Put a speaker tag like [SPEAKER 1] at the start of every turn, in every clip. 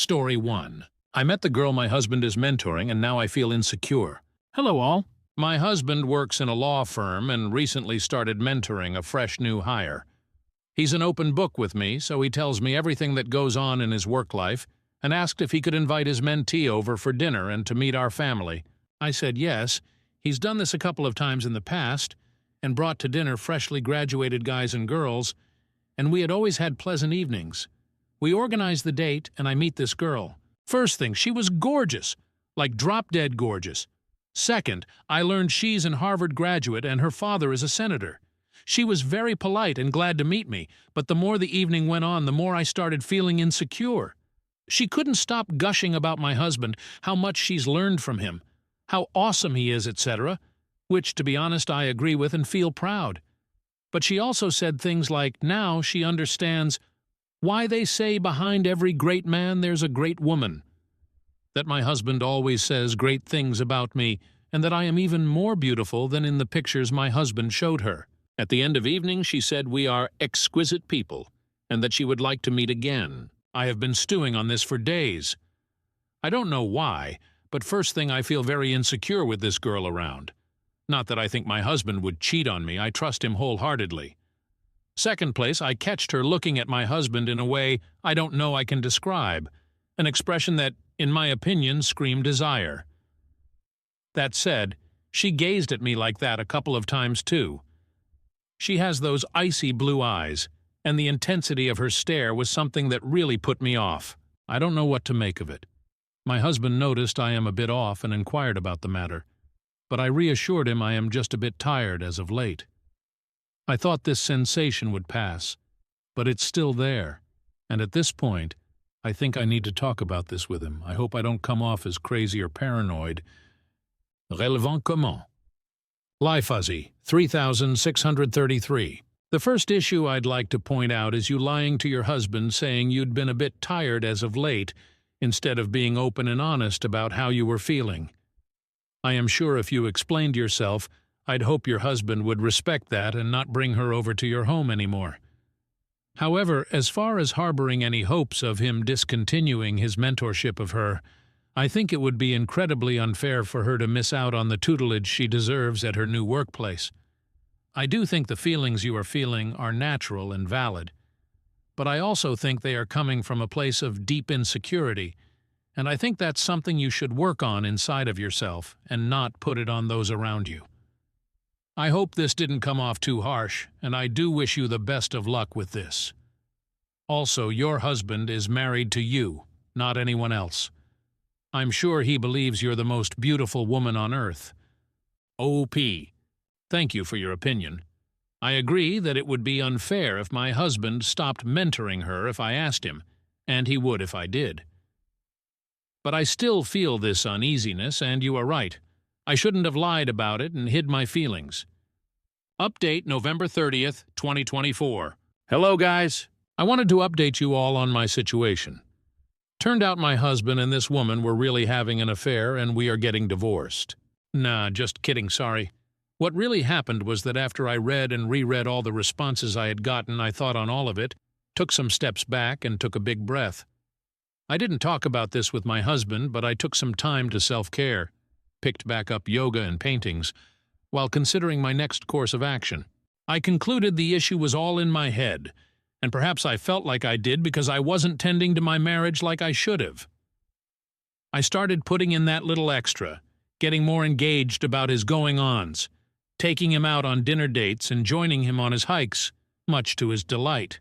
[SPEAKER 1] Story 1. I met the girl my husband is mentoring and now I feel insecure. Hello all. My husband works in a law firm and recently started mentoring a fresh new hire. He's an open book with me, so he tells me everything that goes on in his work life and asked if he could invite his mentee over for dinner and to meet our family. I said yes. He's done this a couple of times in the past and brought to dinner freshly graduated guys and girls, and we had always had pleasant evenings. We organized the date, and I meet this girl. First thing, she was gorgeous, like drop-dead gorgeous. Second, I learned she's an Harvard graduate and her father is a senator. She was very polite and glad to meet me, but the more the evening went on, the more I started feeling insecure. She couldn't stop gushing about my husband, how much she's learned from him, how awesome he is, etc., which, to be honest, I agree with and feel proud. But she also said things like, now she understands why they say behind every great man there's a great woman, that my husband always says great things about me, and that I am even more beautiful than in the pictures my husband showed her. At the end of evening, she said we are exquisite people, and that she would like to meet again. I have been stewing on this for days. I don't know why, but first thing I feel very insecure with this girl around. Not that I think my husband would cheat on me, I trust him wholeheartedly. Second place, I catched her looking at my husband in a way I don't know I can describe, an expression that, in my opinion, screamed desire. That said, she gazed at me like that a couple of times too. She has those icy blue eyes, and the intensity of her stare was something that really put me off. I don't know what to make of it. My husband noticed I am a bit off and inquired about the matter, but I reassured him I am just a bit tired as of late. I thought this sensation would pass, but it's still there, and at this point, I think I need to talk about this with him. I hope I don't come off as crazy or paranoid. Relevant comment. Lie Fuzzy, 3633. The first issue I'd like to point out is you lying to your husband saying you'd been a bit tired as of late, instead of being open and honest about how you were feeling. I am sure if you explained yourself, I'd hope your husband would respect that and not bring her over to your home anymore. However, as far as harboring any hopes of him discontinuing his mentorship of her, I think it would be incredibly unfair for her to miss out on the tutelage she deserves at her new workplace. I do think the feelings you are feeling are natural and valid, but I also think they are coming from a place of deep insecurity, and I think that's something you should work on inside of yourself and not put it on those around you. I hope this didn't come off too harsh, and I do wish you the best of luck with this. Also, your husband is married to you, not anyone else. I'm sure he believes you're the most beautiful woman on earth. O.P. Thank you for your opinion. I agree that it would be unfair if my husband stopped mentoring her if I asked him, and he would if I did. But I still feel this uneasiness, and you are right. I shouldn't have lied about it and hid my feelings. Update November 30th, 2024. Hello, guys. I wanted to update you all on my situation. Turned out my husband and this woman were really having an affair and we are getting divorced. Nah, just kidding, sorry. What really happened was that after I read and reread all the responses I had gotten, I thought on all of it, took some steps back and took a big breath. I didn't talk about this with my husband, but I took some time to self-care. Picked back up yoga and paintings, while considering my next course of action. I concluded the issue was all in my head, and perhaps I felt like I did because I wasn't tending to my marriage like I should have. I started putting in that little extra, getting more engaged about his going-ons, taking him out on dinner dates and joining him on his hikes, much to his delight.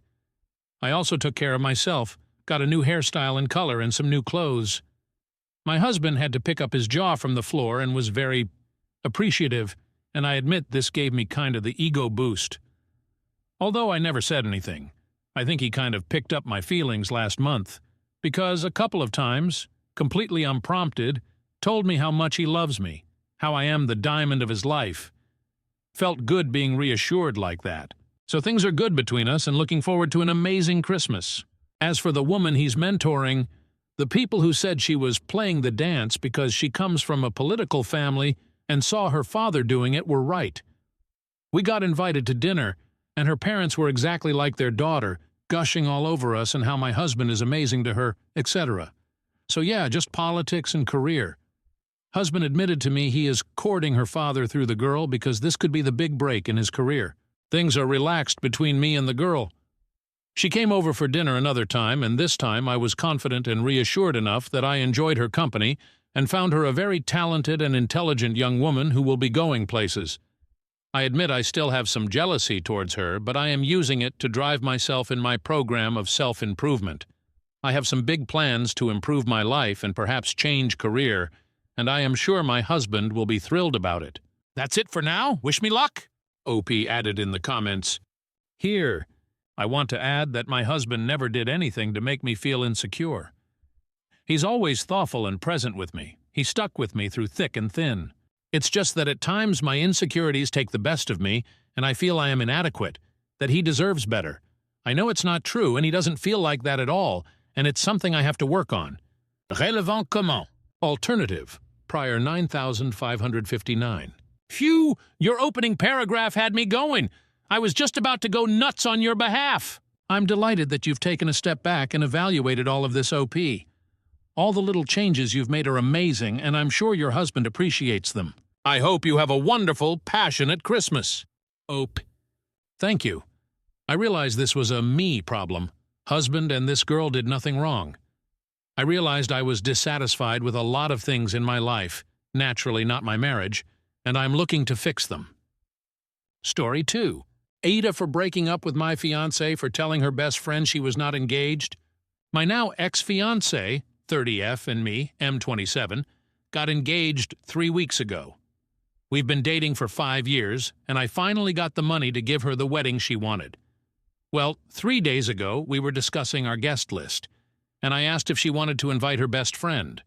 [SPEAKER 1] I also took care of myself, got a new hairstyle and color and some new clothes. My husband had to pick up his jaw from the floor and was very appreciative, and I admit this gave me kind of the ego boost. Although I never said anything, I think he kind of picked up my feelings last month, because a couple of times, completely unprompted, told me how much he loves me, how I am the diamond of his life. Felt good being reassured like that. So things are good between us and looking forward to an amazing Christmas. As for the woman he's mentoring, the people who said she was playing the dance because she comes from a political family and saw her father doing it were right. We got invited to dinner, and her parents were exactly like their daughter, gushing all over us and how my husband is amazing to her, etc. So yeah, just politics and career. Husband admitted to me he is courting her father through the girl because this could be the big break in his career. Things are relaxed between me and the girl. She came over for dinner another time, and this time I was confident and reassured enough that I enjoyed her company and found her a very talented and intelligent young woman who will be going places. I admit I still have some jealousy towards her, but I am using it to drive myself in my program of self-improvement. I have some big plans to improve my life and perhaps change career, and I am sure my husband will be thrilled about it. That's it for now. Wish me luck, OP added in the comments. Here, I want to add that my husband never did anything to make me feel insecure. He's always thoughtful and present with me. He stuck with me through thick and thin. It's just that at times my insecurities take the best of me, and I feel I am inadequate, that he deserves better. I know it's not true, and he doesn't feel like that at all, and it's something I have to work on. Relevant comment. Alternative. Prior 9559. Phew! Your opening paragraph had me going. I was just about to go nuts on your behalf. I'm delighted that you've taken a step back and evaluated all of this, OP. All the little changes you've made are amazing, and I'm sure your husband appreciates them. I hope you have a wonderful, passionate Christmas. OP. Thank you. I realized this was a me problem. Husband and this girl did nothing wrong. I realized I was dissatisfied with a lot of things in my life, naturally not my marriage, and I'm looking to fix them. Story 2. Ada for breaking up with my fiancé for telling her best friend she was not engaged. My now ex-fiancé, 30F, and me, M27, got engaged 3 weeks ago. We've been dating for 5 years, and I finally got the money to give her the wedding she wanted. Well, 3 days ago, we were discussing our guest list, and I asked if she wanted to invite her best friend.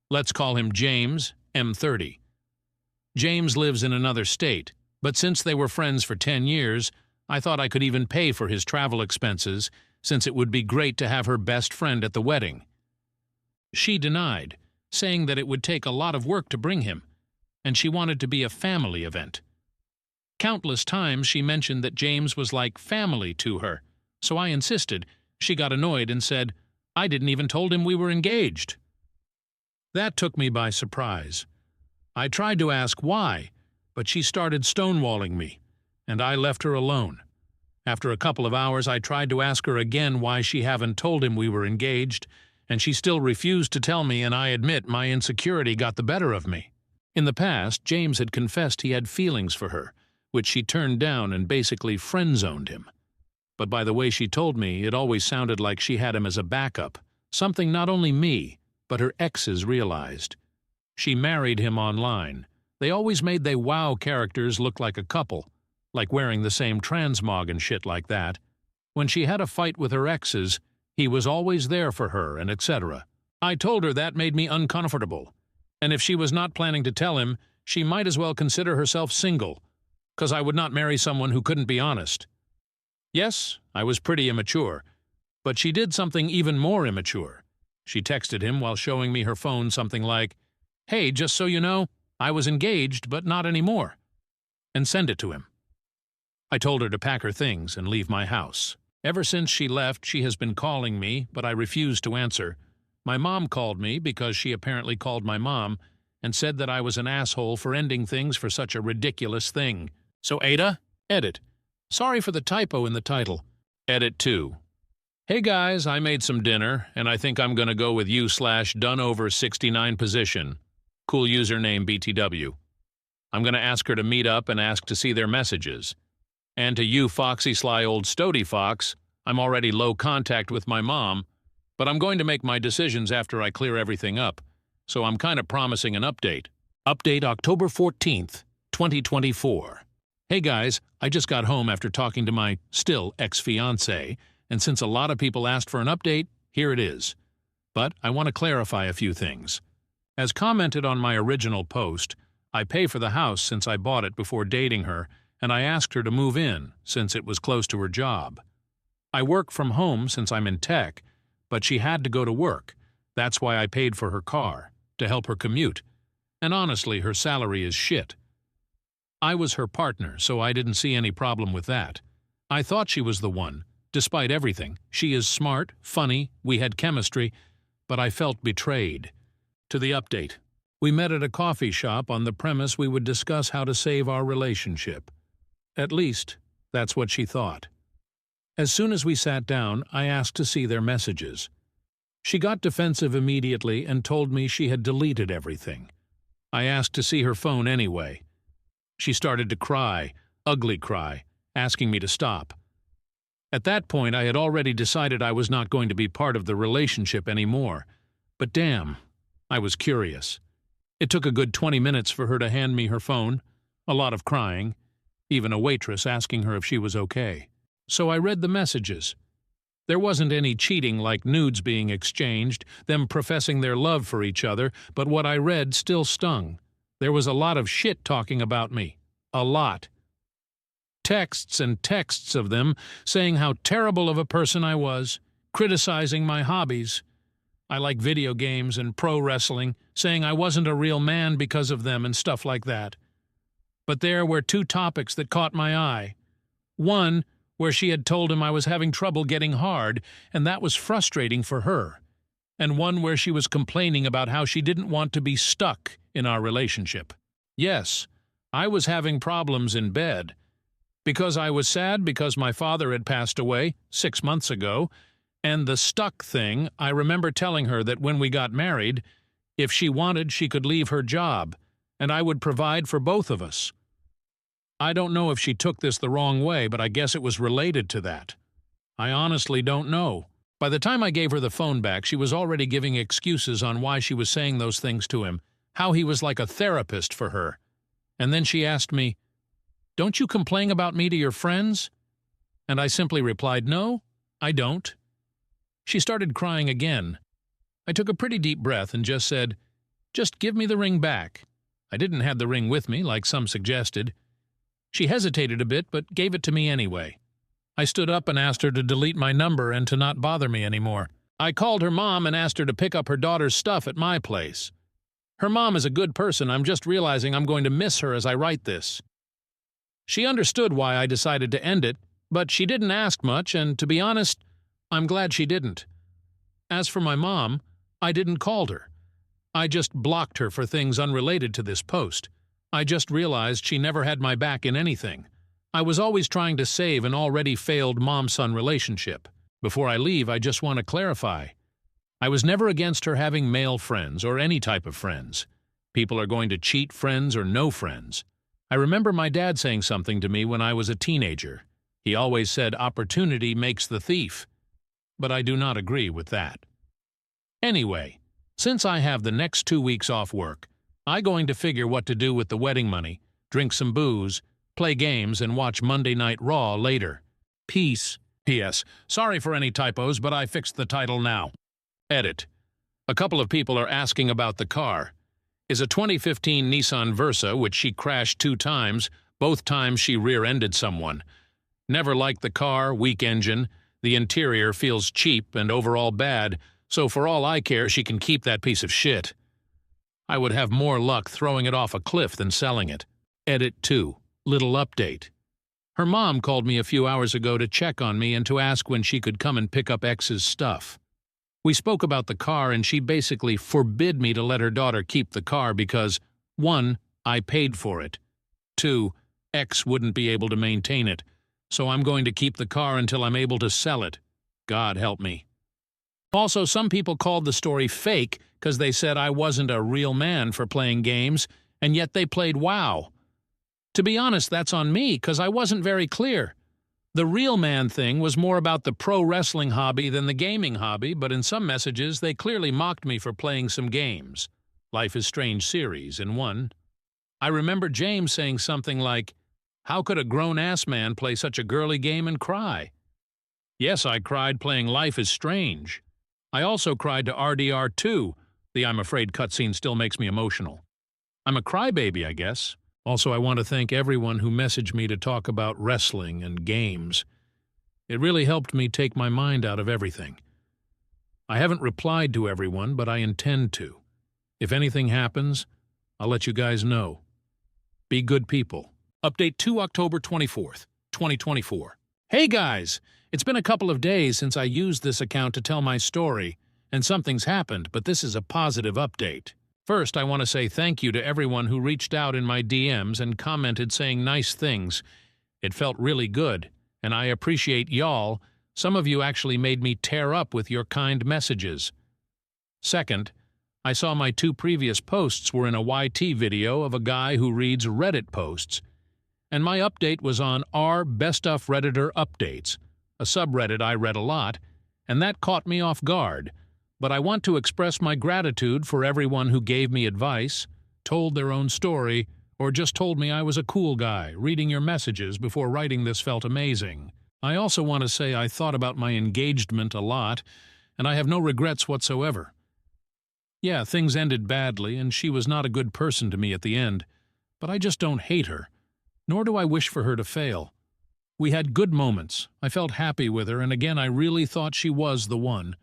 [SPEAKER 1] Let's call him James, M30. James lives in another state, but since they were friends for 10 years, I thought I could even pay for his travel expenses, since it would be great to have her best friend at the wedding. She denied, saying that it would take a lot of work to bring him, and she wanted to be a family event. Countless times she mentioned that James was like family to her, so I insisted. She got annoyed and said, I didn't even told him we were engaged. That took me by surprise. I tried to ask why, but she started stonewalling me, and I left her alone. After a couple of hours, I tried to ask her again why she hadn't told him we were engaged, and she still refused to tell me, and I admit my insecurity got the better of me. In the past, James had confessed he had feelings for her, which she turned down and basically friend-zoned him. But by the way she told me, it always sounded like she had him as a backup, something not only me, but her exes realized. She married him online. They always made they WoW characters look like a couple, like wearing the same transmog and shit like that. When she had a fight with her exes, he was always there for her and etc. I told her that made me uncomfortable, and if she was not planning to tell him, she might as well consider herself single, 'cause I would not marry someone who couldn't be honest. Yes, I was pretty immature, but she did something even more immature. She texted him while showing me her phone something like, "Hey, just so you know, I was engaged, but not anymore," and send it to him. I told her to pack her things and leave my house. Ever since she left, she has been calling me, but I refused to answer. My mom called me because she apparently called my mom and said that I was an asshole for ending things for such a ridiculous thing. So Ada, edit. Sorry for the typo in the title. Edit 2. Hey guys, I made some dinner, and I think I'm gonna go with you/done-over-69 position. Cool username BTW. I'm gonna ask her to meet up and ask to see their messages. And to you, Foxy Sly Old Stody Fox, I'm already low contact with my mom, but I'm going to make my decisions after I clear everything up, so I'm kind of promising an update. Update October 14th, 2024. Hey guys, I just got home after talking to my still ex-fiancé, and since a lot of people asked for an update, here it is. But I want to clarify a few things. As commented on my original post, I pay for the house since I bought it before dating her, and I asked her to move in since it was close to her job. I work from home since I'm in tech, but she had to go to work. That's why I paid for her car, to help her commute. And honestly, her salary is shit. I was her partner, so I didn't see any problem with that. I thought she was the one. Despite everything, she is smart, funny, we had chemistry, but I felt betrayed. To the update. We met at a coffee shop on the premise we would discuss how to save our relationship. At least, that's what she thought. As soon as we sat down, I asked to see their messages. She got defensive immediately and told me she had deleted everything. I asked to see her phone anyway. She started to cry, ugly cry, asking me to stop. At that point, I had already decided I was not going to be part of the relationship anymore. But damn, I was curious. It took a good 20 minutes for her to hand me her phone, a lot of crying, even a waitress asking her if she was okay. So I read the messages. There wasn't any cheating like nudes being exchanged, them professing their love for each other, but what I read still stung. There was a lot of shit talking about me. A lot. Texts and texts of them saying how terrible of a person I was, criticizing my hobbies. I like video games and pro wrestling, saying I wasn't a real man because of them and stuff like that. But there were two topics that caught my eye. One, where she had told him I was having trouble getting hard, and that was frustrating for her. And one where she was complaining about how she didn't want to be stuck in our relationship. Yes, I was having problems in bed. Because I was sad because my father had passed away 6 months ago, and the stuck thing, I remember telling her that when we got married, if she wanted, she could leave her job, and I would provide for both of us. I don't know if she took this the wrong way, but I guess it was related to that. I honestly don't know. By the time I gave her the phone back, she was already giving excuses on why she was saying those things to him, how he was like a therapist for her. And then she asked me, "Don't you complain about me to your friends?" And I simply replied, "No, I don't." She started crying again. I took a pretty deep breath and just said, "Just give me the ring back." I didn't have the ring with me, like some suggested. She hesitated a bit, but gave it to me anyway. I stood up and asked her to delete my number and to not bother me anymore. I called her mom and asked her to pick up her daughter's stuff at my place. Her mom is a good person. I'm just realizing I'm going to miss her as I write this. She understood why I decided to end it, but she didn't ask much, and to be honest, I'm glad she didn't. As for my mom, I didn't call her. I just blocked her for things unrelated to this post. I just realized she never had my back in anything. I was always trying to save an already failed mom-son relationship. Before I leave, I just want to clarify. I was never against her having male friends or any type of friends. People are going to cheat friends or no friends. I remember my dad saying something to me when I was a teenager. He always said opportunity makes the thief. But I do not agree with that. Anyway, since I have the next 2 weeks off work, I'm going to figure what to do with the wedding money, drink some booze, play games, and watch Monday Night Raw later. Peace. P.S. Sorry for any typos, but I fixed the title now. Edit. A couple of people are asking about the car. Is a 2015 Nissan Versa, which she crashed 2 times, both times she rear-ended someone. Never liked the car, weak engine. The interior feels cheap and overall bad, so for all I care, she can keep that piece of shit. I would have more luck throwing it off a cliff than selling it. Edit 2. Little update. Her mom called me a few hours ago to check on me and to ask when she could come and pick up X's stuff. We spoke about the car and she basically forbid me to let her daughter keep the car because, 1, I paid for it. 2, X wouldn't be able to maintain it, so I'm going to keep the car until I'm able to sell it. God help me. Also, some people called the story fake because they said I wasn't a real man for playing games, and yet they played WoW. To be honest, that's on me because I wasn't very clear. The real man thing was more about the pro wrestling hobby than the gaming hobby, but in some messages they clearly mocked me for playing some games. Life is Strange series in one. I remember James saying something like, "How could a grown-ass man play such a girly game and cry?" Yes, I cried playing Life is Strange. I also cried to RDR 2. The I'm Afraid cutscene still makes me emotional. I'm a crybaby, I guess. Also, I want to thank everyone who messaged me to talk about wrestling and games. It really helped me take my mind out of everything. I haven't replied to everyone, but I intend to. If anything happens, I'll let you guys know. Be good people. Update 2 October 24th, 2024. Hey guys! It's been a couple of days since I used this account to tell my story, and something's happened, but this is a positive update. First, I want to say thank you to everyone who reached out in my DMs and commented saying nice things. It felt really good, and I appreciate y'all. Some of you actually made me tear up with your kind messages. Second, I saw my 2 previous posts were in a YT video of a guy who reads Reddit posts, and my update was on r Bestuff Redditor Updates, a subreddit I read a lot, and that caught me off guard. But I want to express my gratitude for everyone who gave me advice, told their own story, or just told me I was a cool guy. Reading your messages before writing this felt amazing. I also want to say I thought about my engagement a lot, and I have no regrets whatsoever. Yeah, things ended badly, and she was not a good person to me at the end, but I just don't hate her, nor do I wish for her to fail. We had good moments. I felt happy with her, and again I really thought she was the one.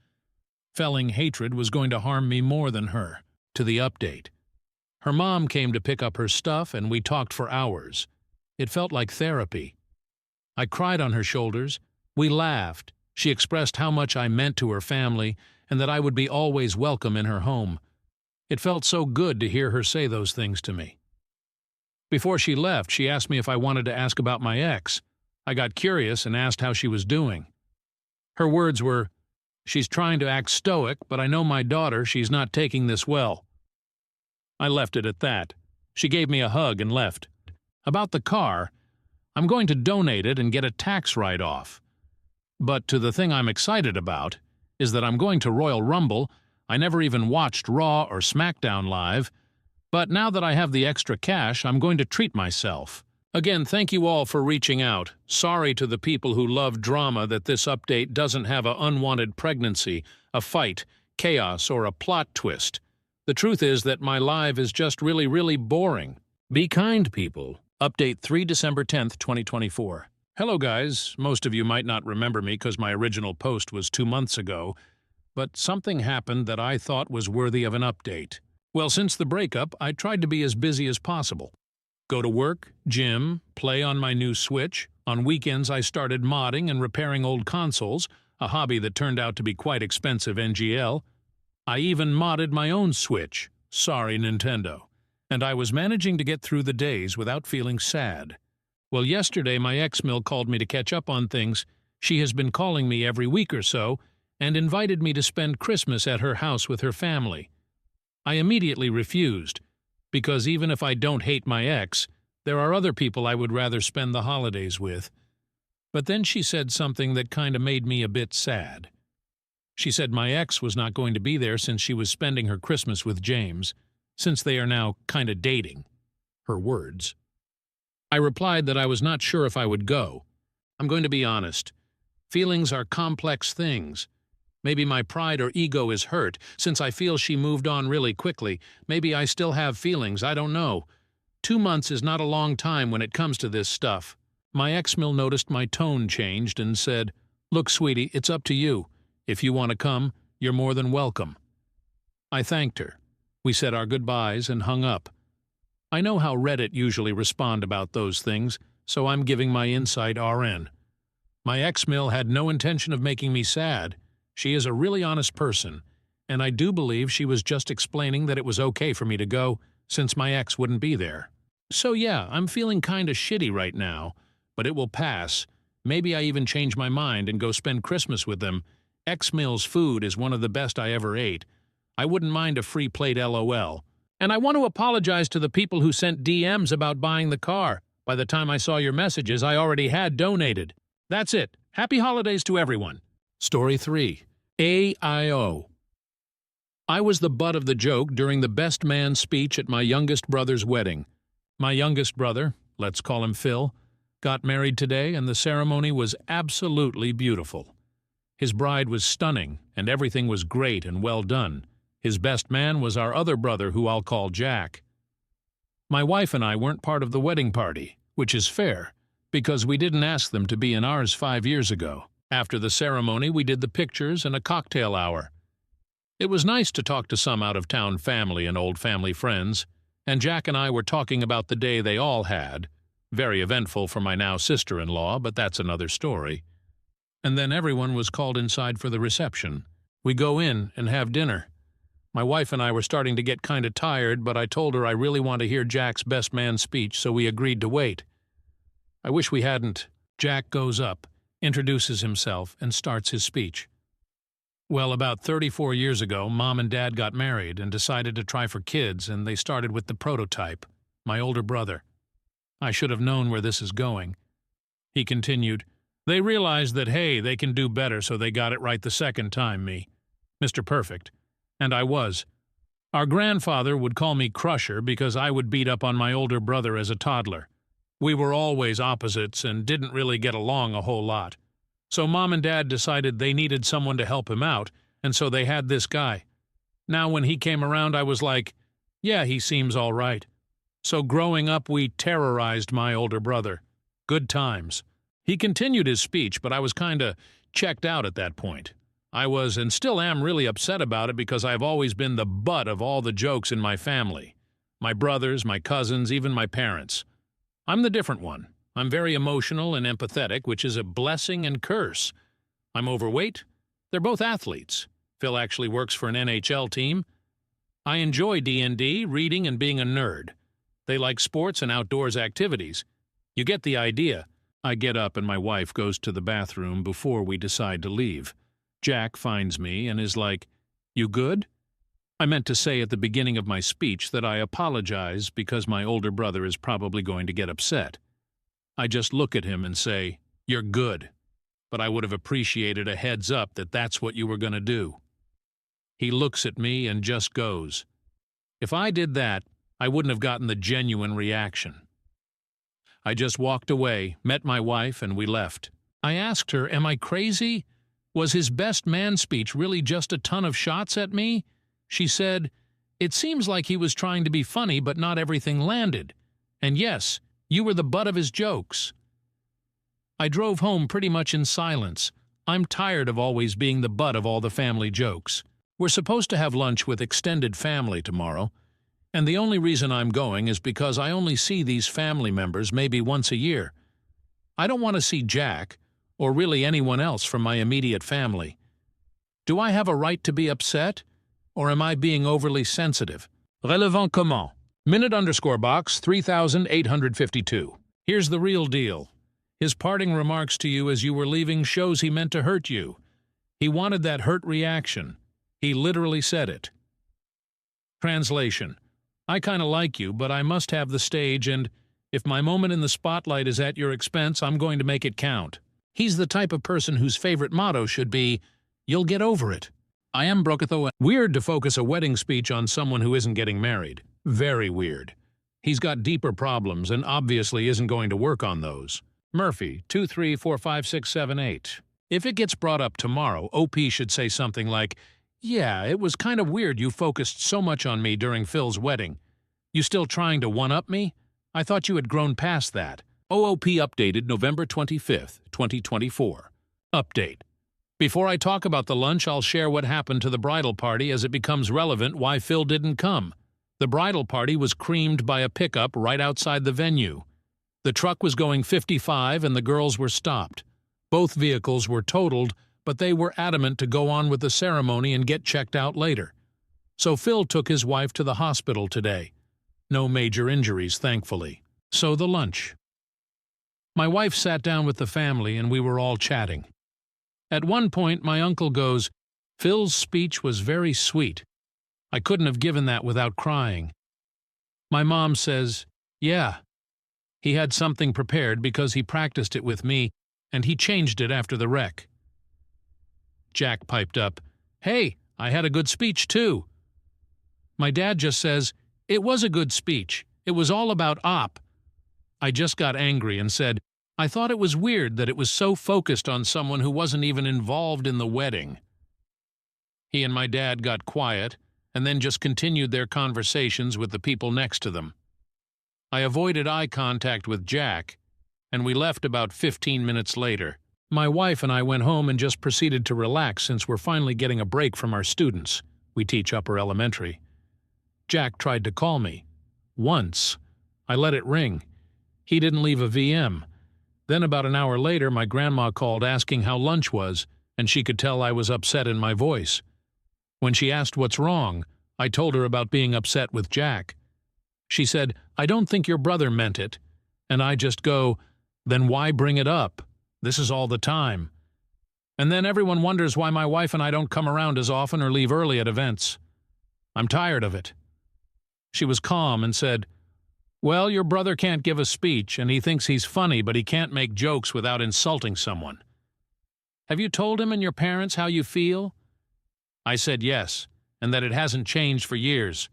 [SPEAKER 1] Felling hatred was going to harm me more than her. To the update. Her mom came to pick up her stuff, and we talked for hours. It felt like therapy. I cried on her shoulders. We laughed. She expressed how much I meant to her family, and that I would be always welcome in her home. It felt so good to hear her say those things to me. Before she left, she asked me if I wanted to ask about my ex. I got curious and asked how she was doing. Her words were, "She's trying to act stoic, but I know my daughter, she's not taking this well." I left it at that. She gave me a hug and left. About the car, I'm going to donate it and get a tax write-off. But to the thing I'm excited about is that I'm going to Royal Rumble. I never even watched Raw or SmackDown live, but now that I have the extra cash, I'm going to treat myself. Again, thank you all for reaching out. Sorry to the people who love drama that this update doesn't have an unwanted pregnancy, a fight, chaos, or a plot twist. The truth is that my life is just really, really boring. Be kind, people. Update 3 December 10th, 2024. Hello, guys. Most of you might not remember me because my original post was 2 months ago, but something happened that I thought was worthy of an update. Well, since the breakup, I tried to be as busy as possible. Go to work, gym, play on my new Switch. On weekends I started modding and repairing old consoles, a hobby that turned out to be quite expensive NGL. I even modded my own Switch. Sorry, Nintendo. And I was managing to get through the days without feeling sad. Well, yesterday my ex-mill called me to catch up on things. She has been calling me every week or so and invited me to spend Christmas at her house with her family. I immediately refused, because even if I don't hate my ex, there are other people I would rather spend the holidays with. But then she said something that kind of made me a bit sad. She said my ex was not going to be there since she was spending her Christmas with James, since they are now kind of dating. Her words. I replied that I was not sure if I would go. I'm going to be honest. Feelings are complex things. Maybe my pride or ego is hurt, since I feel she moved on really quickly. Maybe I still have feelings, I don't know. 2 months is not a long time when it comes to this stuff. My ex-mill noticed my tone changed and said, "Look, sweetie, it's up to you. If you want to come, you're more than welcome." I thanked her. We said our goodbyes and hung up. I know how Reddit usually respond about those things, so I'm giving my insight RN. My ex-mill had no intention of making me sad. She is a really honest person, and I do believe she was just explaining that it was okay for me to go, since my ex wouldn't be there. So yeah, I'm feeling kinda shitty right now, but it will pass. Maybe I even change my mind and go spend Christmas with them. Ex-mill's food is one of the best I ever ate. I wouldn't mind a free plate LOL. And I want to apologize to the people who sent DMs about buying the car. By the time I saw your messages, I already had donated. That's it. Happy holidays to everyone. Story 3. AIO. I was the butt of the joke during the best man speech at my youngest brother's wedding. My youngest brother, let's call him Phil, got married today, and the ceremony was absolutely beautiful. His bride was stunning, and everything was great and well done. His best man was our other brother, who I'll call Jack. My wife and I weren't part of the wedding party, which is fair, because we didn't ask them to be in ours 5 years ago. After the ceremony, we did the pictures and a cocktail hour. It was nice to talk to some out-of-town family and old family friends, and Jack and I were talking about the day they all had. Very eventful for my now sister-in-law, but that's another story. And then everyone was called inside for the reception. We go in and have dinner. My wife and I were starting to get kind of tired, but I told her I really want to hear Jack's best man speech, so we agreed to wait. I wish we hadn't. Jack goes up, introduces himself, and starts his speech. Well, about 34 years ago, Mom and Dad got married and decided to try for kids, and they started with the prototype, my older brother. I should have known where this is going. He continued, they realized that, hey, they can do better, so they got it right the second time, me. Mr. Perfect. And I was. Our grandfather would call me Crusher because I would beat up on my older brother as a toddler. We were always opposites and didn't really get along a whole lot. So Mom and Dad decided they needed someone to help him out, and so they had this guy. Now when he came around, I was like, yeah, he seems all right. So growing up, we terrorized my older brother. Good times. He continued his speech, but I was kinda checked out at that point. I was, and still am, really upset about it because I've always been the butt of all the jokes in my family. My brothers, my cousins, even my parents. I'm the different one. I'm very emotional and empathetic, which is a blessing and curse. I'm overweight. They're both athletes. Phil actually works for an NHL team. I enjoy D&D, reading, and being a nerd. They like sports and outdoors activities. You get the idea. I get up and my wife goes to the bathroom before we decide to leave. Jack finds me and is like, you good? I meant to say at the beginning of my speech that I apologize because my older brother is probably going to get upset. I just look at him and say, you're good, but I would have appreciated a heads up that that's what you were going to do. He looks at me and just goes. If I did that, I wouldn't have gotten the genuine reaction. I just walked away, met my wife, and we left. I asked her, am I crazy? Was his best man speech really just a ton of shots at me? She said, it seems like he was trying to be funny, but not everything landed. And yes, you were the butt of his jokes. I drove home pretty much in silence. I'm tired of always being the butt of all the family jokes. We're supposed to have lunch with extended family tomorrow, and the only reason I'm going is because I only see these family members maybe once a year. I don't want to see Jack, or really anyone else from my immediate family. Do I have a right to be upset, or am I being overly sensitive? Relevant comment. Minute_box 3852. Here's the real deal. His parting remarks to you as you were leaving shows he meant to hurt you. He wanted that hurt reaction. He literally said it. Translation. I kinda like you, but I must have the stage, and if my moment in the spotlight is at your expense, I'm going to make it count. He's the type of person whose favorite motto should be, you'll get over it. I am Brokatho. Weird to focus a wedding speech on someone who isn't getting married. Very weird. He's got deeper problems and obviously isn't going to work on those. Murphy, 2345678. If it gets brought up tomorrow, OP should say something like, yeah, it was kind of weird you focused so much on me during Phil's wedding. You still trying to one-up me? I thought you had grown past that. OOP updated November 25th, 2024. Update. Before I talk about the lunch, I'll share what happened to the bridal party as it becomes relevant why Phil didn't come. The bridal party was creamed by a pickup right outside the venue. The truck was going 55 and the girls were stopped. Both vehicles were totaled, but they were adamant to go on with the ceremony and get checked out later. So Phil took his wife to the hospital today. No major injuries, thankfully. So the lunch. My wife sat down with the family and we were all chatting. At one point, my uncle goes, Phil's speech was very sweet. I couldn't have given that without crying. My mom says, yeah. He had something prepared because he practiced it with me, and he changed it after the wreck. Jack piped up, hey, I had a good speech too. My dad just says, it was a good speech. It was all about op. I just got angry and said, I thought it was weird that it was so focused on someone who wasn't even involved in the wedding. He and my dad got quiet and then just continued their conversations with the people next to them. I avoided eye contact with Jack, and we left about 15 minutes later. My wife and I went home and just proceeded to relax since we're finally getting a break from our students. We teach upper elementary. Jack tried to call me. Once. I let it ring. He didn't leave a VM. Then about an hour later, my grandma called asking how lunch was, and she could tell I was upset in my voice. When she asked what's wrong, I told her about being upset with Jack. She said, "I don't think your brother meant it." And I just go, "Then why bring it up? This is all the time." And then everyone wonders why my wife and I don't come around as often or leave early at events. I'm tired of it. She was calm and said, "Well, your brother can't give a speech, and he thinks he's funny, but he can't make jokes without insulting someone. Have you told him and your parents how you feel?" I said yes, and that it hasn't changed for years.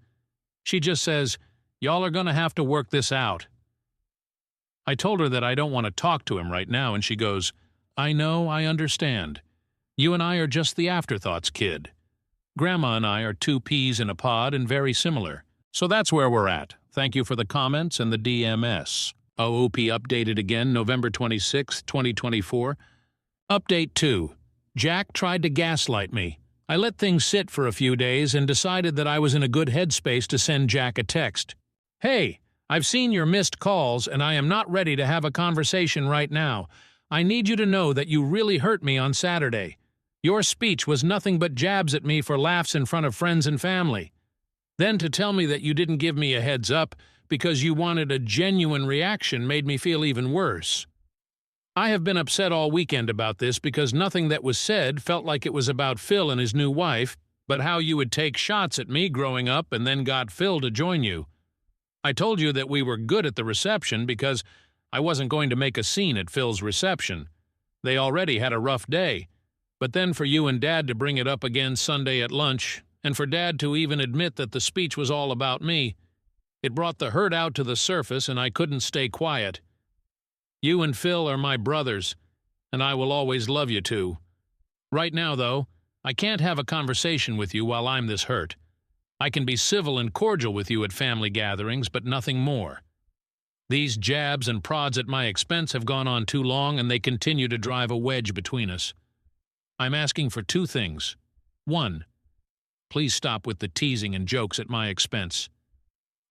[SPEAKER 1] She just says, "Y'all are going to have to work this out." I told her that I don't want to talk to him right now, and she goes, "I know, I understand. You and I are just the afterthoughts, kid. Grandma and I are two peas in a pod and very similar. So that's where we're at. Thank you for the comments and the DMS. OOP updated again November 26, 2024. Update 2. Jack tried to gaslight me. I let things sit for a few days and decided that I was in a good headspace to send Jack a text. "Hey, I've seen your missed calls and I am not ready to have a conversation right now. I need you to know that you really hurt me on Saturday. Your speech was nothing but jabs at me for laughs in front of friends and family. Then to tell me that you didn't give me a heads up because you wanted a genuine reaction made me feel even worse. I have been upset all weekend about this because nothing that was said felt like it was about Phil and his new wife, but how you would take shots at me growing up and then got Phil to join you. I told you that we were good at the reception because I wasn't going to make a scene at Phil's reception. They already had a rough day. But then for you and Dad to bring it up again Sunday at lunch, and for Dad to even admit that the speech was all about me, it brought the hurt out to the surface and I couldn't stay quiet. You and Phil are my brothers, and I will always love you two. Right now, though, I can't have a conversation with you while I'm this hurt. I can be civil and cordial with you at family gatherings, but nothing more. These jabs and prods at my expense have gone on too long, and they continue to drive a wedge between us. I'm asking for 2 things. 1. Please stop with the teasing and jokes at my expense.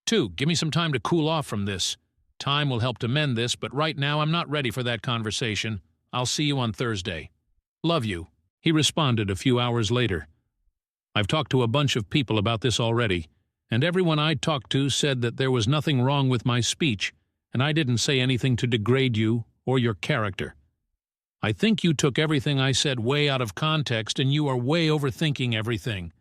[SPEAKER 1] 2. Give me some time to cool off from this. Time will help to mend this, but right now I'm not ready for that conversation. I'll see you on Thursday. Love you." He responded a few hours later. "I've talked to a bunch of people about this already, and everyone I talked to said that there was nothing wrong with my speech, and I didn't say anything to degrade you or your character. I think you took everything I said way out of context and you are way overthinking everything.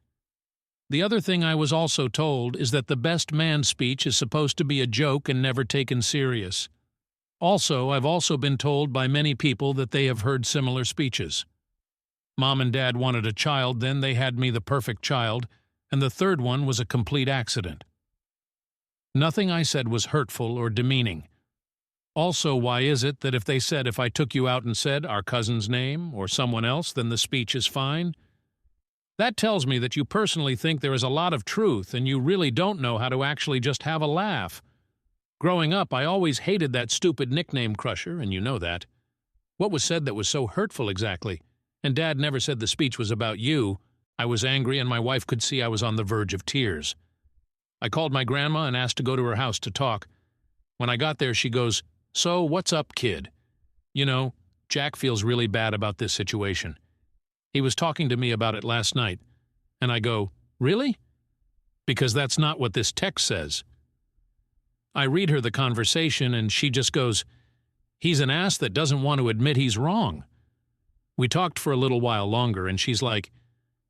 [SPEAKER 1] The other thing I was also told is that the best man speech is supposed to be a joke and never taken serious. Also, I've also been told by many people that they have heard similar speeches. Mom and Dad wanted a child, then they had me the perfect child, and the third one was a complete accident. Nothing I said was hurtful or demeaning. Also, why is it that if I took you out and said our cousin's name or someone else, then the speech is fine? That tells me that you personally think there is a lot of truth and you really don't know how to actually just have a laugh. Growing up, I always hated that stupid nickname Crusher, and you know that. What was said that was so hurtful exactly? And Dad never said the speech was about you. I was angry and my wife could see I was on the verge of tears. I called my grandma and asked to go to her house to talk. When I got there, she goes, "So, what's up, kid? You know, Jack feels really bad about this situation. He was talking to me about it last night." And I go, "Really?" Because that's not what this text says. I read her the conversation and she just goes, "He's an ass that doesn't want to admit he's wrong." We talked for a little while longer and she's like,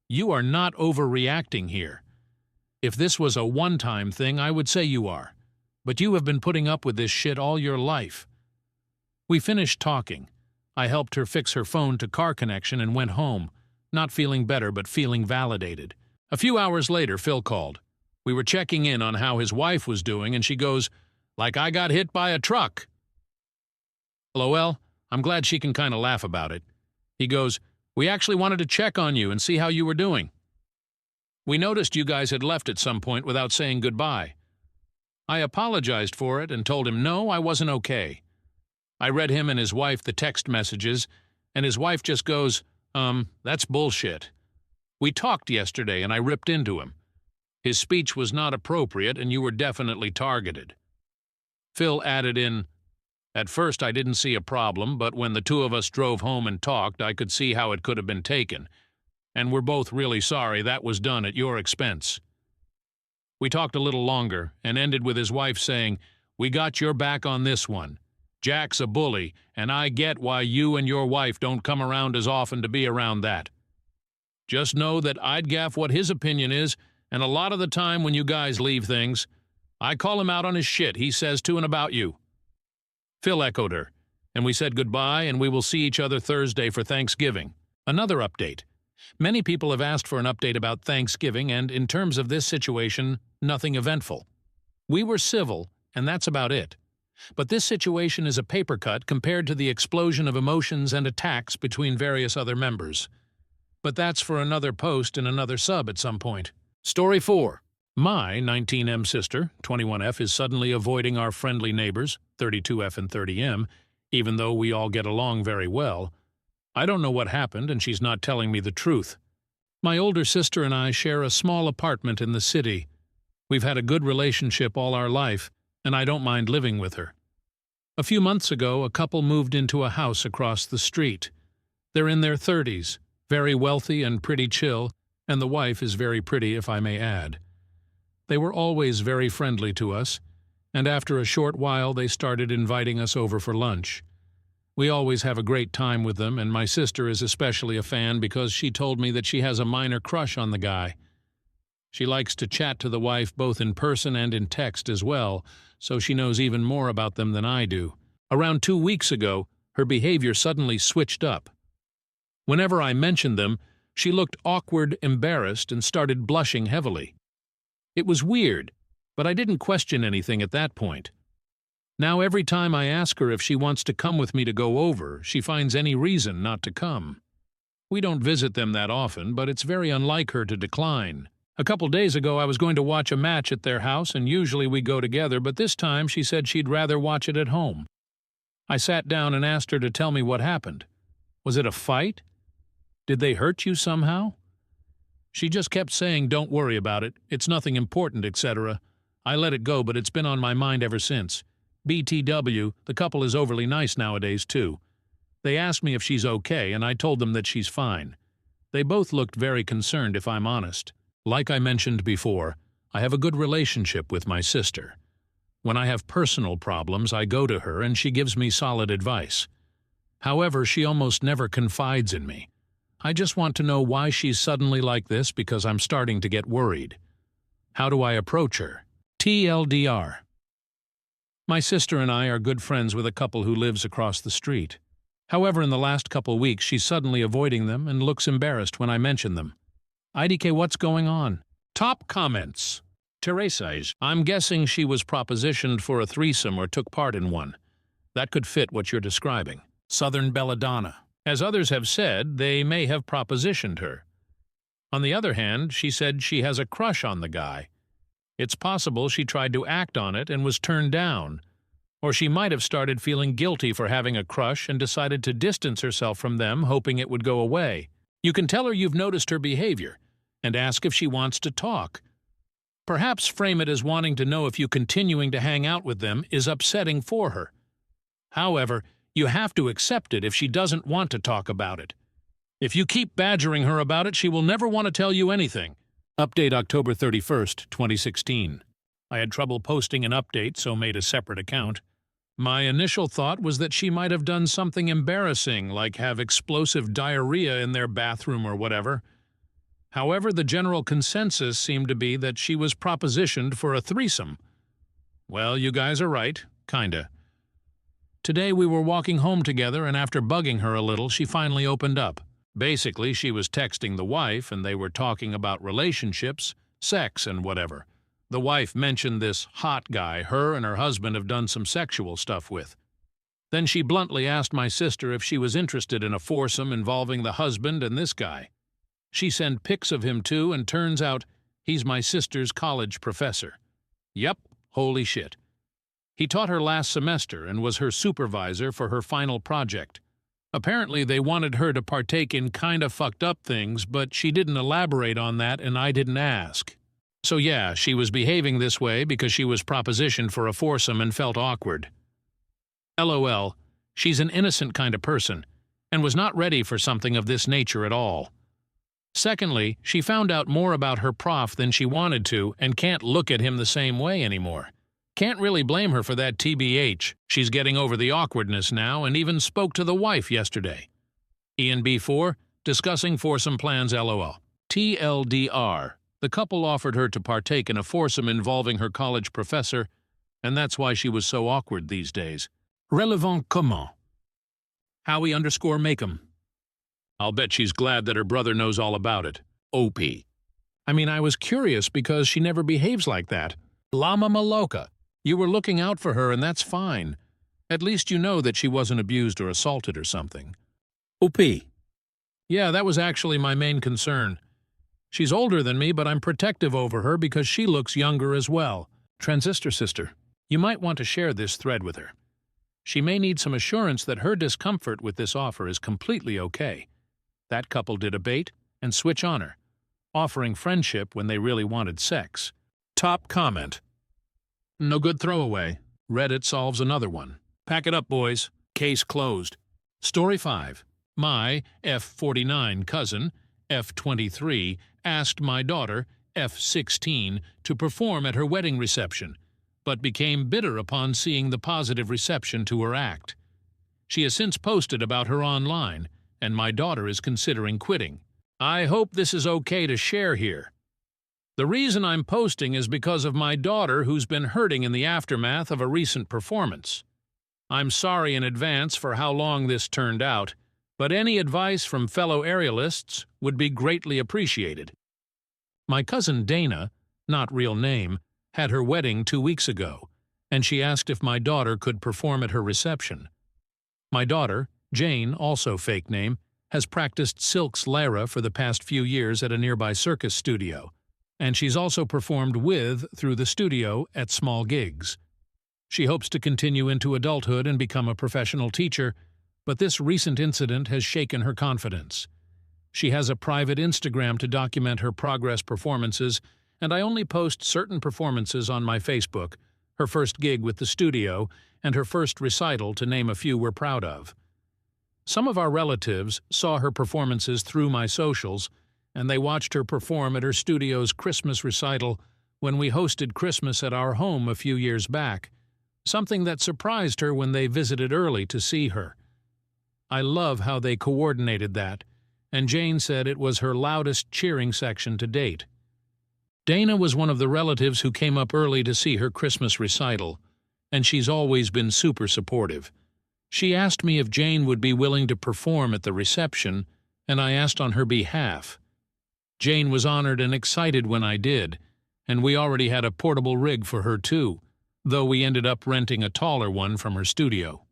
[SPEAKER 1] "You are not overreacting here. If this was a one-time thing, I would say you are. But you have been putting up with this shit all your life." We finished talking. I helped her fix her phone to car connection and went home, not feeling better but feeling validated. A few hours later, Phil called. We were checking in on how his wife was doing, and she goes, "Like I got hit by a truck." LOL, I'm glad she can kind of laugh about it. He goes, "We actually wanted to check on you and see how you were doing. We noticed you guys had left at some point without saying goodbye." I apologized for it and told him no, I wasn't okay. I read him and his wife the text messages, and his wife just goes, "That's bullshit. We talked yesterday and I ripped into him. His speech was not appropriate and you were definitely targeted." Phil added in, "At first I didn't see a problem, but when the two of us drove home and talked, I could see how it could have been taken. and we're both really sorry that was done at your expense." We talked a little longer and ended with his wife saying, "We got your back on this one. Jack's a bully, and I get why you and your wife don't come around as often to be around that. Just know that I'd gaff what his opinion is, and a lot of the time when you guys leave things, I call him out on his shit he says to and about you." Phil echoed her, and we said goodbye, and we will see each other Thursday for Thanksgiving. Another update. Many people have asked for an update about Thanksgiving, and in terms of this situation, nothing eventful. We were civil, and that's about it. But this situation is a paper cut compared to the explosion of emotions and attacks between various other members. But that's for another post in another sub at some point. Story 4. My 19M sister, 21F, is suddenly avoiding our friendly neighbors, 32F and 30M, even though we all get along very well. I don't know what happened, and she's not telling me the truth. My older sister and I share a small apartment in the city. We've had a good relationship all our life, and I don't mind living with her. A few months ago, a couple moved into a house across the street. They're in their 30s, very wealthy and pretty chill, and the wife is very pretty, if I may add. They were always very friendly to us, and after a short while they started inviting us over for lunch. We always have a great time with them, and my sister is especially a fan because she told me that she has a minor crush on the guy. She likes to chat to the wife both in person and in text as well, so she knows even more about them than I do. Around 2 weeks ago, her behavior suddenly switched up. Whenever I mentioned them, she looked awkward, embarrassed, and started blushing heavily. It was weird, but I didn't question anything at that point. Now every time I ask her if she wants to come with me to go over, she finds any reason not to come. We don't visit them that often, but it's very unlike her to decline. A couple days ago I was going to watch a match at their house, and usually we go together, but this time she said she'd rather watch it at home. I sat down and asked her to tell me what happened. Was it a fight? Did they hurt you somehow? She just kept saying, "Don't worry about it, it's nothing important, etc." I let it go, but it's been on my mind ever since. BTW, the couple is overly nice nowadays, too. They asked me if she's okay, and I told them that she's fine. They both looked very concerned, if I'm honest. Like I mentioned before, I have a good relationship with my sister. When I have personal problems, I go to her and she gives me solid advice. However, she almost never confides in me. I just want to know why she's suddenly like this because I'm starting to get worried. How do I approach her? TLDR. My sister and I are good friends with a couple who lives across the street. However, in the last couple weeks, she's suddenly avoiding them and looks embarrassed when I mention them. IDK, what's going on? Top comments. Teresa, I'm guessing she was propositioned for a threesome or took part in one. That could fit what you're describing. Southern Belladonna. As others have said, they may have propositioned her. On the other hand, she said she has a crush on the guy. It's possible she tried to act on it and was turned down. Or she might have started feeling guilty for having a crush and decided to distance herself from them, hoping it would go away. You can tell her you've noticed her behavior and ask if she wants to talk. Perhaps frame it as wanting to know if you continuing to hang out with them is upsetting for her. However, you have to accept it if she doesn't want to talk about it. If you keep badgering her about it, she will never want to tell you anything. Update October 31st, 2016. I had trouble posting an update, so made a separate account. My initial thought was that she might have done something embarrassing, like have explosive diarrhea in their bathroom or whatever. However, the general consensus seemed to be that she was propositioned for a threesome. Well, you guys are right, kinda. Today we were walking home together, and after bugging her a little, she finally opened up. Basically, she was texting the wife, and they were talking about relationships, sex, and whatever. The wife mentioned this hot guy her and her husband have done some sexual stuff with. Then she bluntly asked my sister if she was interested in a foursome involving the husband and this guy. She sent pics of him too, and turns out he's my sister's college professor. Yep, holy shit. He taught her last semester and was her supervisor for her final project. Apparently they wanted her to partake in kinda fucked up things, but she didn't elaborate on that and I didn't ask. So yeah, she was behaving this way because she was propositioned for a foursome and felt awkward. LOL, she's an innocent kind of person and was not ready for something of this nature at all. Secondly, she found out more about her prof than she wanted to and can't look at him the same way anymore. Can't really blame her for that TBH. She's getting over the awkwardness now and even spoke to the wife yesterday. Ian B4, discussing foursome plans LOL. TLDR, the couple offered her to partake in a foursome involving her college professor, and that's why she was so awkward these days. Relevant comment. Howie_Make'em. I'll bet she's glad that her brother knows all about it. OP. I mean, I was curious because she never behaves like that. Lama Maloka. You were looking out for her and that's fine. At least you know that she wasn't abused or assaulted or something. OP. Yeah, that was actually my main concern. She's older than me, but I'm protective over her because she looks younger as well. Transistor sister, you might want to share this thread with her. She may need some assurance that her discomfort with this offer is completely okay. That couple did a bait and switch on her, offering friendship when they really wanted sex. Top comment. No good throwaway. Reddit solves another one. Pack it up, boys. Case closed. Story 5. My F49 cousin, F23, asked my daughter, F16, to perform at her wedding reception, but became bitter upon seeing the positive reception to her act. She has since posted about her online, and my daughter is considering quitting. I hope this is okay to share here. The reason I'm posting is because of my daughter who's been hurting in the aftermath of a recent performance. I'm sorry in advance for how long this turned out, but any advice from fellow aerialists would be greatly appreciated. My cousin Dana, not real name, had her wedding 2 weeks ago, and she asked if my daughter could perform at her reception. My daughter, Jane, also fake name, has practiced Silk's Lara for the past few years at a nearby circus studio, and she's also performed with through the studio at small gigs. She hopes to continue into adulthood and become a professional teacher, but this recent incident has shaken her confidence. She has a private Instagram to document her progress performances, and I only post certain performances on my Facebook, her first gig with the studio, and her first recital, to name a few we're proud of. Some of our relatives saw her performances through my socials, and they watched her perform at her studio's Christmas recital when we hosted Christmas at our home a few years back, something that surprised her when they visited early to see her. I love how they coordinated that, and Jane said it was her loudest cheering section to date. Dana was one of the relatives who came up early to see her Christmas recital, and she's always been super supportive. She asked me if Jane would be willing to perform at the reception, and I asked on her behalf. Jane was honored and excited when I did, and we already had a portable rig for her too, though we ended up renting a taller one from her studio.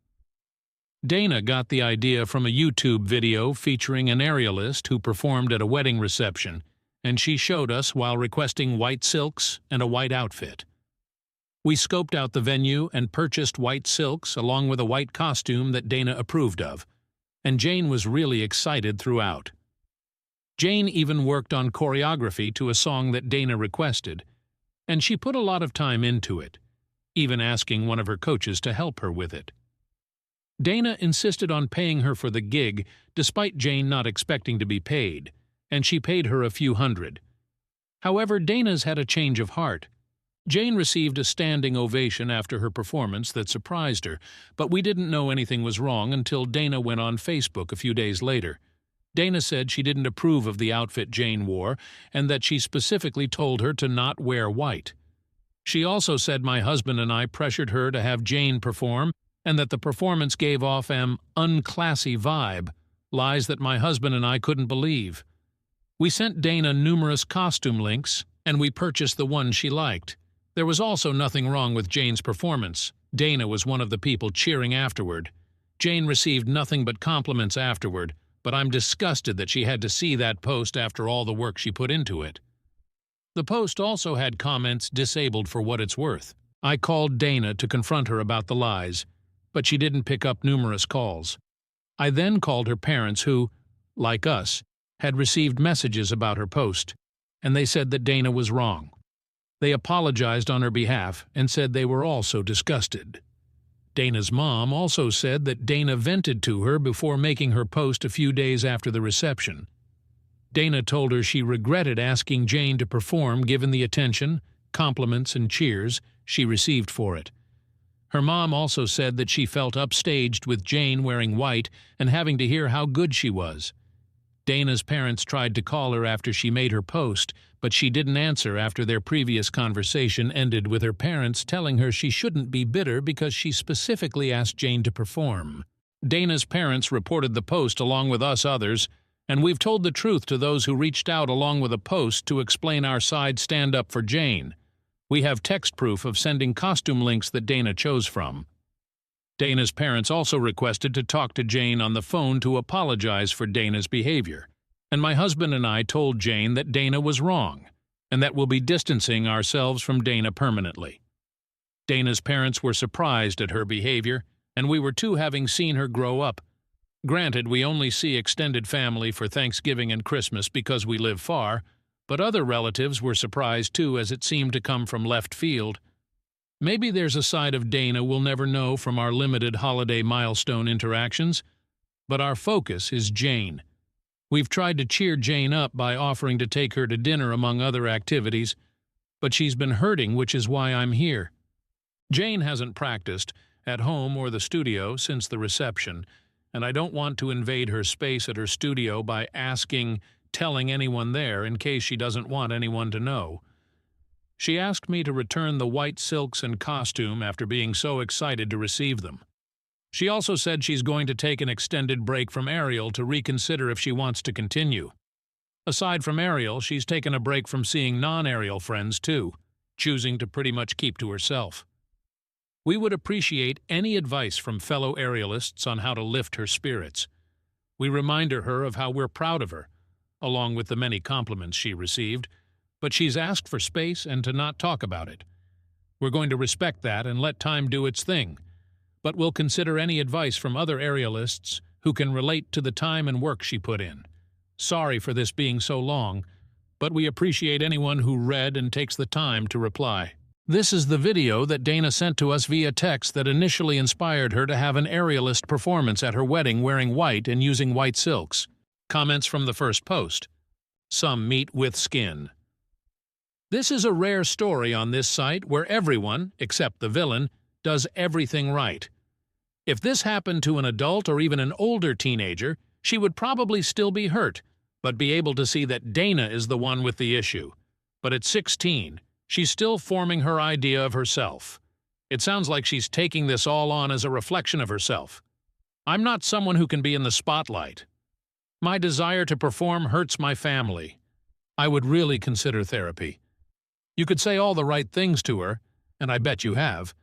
[SPEAKER 1] Dana got the idea from a YouTube video featuring an aerialist who performed at a wedding reception, and she showed us while requesting white silks and a white outfit. We scoped out the venue and purchased white silks along with a white costume that Dana approved of, and Jane was really excited throughout. Jane even worked on choreography to a song that Dana requested, and she put a lot of time into it, even asking one of her coaches to help her with it. Dana insisted on paying her for the gig despite Jane not expecting to be paid, and she paid her a few hundred. However, Dana's had a change of heart. Jane received a standing ovation after her performance that surprised her, but we didn't know anything was wrong until Dana went on Facebook a few days later. Dana said she didn't approve of the outfit Jane wore and that she specifically told her to not wear white. She also said my husband and I pressured her to have Jane perform and that the performance gave off an unclassy vibe, lies that my husband and I couldn't believe. We sent Dana numerous costume links, and we purchased the one she liked. There was also nothing wrong with Jane's performance. Dana was one of the people cheering afterward. Jane received nothing but compliments afterward, but I'm disgusted that she had to see that post after all the work she put into it. The post also had comments disabled for what it's worth. I called Dana to confront her about the lies, but she didn't pick up numerous calls. I then called her parents who, like us, had received messages about her post, and they said that Dana was wrong. They apologized on her behalf and said they were also disgusted. Dana's mom also said that Dana vented to her before making her post a few days after the reception. Dana told her she regretted asking Jane to perform given the attention, compliments, and cheers she received for it. Her mom also said that she felt upstaged with Jane wearing white and having to hear how good she was. Dana's parents tried to call her after she made her post, but she didn't answer after their previous conversation ended with her parents telling her she shouldn't be bitter because she specifically asked Jane to perform. Dana's parents reported the post along with us others, and we've told the truth to those who reached out along with a post to explain our side stand up for Jane. We have text proof of sending costume links that Dana chose from. Dana's parents also requested to talk to Jane on the phone to apologize for Dana's behavior, and my husband and I told Jane that Dana was wrong, and that we'll be distancing ourselves from Dana permanently. Dana's parents were surprised at her behavior, and we were too, having seen her grow up. Granted, we only see extended family for Thanksgiving and Christmas because we live far, but other relatives were surprised too, as it seemed to come from left field. Maybe there's a side of Dana we'll never know from our limited holiday milestone interactions, but our focus is Jane. We've tried to cheer Jane up by offering to take her to dinner among other activities, but she's been hurting, which is why I'm here. Jane hasn't practiced, at home or the studio, since the reception, and I don't want to invade her space at her studio by telling anyone there in case she doesn't want anyone to know. She asked me to return the white silks and costume after being so excited to receive them. She also said she's going to take an extended break from Ariel to reconsider if she wants to continue. Aside from Ariel, she's taken a break from seeing non-Ariel friends too, choosing to pretty much keep to herself. We would appreciate any advice from fellow Arielists on how to lift her spirits. We reminded her of how we're proud of her, along with the many compliments she received, but she's asked for space and to not talk about it. We're going to respect that and let time do its thing, but we'll consider any advice from other Arielists who can relate to the time and work she put in. Sorry for this being so long, but we appreciate anyone who read and takes the time to reply. This is the video that Dana sent to us via text that initially inspired her to have an Arielist performance at her wedding wearing white and using white silks. Comments from the first post. Some meat with skin. This is a rare story on this site where everyone, except the villain, does everything right. If this happened to an adult or even an older teenager, she would probably still be hurt, but be able to see that Dana is the one with the issue. But at 16, she's still forming her idea of herself. It sounds like she's taking this all on as a reflection of herself. I'm not someone who can be in the spotlight. My desire to perform hurts my family. I would really consider therapy. You could say all the right things to her, and I bet you have,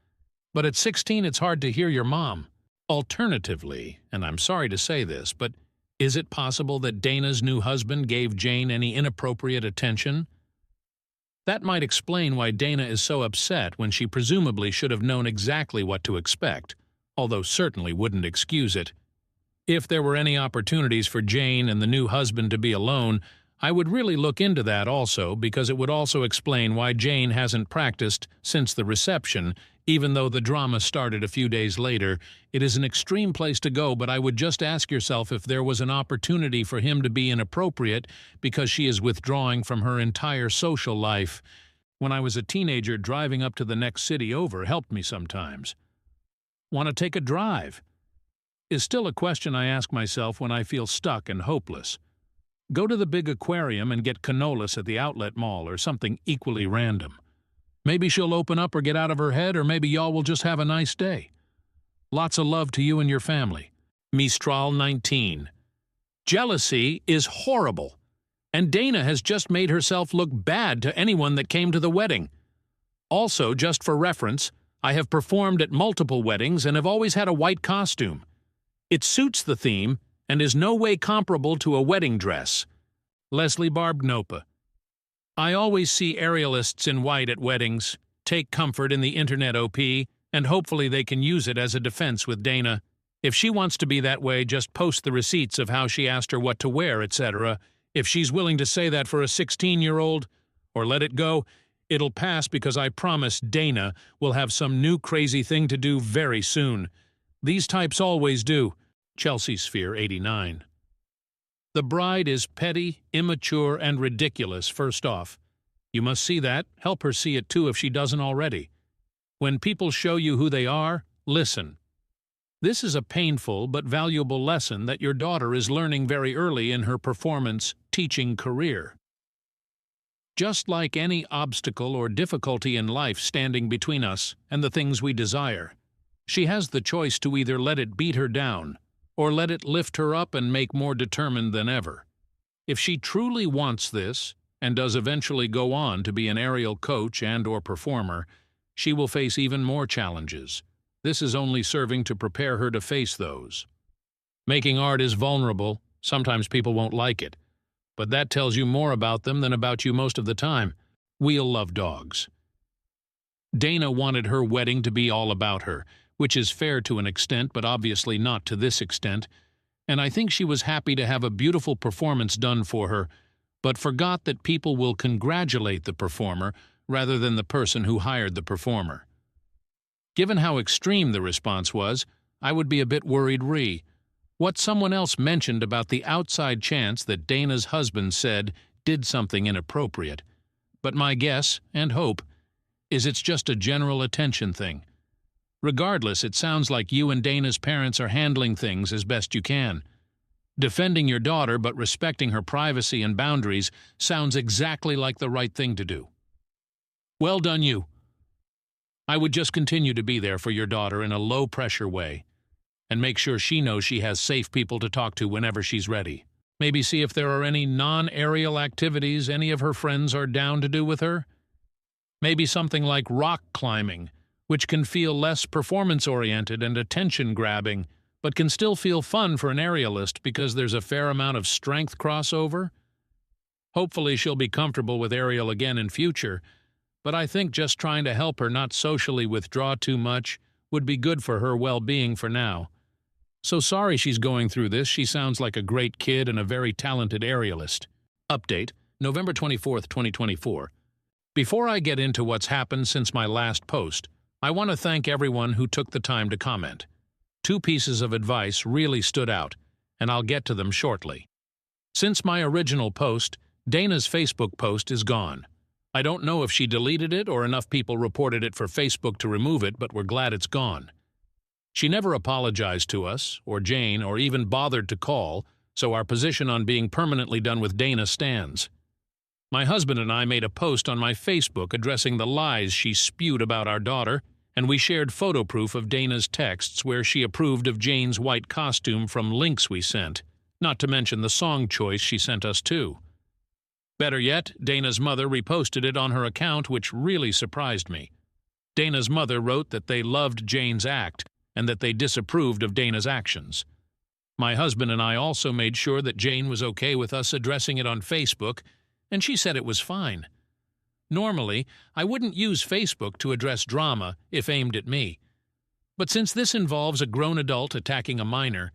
[SPEAKER 1] but at 16 it's hard to hear your mom. Alternatively, and I'm sorry to say this, but is it possible that Dana's new husband gave Jane any inappropriate attention? That might explain why Dana is so upset when she presumably should have known exactly what to expect, although certainly wouldn't excuse it. If there were any opportunities for Jane and the new husband to be alone, I would really look into that also, because it would also explain why Jane hasn't practiced since the reception, even though the drama started a few days later. It is an extreme place to go, but I would just ask yourself if there was an opportunity for him to be inappropriate because she is withdrawing from her entire social life. When I was a teenager, driving up to the next city over helped me sometimes. Want to take a drive? Is still a question I ask myself when I feel stuck and hopeless. Go to the big aquarium and get cannolis at the outlet mall or something equally random. Maybe she'll open up or get out of her head, or maybe y'all will just have a nice day. Lots of love to you and your family. Mistral 19. Jealousy is horrible, and Dana has just made herself look bad to anyone that came to the wedding. Also, just for reference, I have performed at multiple weddings and have always had a white costume. It suits the theme and is no way comparable to a wedding dress. Leslie Barbnopa. I always see Arielists in white at weddings. Take comfort in the internet OP, and hopefully they can use it as a defense with Dana. If she wants to be that way, just post the receipts of how she asked her what to wear, etc. If she's willing to say that for a 16-year-old, or let it go, it'll pass, because I promise Dana will have some new crazy thing to do very soon. These types always do. Chelsea Sphere 89. The bride is petty, immature, and ridiculous, first off. You must see that. Help her see it too if she doesn't already. When people show you who they are, listen. This is a painful but valuable lesson that your daughter is learning very early in her performance teaching career. Just like any obstacle or difficulty in life standing between us and the things we desire, she has the choice to either let it beat her down or let it lift her up and make more determined than ever. If she truly wants this, and does eventually go on to be an aerial coach and/or performer, she will face even more challenges. This is only serving to prepare her to face those. Making art is vulnerable. Sometimes people won't like it. But that tells you more about them than about you most of the time. We'll love dogs. Dana wanted her wedding to be all about her, which is fair to an extent, but obviously not to this extent. And I think she was happy to have a beautiful performance done for her, but forgot that people will congratulate the performer rather than the person who hired the performer. Given how extreme the response was, I would be a bit worried what someone else mentioned about the outside chance that Dana's husband said did something inappropriate. But my guess, and hope, is it's just a general attention thing. Regardless, it sounds like you and Dana's parents are handling things as best you can. Defending your daughter but respecting her privacy and boundaries sounds exactly like the right thing to do. Well done, you. I would just continue to be there for your daughter in a low-pressure way, and make sure she knows she has safe people to talk to whenever she's ready. Maybe see if there are any non-aerial activities any of her friends are down to do with her. Maybe something like rock climbing, which can feel less performance-oriented and attention-grabbing, but can still feel fun for an aerialist because there's a fair amount of strength crossover. Hopefully she'll be comfortable with aerial again in future, but I think just trying to help her not socially withdraw too much would be good for her well-being for now. So sorry she's going through this. She sounds like a great kid and a very talented aerialist. Update, November 24th, 2024. Before I get into what's happened since my last post, I want to thank everyone who took the time to comment. 2 pieces of advice really stood out, and I'll get to them shortly. Since my original post, Dana's Facebook post is gone. I don't know if she deleted it or enough people reported it for Facebook to remove it, but we're glad it's gone. She never apologized to us, or Jane, or even bothered to call, so our position on being permanently done with Dana stands. My husband and I made a post on my Facebook addressing the lies she spewed about our daughter, and we shared photo proof of Dana's texts where she approved of Jane's white costume from links we sent, not to mention the song choice she sent us too. Better yet, Dana's mother reposted it on her account, which really surprised me. Dana's mother wrote that they loved Jane's act, and that they disapproved of Dana's actions. My husband and I also made sure that Jane was okay with us addressing it on Facebook, and she said it was fine. Normally, I wouldn't use Facebook to address drama if aimed at me. But since this involves a grown adult attacking a minor,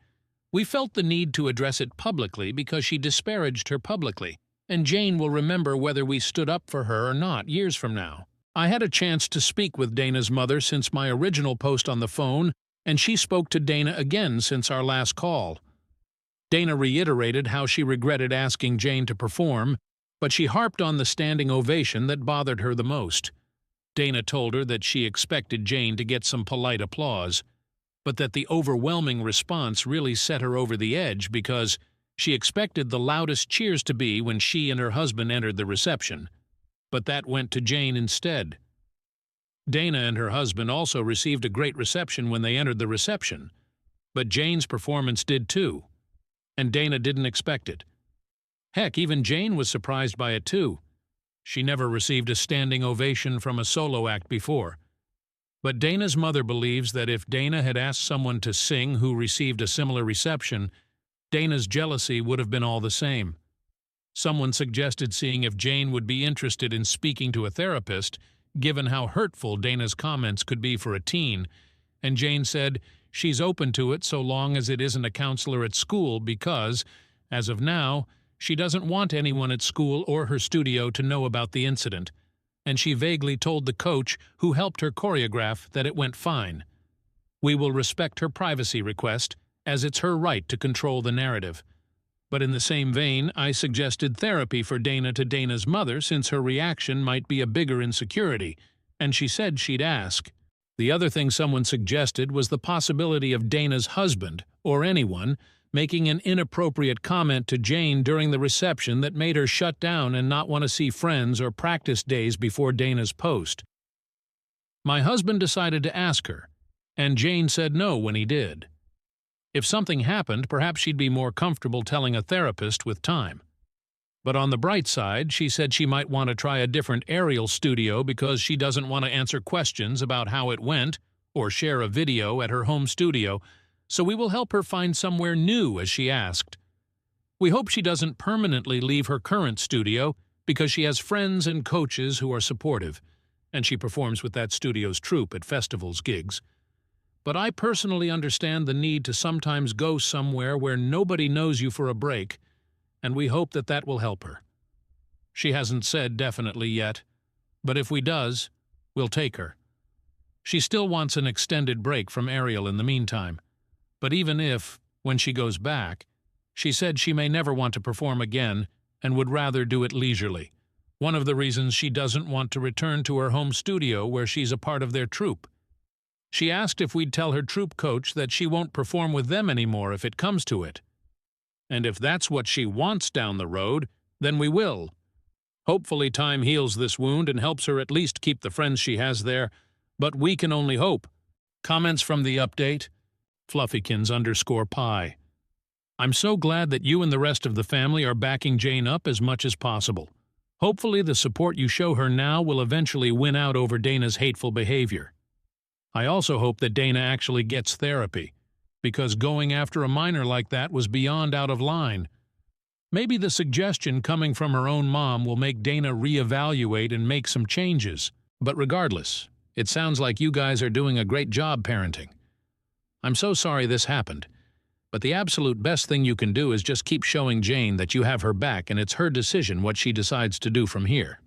[SPEAKER 1] we felt the need to address it publicly because she disparaged her publicly, and Jane will remember whether we stood up for her or not years from now. I had a chance to speak with Dana's mother since my original post on the phone, and she spoke to Dana again since our last call. Dana reiterated how she regretted asking Jane to perform, but she harped on the standing ovation that bothered her the most. Dana told her that she expected Jane to get some polite applause, but that the overwhelming response really set her over the edge because she expected the loudest cheers to be when she and her husband entered the reception, but that went to Jane instead. Dana and her husband also received a great reception when they entered the reception, but Jane's performance did too, and Dana didn't expect it. Heck, even Jane was surprised by it too. She never received a standing ovation from a solo act before. But Dana's mother believes that if Dana had asked someone to sing who received a similar reception, Dana's jealousy would have been all the same. Someone suggested seeing if Jane would be interested in speaking to a therapist, given how hurtful Dana's comments could be for a teen, and Jane said she's open to it so long as it isn't a counselor at school because, as of now, she doesn't want anyone at school or her studio to know about the incident, and she vaguely told the coach who helped her choreograph that it went fine. We will respect her privacy request, as it's her right to control the narrative. But in the same vein, I suggested therapy for Dana to Dana's mother since her reaction might be a bigger insecurity, and she said she'd ask. The other thing someone suggested was the possibility of Dana's husband, or anyone, making an inappropriate comment to Jane during the reception that made her shut down and not want to see friends or practice days before Dana's post. My husband decided to ask her, and Jane said no when he did. If something happened, perhaps she'd be more comfortable telling a therapist with time. But on the bright side, she said she might want to try a different aerial studio because she doesn't want to answer questions about how it went or share a video at her home studio, so we will help her find somewhere new, as she asked. We hope she doesn't permanently leave her current studio because she has friends and coaches who are supportive, and she performs with that studio's troupe at festivals gigs. But I personally understand the need to sometimes go somewhere where nobody knows you for a break, and we hope that that will help her. She hasn't said definitely yet, but if we does, we'll take her. She still wants an extended break from aerial in the meantime, but even if, when she goes back, she said she may never want to perform again and would rather do it leisurely. One of the reasons she doesn't want to return to her home studio where she's a part of their troupe. She asked if we'd tell her troupe coach that she won't perform with them anymore if it comes to it. And if that's what she wants down the road, then we will. Hopefully time heals this wound and helps her at least keep the friends she has there, but we can only hope. Comments from the update? Fluffykins_pie. I'm so glad that you and the rest of the family are backing Jane up as much as possible. Hopefully the support you show her now will eventually win out over Dana's hateful behavior. I also hope that Dana actually gets therapy, because going after a minor like that was beyond out of line. Maybe the suggestion coming from her own mom will make Dana reevaluate and make some changes. But regardless, it sounds like you guys are doing a great job parenting. I'm so sorry this happened, but the absolute best thing you can do is just keep showing Jane that you have her back and it's her decision what she decides to do from here.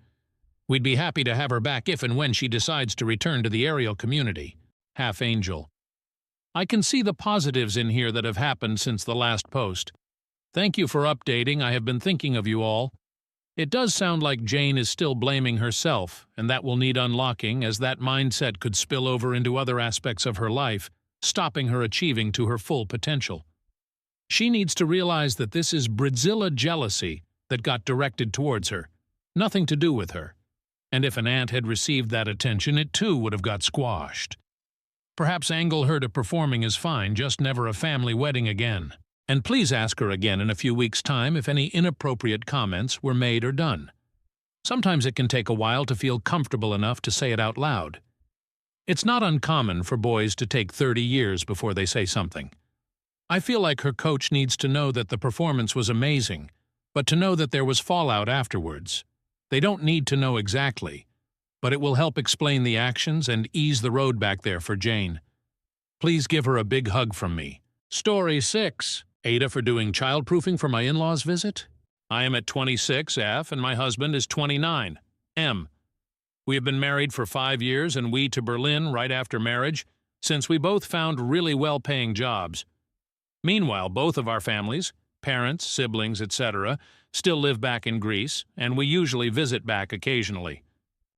[SPEAKER 1] We'd be happy to have her back if and when she decides to return to the aerial community. Half Angel. I can see the positives in here that have happened since the last post. Thank you for updating. I have been thinking of you all. It does sound like Jane is still blaming herself, and that will need unlocking, as that mindset could spill over into other aspects of her life, stopping her achieving to her full potential. She needs to realize that this is Bridezilla jealousy that got directed towards her, nothing to do with her. And if an aunt had received that attention, it too would have got squashed. Perhaps angle her to performing is fine, just never a family wedding again. And please ask her again in a few weeks' time if any inappropriate comments were made or done. Sometimes it can take a while to feel comfortable enough to say it out loud. It's not uncommon for boys to take 30 years before they say something. I feel like her coach needs to know that the performance was amazing, but to know that there was fallout afterwards. They don't need to know exactly, but it will help explain the actions and ease the road back there for Jane. Please give her a big hug from me. Story 6. Ada for doing childproofing for my in-laws visit? I am at 26, F, and my husband is 29, M. We have been married for 5 years and we to Berlin right after marriage, since we both found really well-paying jobs. Meanwhile, both of our families, parents, siblings, etc., still live back in Greece, and we usually visit back occasionally.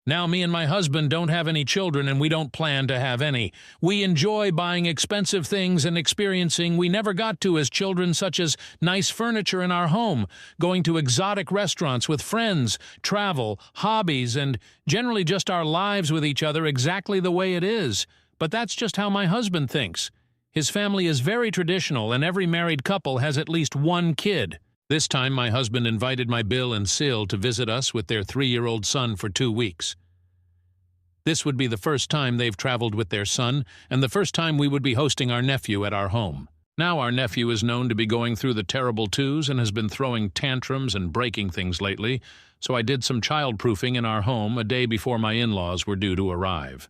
[SPEAKER 1] Now me and my husband don't have any children and we don't plan to have any. We enjoy buying expensive things and experiencing we never got to as children, such as nice furniture in our home, going to exotic restaurants with friends, travel, hobbies, and generally just our lives with each other exactly the way it is. But that's just how my husband thinks. His family is very traditional and every married couple has at least one kid. This time my husband invited my Bill and Sil to visit us with their 3-year-old son for 2 weeks. This would be the first time they've traveled with their son, and the first time we would be hosting our nephew at our home. Now our nephew is known to be going through the terrible twos and has been throwing tantrums and breaking things lately, so I did some childproofing in our home a day before my in-laws were due to arrive.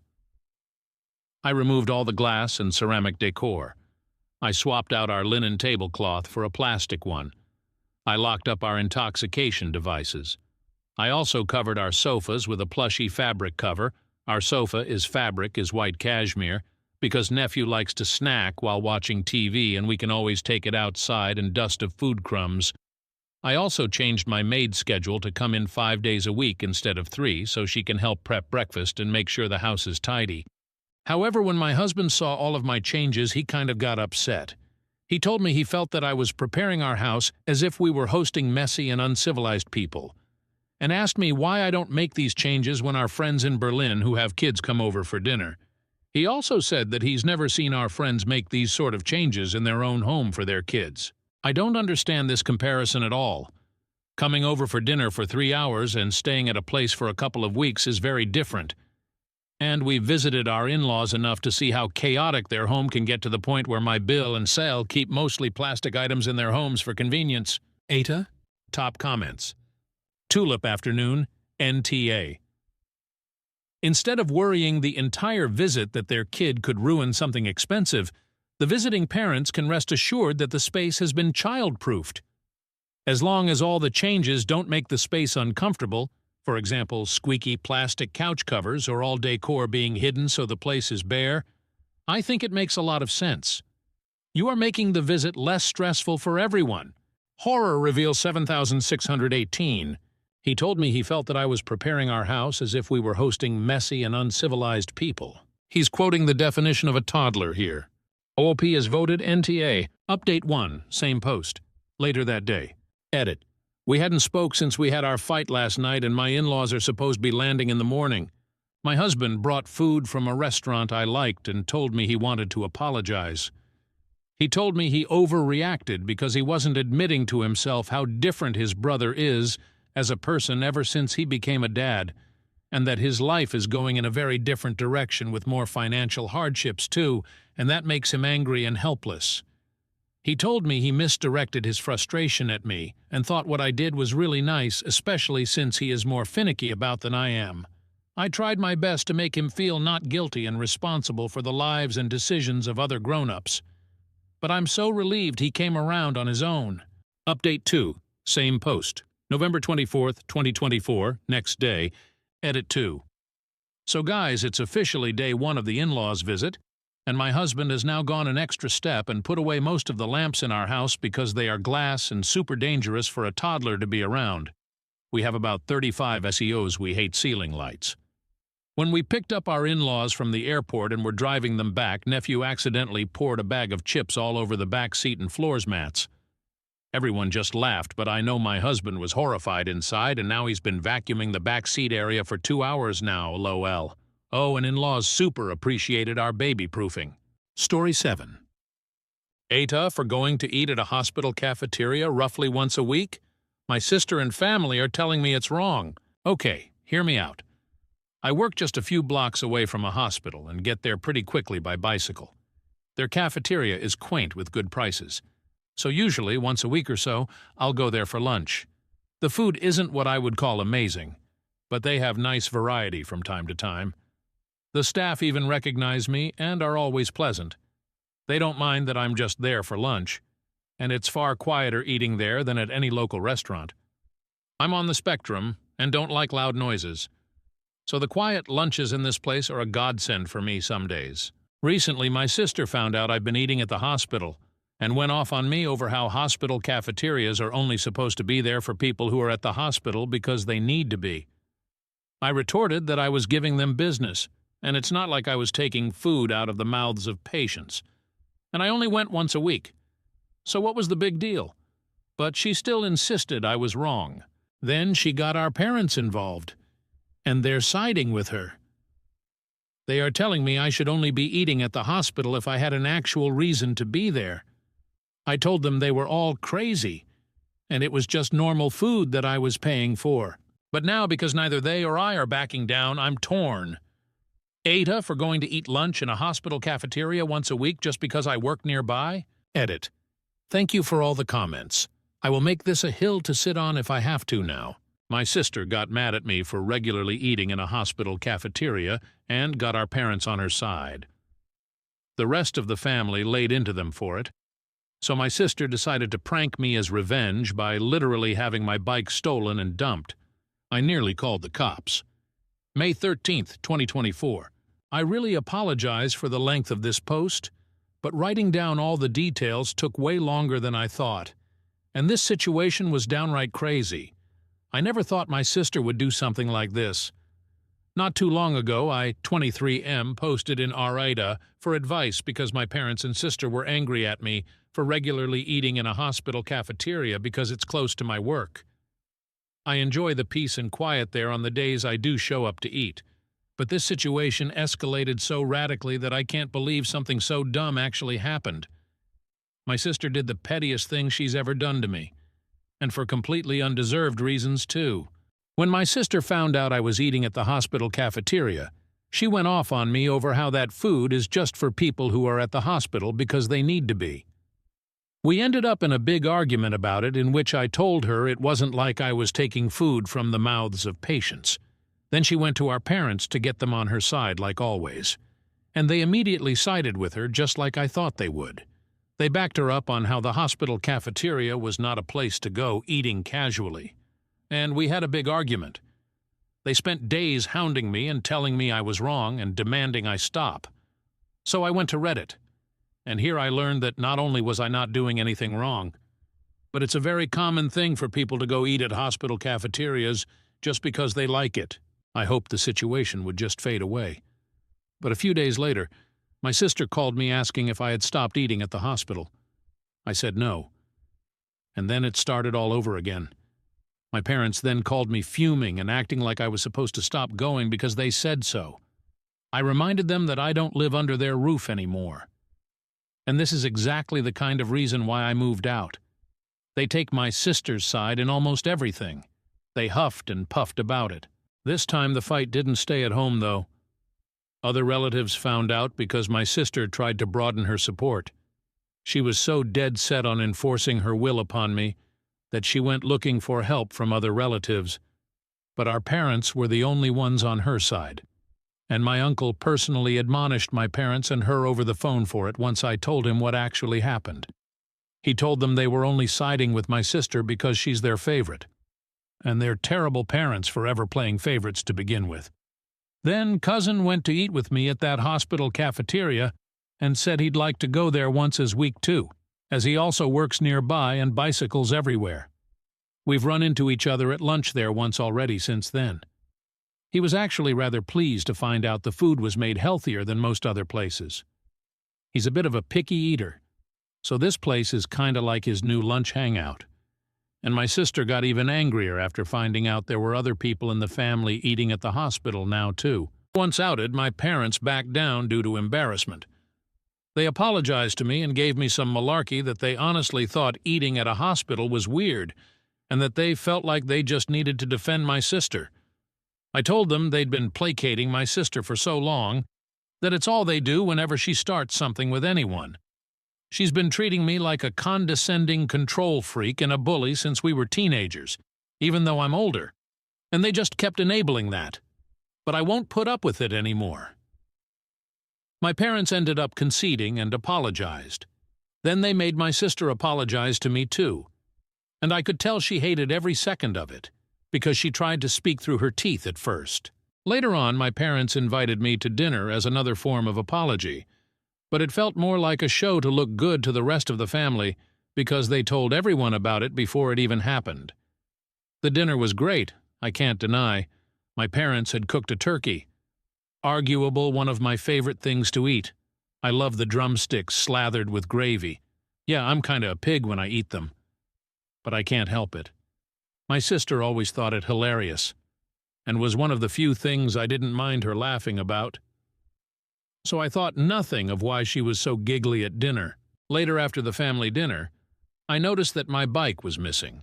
[SPEAKER 1] I removed all the glass and ceramic decor. I swapped out our linen tablecloth for a plastic one. I locked up our intoxication devices. I also covered our sofas with a plushy fabric cover. Our sofa is white cashmere, because nephew likes to snack while watching TV and we can always take it outside and dust of food crumbs. I also changed my maid's schedule to come in 5 days a week instead of 3 so she can help prep breakfast and make sure the house is tidy. However, when my husband saw all of my changes, he kind of got upset. He told me he felt that I was preparing our house as if we were hosting messy and uncivilized people, and asked me why I don't make these changes when our friends in Berlin who have kids come over for dinner. He also said that he's never seen our friends make these sort of changes in their own home for their kids. I don't understand this comparison at all. Coming over for dinner for 3 hours and staying at a place for a couple of weeks is very different. And we've visited our in-laws enough to see how chaotic their home can get to the point where my Bill and Sal keep mostly plastic items in their homes for convenience. Eta? Top comments. Tulip afternoon, NTA. Instead of worrying the entire visit that their kid could ruin something expensive, the visiting parents can rest assured that the space has been child-proofed. As long as all the changes don't make the space uncomfortable, for example, squeaky plastic couch covers or all decor being hidden so the place is bare, I think it makes a lot of sense. You are making the visit less stressful for everyone. Horror reveal 7618. He told me he felt that I was preparing our house as if we were hosting messy and uncivilized people. He's quoting the definition of a toddler here. OOP is voted NTA. Update 1, same post. Later that day. Edit. We hadn't spoke since we had our fight last night and my in-laws are supposed to be landing in the morning. My husband brought food from a restaurant I liked and told me he wanted to apologize. He told me he overreacted because he wasn't admitting to himself how different his brother is as a person ever since he became a dad, and that his life is going in a very different direction with more financial hardships too, and that makes him angry and helpless. He told me he misdirected his frustration at me and thought what I did was really nice, especially since he is more finicky about than I am. I tried my best to make him feel not guilty and responsible for the lives and decisions of other grown-ups. But I'm so relieved he came around on his own. Update 2, same post. November 24th, 2024, next day, edit 2. So guys, it's officially day 1 of the in-laws visit, and my husband has now gone an extra step and put away most of the lamps in our house because they are glass and super dangerous for a toddler to be around. We have about 35 SEOs we hate ceiling lights. When we picked up our in-laws from the airport and were driving them back, nephew accidentally poured a bag of chips all over the back seat and floors mats. Everyone just laughed, but I know my husband was horrified inside, and now he's been vacuuming the back seat area for 2 hours now, lol. Oh, and in-laws super appreciated our baby-proofing. Story 7. Eta for going to eat at a hospital cafeteria roughly once a week? My sister and family are telling me it's wrong. Okay, hear me out. I work just a few blocks away from a hospital and get there pretty quickly by bicycle. Their cafeteria is quaint with good prices. So usually, once a week or so, I'll go there for lunch. The food isn't what I would call amazing, but they have nice variety from time to time. The staff even recognize me and are always pleasant. They don't mind that I'm just there for lunch, and it's far quieter eating there than at any local restaurant. I'm on the spectrum and don't like loud noises, so the quiet lunches in this place are a godsend for me some days. Recently, my sister found out I've been eating at the hospital, and went off on me over how hospital cafeterias are only supposed to be there for people who are at the hospital because they need to be. I retorted that I was giving them business, and it's not like I was taking food out of the mouths of patients. And I only went once a week. So what was the big deal? But she still insisted I was wrong. Then she got our parents involved, and they're siding with her. They are telling me I should only be eating at the hospital if I had an actual reason to be there. I told them they were all crazy, and it was just normal food that I was paying for. But now, because neither they or I are backing down, I'm torn. Eta for going to eat lunch in a hospital cafeteria once a week just because I work nearby? Edit. Thank you for all the comments. I will make this a hill to sit on if I have to now. My sister got mad at me for regularly eating in a hospital cafeteria and got our parents on her side. The rest of the family laid into them for it. So my sister decided to prank me as revenge by literally having my bike stolen and dumped. I nearly called the cops. May 13th, 2024. I really apologize for the length of this post, but writing down all the details took way longer than I thought, And this situation was downright crazy. I never thought my sister would do something like this. Not too long ago, I, 23M, posted in RIDA for advice because my parents and sister were angry at me for regularly eating in a hospital cafeteria because it's close to my work. I enjoy the peace and quiet there on the days I do show up to eat. But this situation escalated so radically that I can't believe something so dumb actually happened. My sister did the pettiest thing she's ever done to me. And for completely undeserved reasons, too. When my sister found out I was eating at the hospital cafeteria, she went off on me over how that food is just for people who are at the hospital because they need to be. We ended up in a big argument about it in which I told her it wasn't like I was taking food from the mouths of patients. Then she went to our parents to get them on her side like always. And they immediately sided with her just like I thought they would. They backed her up on how the hospital cafeteria was not a place to go eating casually. And we had a big argument. They spent days hounding me and telling me I was wrong and demanding I stop. So I went to Reddit. And here I learned that not only was I not doing anything wrong, but it's a very common thing for people to go eat at hospital cafeterias just because they like it. I hoped the situation would just fade away. But a few days later, my sister called me asking if I had stopped eating at the hospital. I said no. And then it started all over again. My parents then called me fuming and acting like I was supposed to stop going because they said so. I reminded them that I don't live under their roof anymore. And this is exactly the kind of reason why I moved out. They take my sister's side in almost everything. They huffed and puffed about it. This time the fight didn't stay at home, though. Other relatives found out because my sister tried to broaden her support. She was so dead set on enforcing her will upon me that she went looking for help from other relatives. But our parents were the only ones on her side. And my uncle personally admonished my parents and her over the phone for it once I told him what actually happened. He told them they were only siding with my sister because she's their favorite. And they're terrible parents for ever playing favorites to begin with. Then cousin went to eat with me at that hospital cafeteria and said he'd like to go there once a week too, as he also works nearby and bicycles everywhere. We've run into each other at lunch there once already since then. He was actually rather pleased to find out the food was made healthier than most other places. He's a bit of a picky eater, so this place is kinda like his new lunch hangout. And my sister got even angrier after finding out there were other people in the family eating at the hospital now too. Once outed, my parents backed down due to embarrassment. They apologized to me and gave me some malarkey that they honestly thought eating at a hospital was weird, and that they felt like they just needed to defend my sister. I told them they'd been placating my sister for so long that it's all they do whenever she starts something with anyone. She's been treating me like a condescending control freak and a bully since we were teenagers, even though I'm older, and they just kept enabling that. But I won't put up with it anymore. My parents ended up conceding and apologized. Then they made my sister apologize to me too, and I could tell she hated every second of it, because she tried to speak through her teeth at first. Later on, my parents invited me to dinner as another form of apology, but it felt more like a show to look good to the rest of the family because they told everyone about it before it even happened. The dinner was great, I can't deny. My parents had cooked a turkey. Arguable one of my favorite things to eat. I love the drumsticks slathered with gravy. Yeah, I'm kinda a pig when I eat them. But I can't help it. My sister always thought it hilarious, and was one of the few things I didn't mind her laughing about. So I thought nothing of why she was so giggly at dinner. Later, after the family dinner, I noticed that my bike was missing.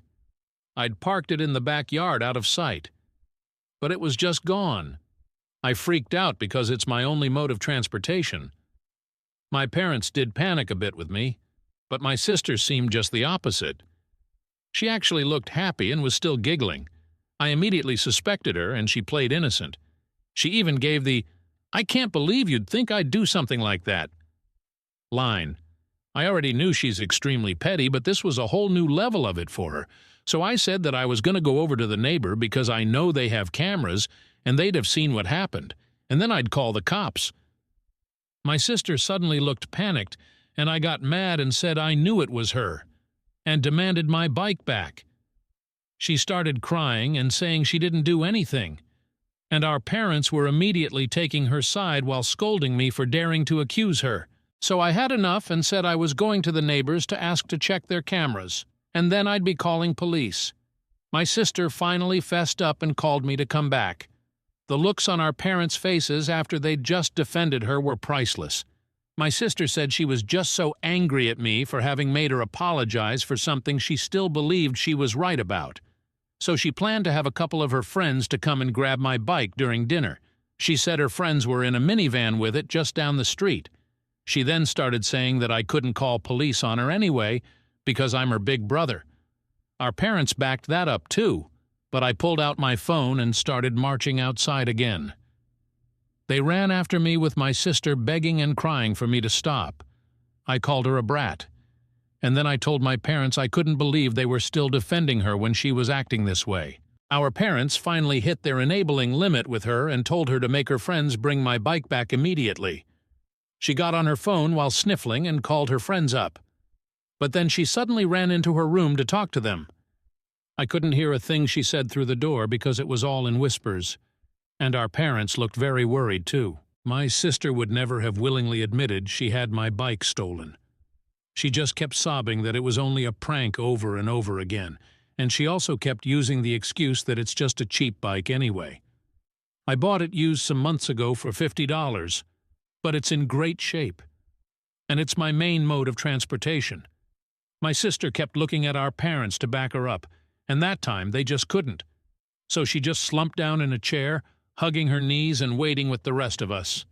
[SPEAKER 1] I'd parked it in the backyard out of sight, but it was just gone. I freaked out because it's my only mode of transportation. My parents did panic a bit with me, but my sister seemed just the opposite. She actually looked happy and was still giggling. I immediately suspected her, and she played innocent. She even gave the, "I can't believe you'd think I'd do something like that" line. I already knew she's extremely petty, but this was a whole new level of it for her. So I said that I was going to go over to the neighbor because I know they have cameras, and they'd have seen what happened, and then I'd call the cops. My sister suddenly looked panicked, and I got mad and said I knew it was her. and demanded my bike back. She started crying and saying she didn't do anything, and our parents were immediately taking her side while scolding me for daring to accuse her. So I had enough and said I was going to the neighbors to ask to check their cameras, and then I'd be calling police. My sister finally fessed up and called me to come back. The looks on our parents' faces after they'd just defended her were priceless. My sister said she was just so angry at me for having made her apologize for something she still believed she was right about. So she planned to have a couple of her friends to come and grab my bike during dinner. She said her friends were in a minivan with it just down the street. She then started saying that I couldn't call police on her anyway because I'm her big brother. Our parents backed that up too, but I pulled out my phone and started marching outside again. They ran after me with my sister begging and crying for me to stop. I called her a brat. And then I told my parents I couldn't believe they were still defending her when she was acting this way. Our parents finally hit their enabling limit with her and told her to make her friends bring my bike back immediately. She got on her phone while sniffling and called her friends up. But then she suddenly ran into her room to talk to them. I couldn't hear a thing she said through the door because it was all in whispers. And our parents looked very worried too. My sister would never have willingly admitted she had my bike stolen. She just kept sobbing that it was only a prank over and over again, and she also kept using the excuse that it's just a cheap bike anyway. I bought it used some months ago for $50, but it's in great shape. And it's my main mode of transportation. My sister kept looking at our parents to back her up, and that time they just couldn't. So she just slumped down in a chair, hugging her knees and waiting with the rest of us.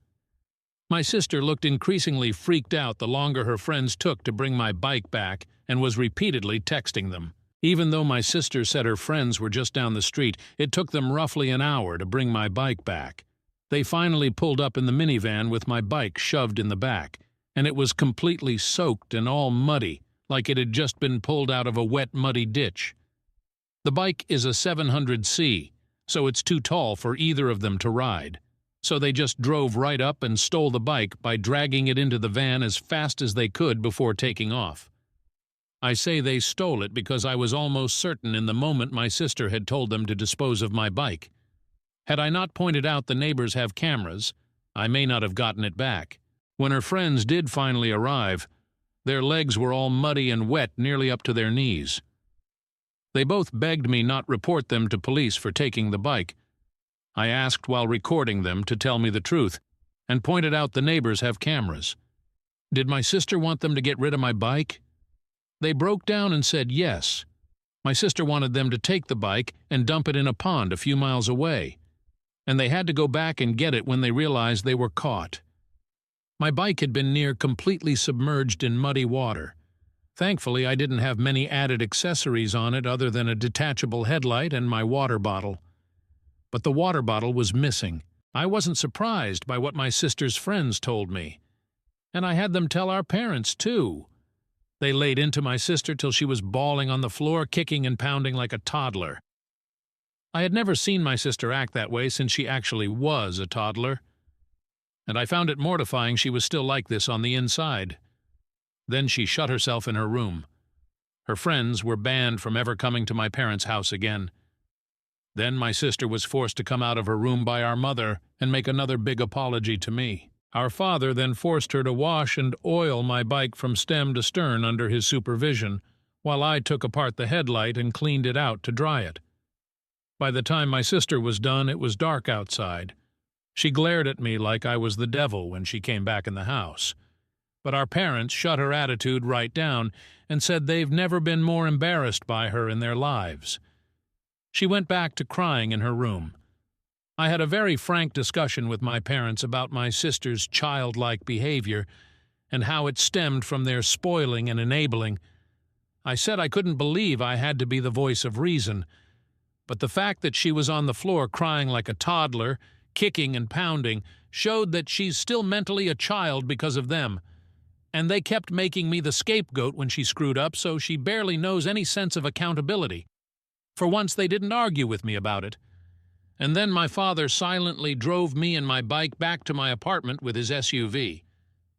[SPEAKER 1] My sister looked increasingly freaked out the longer her friends took to bring my bike back and was repeatedly texting them. Even though my sister said her friends were just down the street, it took them roughly an hour to bring my bike back. They finally pulled up in the minivan with my bike shoved in the back, and it was completely soaked and all muddy, like it had just been pulled out of a wet, muddy ditch. The bike is a 700C, so it's too tall for either of them to ride. So they just drove right up and stole the bike by dragging it into the van as fast as they could before taking off. I say they stole it because I was almost certain in the moment my sister had told them to dispose of my bike. Had I not pointed out the neighbors have cameras, I may not have gotten it back. When her friends did finally arrive, their legs were all muddy and wet nearly up to their knees. They both begged me not report them to police for taking the bike. I asked while recording them to tell me the truth, and pointed out the neighbors have cameras. Did my sister want them to get rid of my bike? They broke down and said yes. My sister wanted them to take the bike and dump it in a pond a few miles away, and they had to go back and get it when they realized they were caught. My bike had been near completely submerged in muddy water. Thankfully, I didn't have many added accessories on it other than a detachable headlight and my water bottle. But the water bottle was missing. I wasn't surprised by what my sister's friends told me. And I had them tell our parents, too. They laid into my sister till she was bawling on the floor, kicking and pounding like a toddler. I had never seen my sister act that way since she actually was a toddler. And I found it mortifying she was still like this on the inside. Then she shut herself in her room. Her friends were banned from ever coming to my parents' house again. Then my sister was forced to come out of her room by our mother and make another big apology to me. Our father then forced her to wash and oil my bike from stem to stern under his supervision, while I took apart the headlight and cleaned it out to dry it. By the time my sister was done, it was dark outside. She glared at me like I was the devil when she came back in the house. But our parents shut her attitude right down and said they've never been more embarrassed by her in their lives. She went back to crying in her room. I had a very frank discussion with my parents about my sister's childlike behavior and how it stemmed from their spoiling and enabling. I said I couldn't believe I had to be the voice of reason, but the fact that she was on the floor crying like a toddler, kicking and pounding, showed that she's still mentally a child because of them. And they kept making me the scapegoat when she screwed up, so she barely knows any sense of accountability. For once, they didn't argue with me about it. And then my father silently drove me and my bike back to my apartment with his SUV.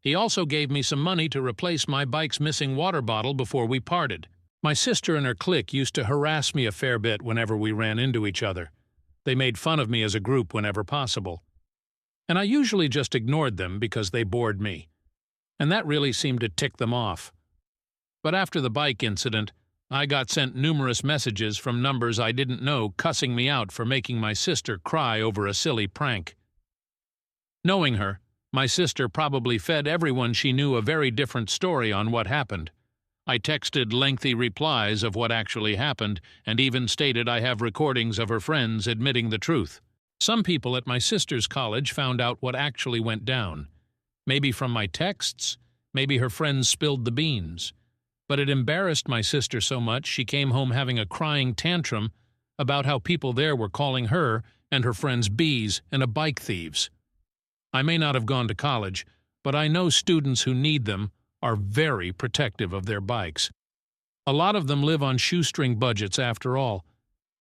[SPEAKER 1] He also gave me some money to replace my bike's missing water bottle before we parted. My sister and her clique used to harass me a fair bit whenever we ran into each other. They made fun of me as a group whenever possible. And I usually just ignored them because they bored me. And that really seemed to tick them off. But after the bike incident, I got sent numerous messages from numbers I didn't know cussing me out for making my sister cry over a silly prank. Knowing her, my sister probably fed everyone she knew a very different story on what happened. I texted lengthy replies of what actually happened, and even stated I have recordings of her friends admitting the truth. Some people at my sister's college found out what actually went down. Maybe from my texts, maybe her friends spilled the beans. But it embarrassed my sister so much she came home having a crying tantrum about how people there were calling her and her friends bees and a bike thieves. I may not have gone to college, but I know students who need them are very protective of their bikes. A lot of them live on shoestring budgets after all.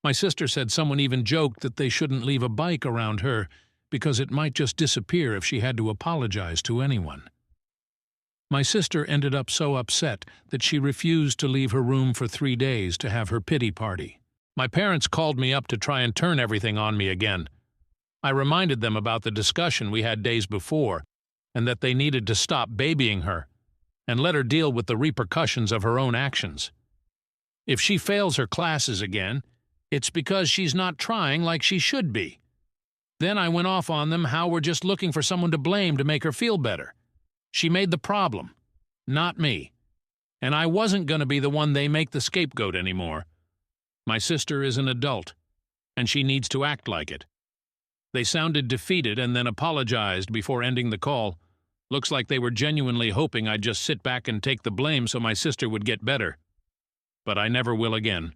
[SPEAKER 1] My sister said someone even joked that they shouldn't leave a bike around her because it might just disappear if she had to apologize to anyone. My sister ended up so upset that she refused to leave her room for 3 days to have her pity party. My parents called me up to try and turn everything on me again. I reminded them about the discussion we had days before and that they needed to stop babying her and let her deal with the repercussions of her own actions. If she fails her classes again, it's because she's not trying like she should be. Then I went off on them how we're just looking for someone to blame to make her feel better. She made the problem, not me. And I wasn't going to be the one they make the scapegoat anymore. My sister is an adult, and she needs to act like it. They sounded defeated and then apologized before ending the call. Looks like they were genuinely hoping I'd just sit back and take the blame so my sister would get better. But I never will again.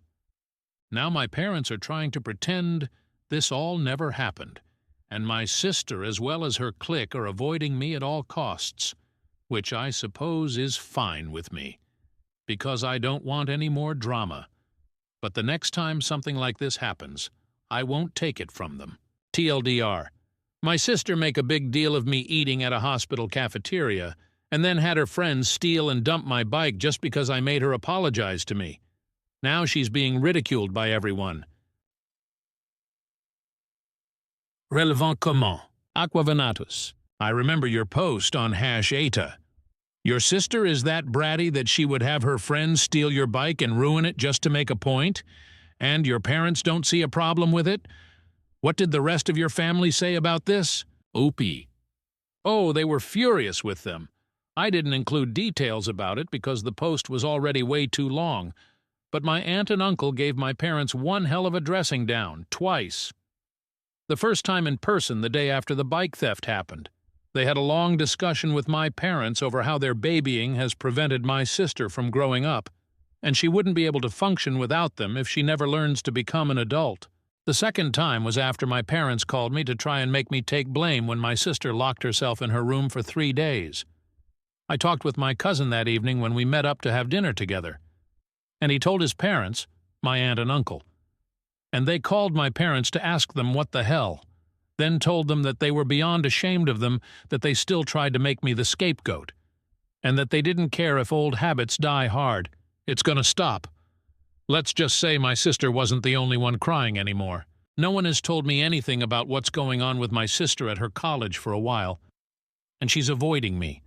[SPEAKER 1] Now my parents are trying to pretend this all never happened, and my sister as well as her clique are avoiding me at all costs, which I suppose is fine with me, because I don't want any more drama. But the next time something like this happens, I won't take it from them. TLDR. My sister make a big deal of me eating at a hospital cafeteria, and then had her friends steal and dump my bike just because I made her apologize to me. Now she's being ridiculed by everyone. Relevant comment. Aquavanatus. I remember your post on #ATA. Your sister is that bratty that she would have her friends steal your bike and ruin it just to make a point? And your parents don't see a problem with it? What did the rest of your family say about this? Oopie. Oh, they were furious with them. I didn't include details about it because the post was already way too long, but my aunt and uncle gave my parents one hell of a dressing down, twice. The first time in person the day after the bike theft happened. They had a long discussion with my parents over how their babying has prevented my sister from growing up, and she wouldn't be able to function without them if she never learns to become an adult. The second time was after my parents called me to try and make me take blame when my sister locked herself in her room for 3 days. I talked with my cousin that evening when we met up to have dinner together, and he told his parents, my aunt and uncle, and they called my parents to ask them what the hell, then told them that they were beyond ashamed of them, that they still tried to make me the scapegoat, and that they didn't care if old habits die hard. It's gonna stop. Let's just say my sister wasn't the only one crying anymore. No one has told me anything about what's going on with my sister at her college for a while, and she's avoiding me.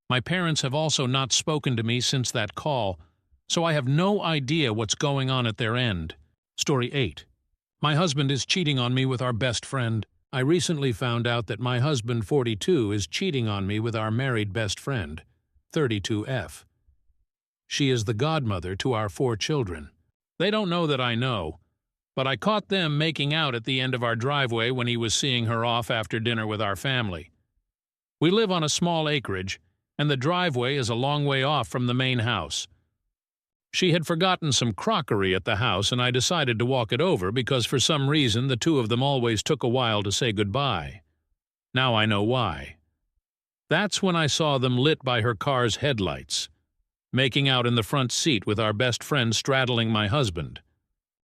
[SPEAKER 1] My parents have also not spoken to me since that call, so I have no idea what's going on at their end. Story 8. My husband is cheating on me with our best friend. I recently found out that my husband, 42, is cheating on me with our married best friend, 32F. She is the godmother to our 4 children. They don't know that I know, but I caught them making out at the end of our driveway when he was seeing her off after dinner with our family. We live on a small acreage, and the driveway is a long way off from the main house. She had forgotten some crockery at the house, and I decided to walk it over because for some reason the two of them always took a while to say goodbye. Now I know why. That's when I saw them lit by her car's headlights, making out in the front seat with our best friend straddling my husband.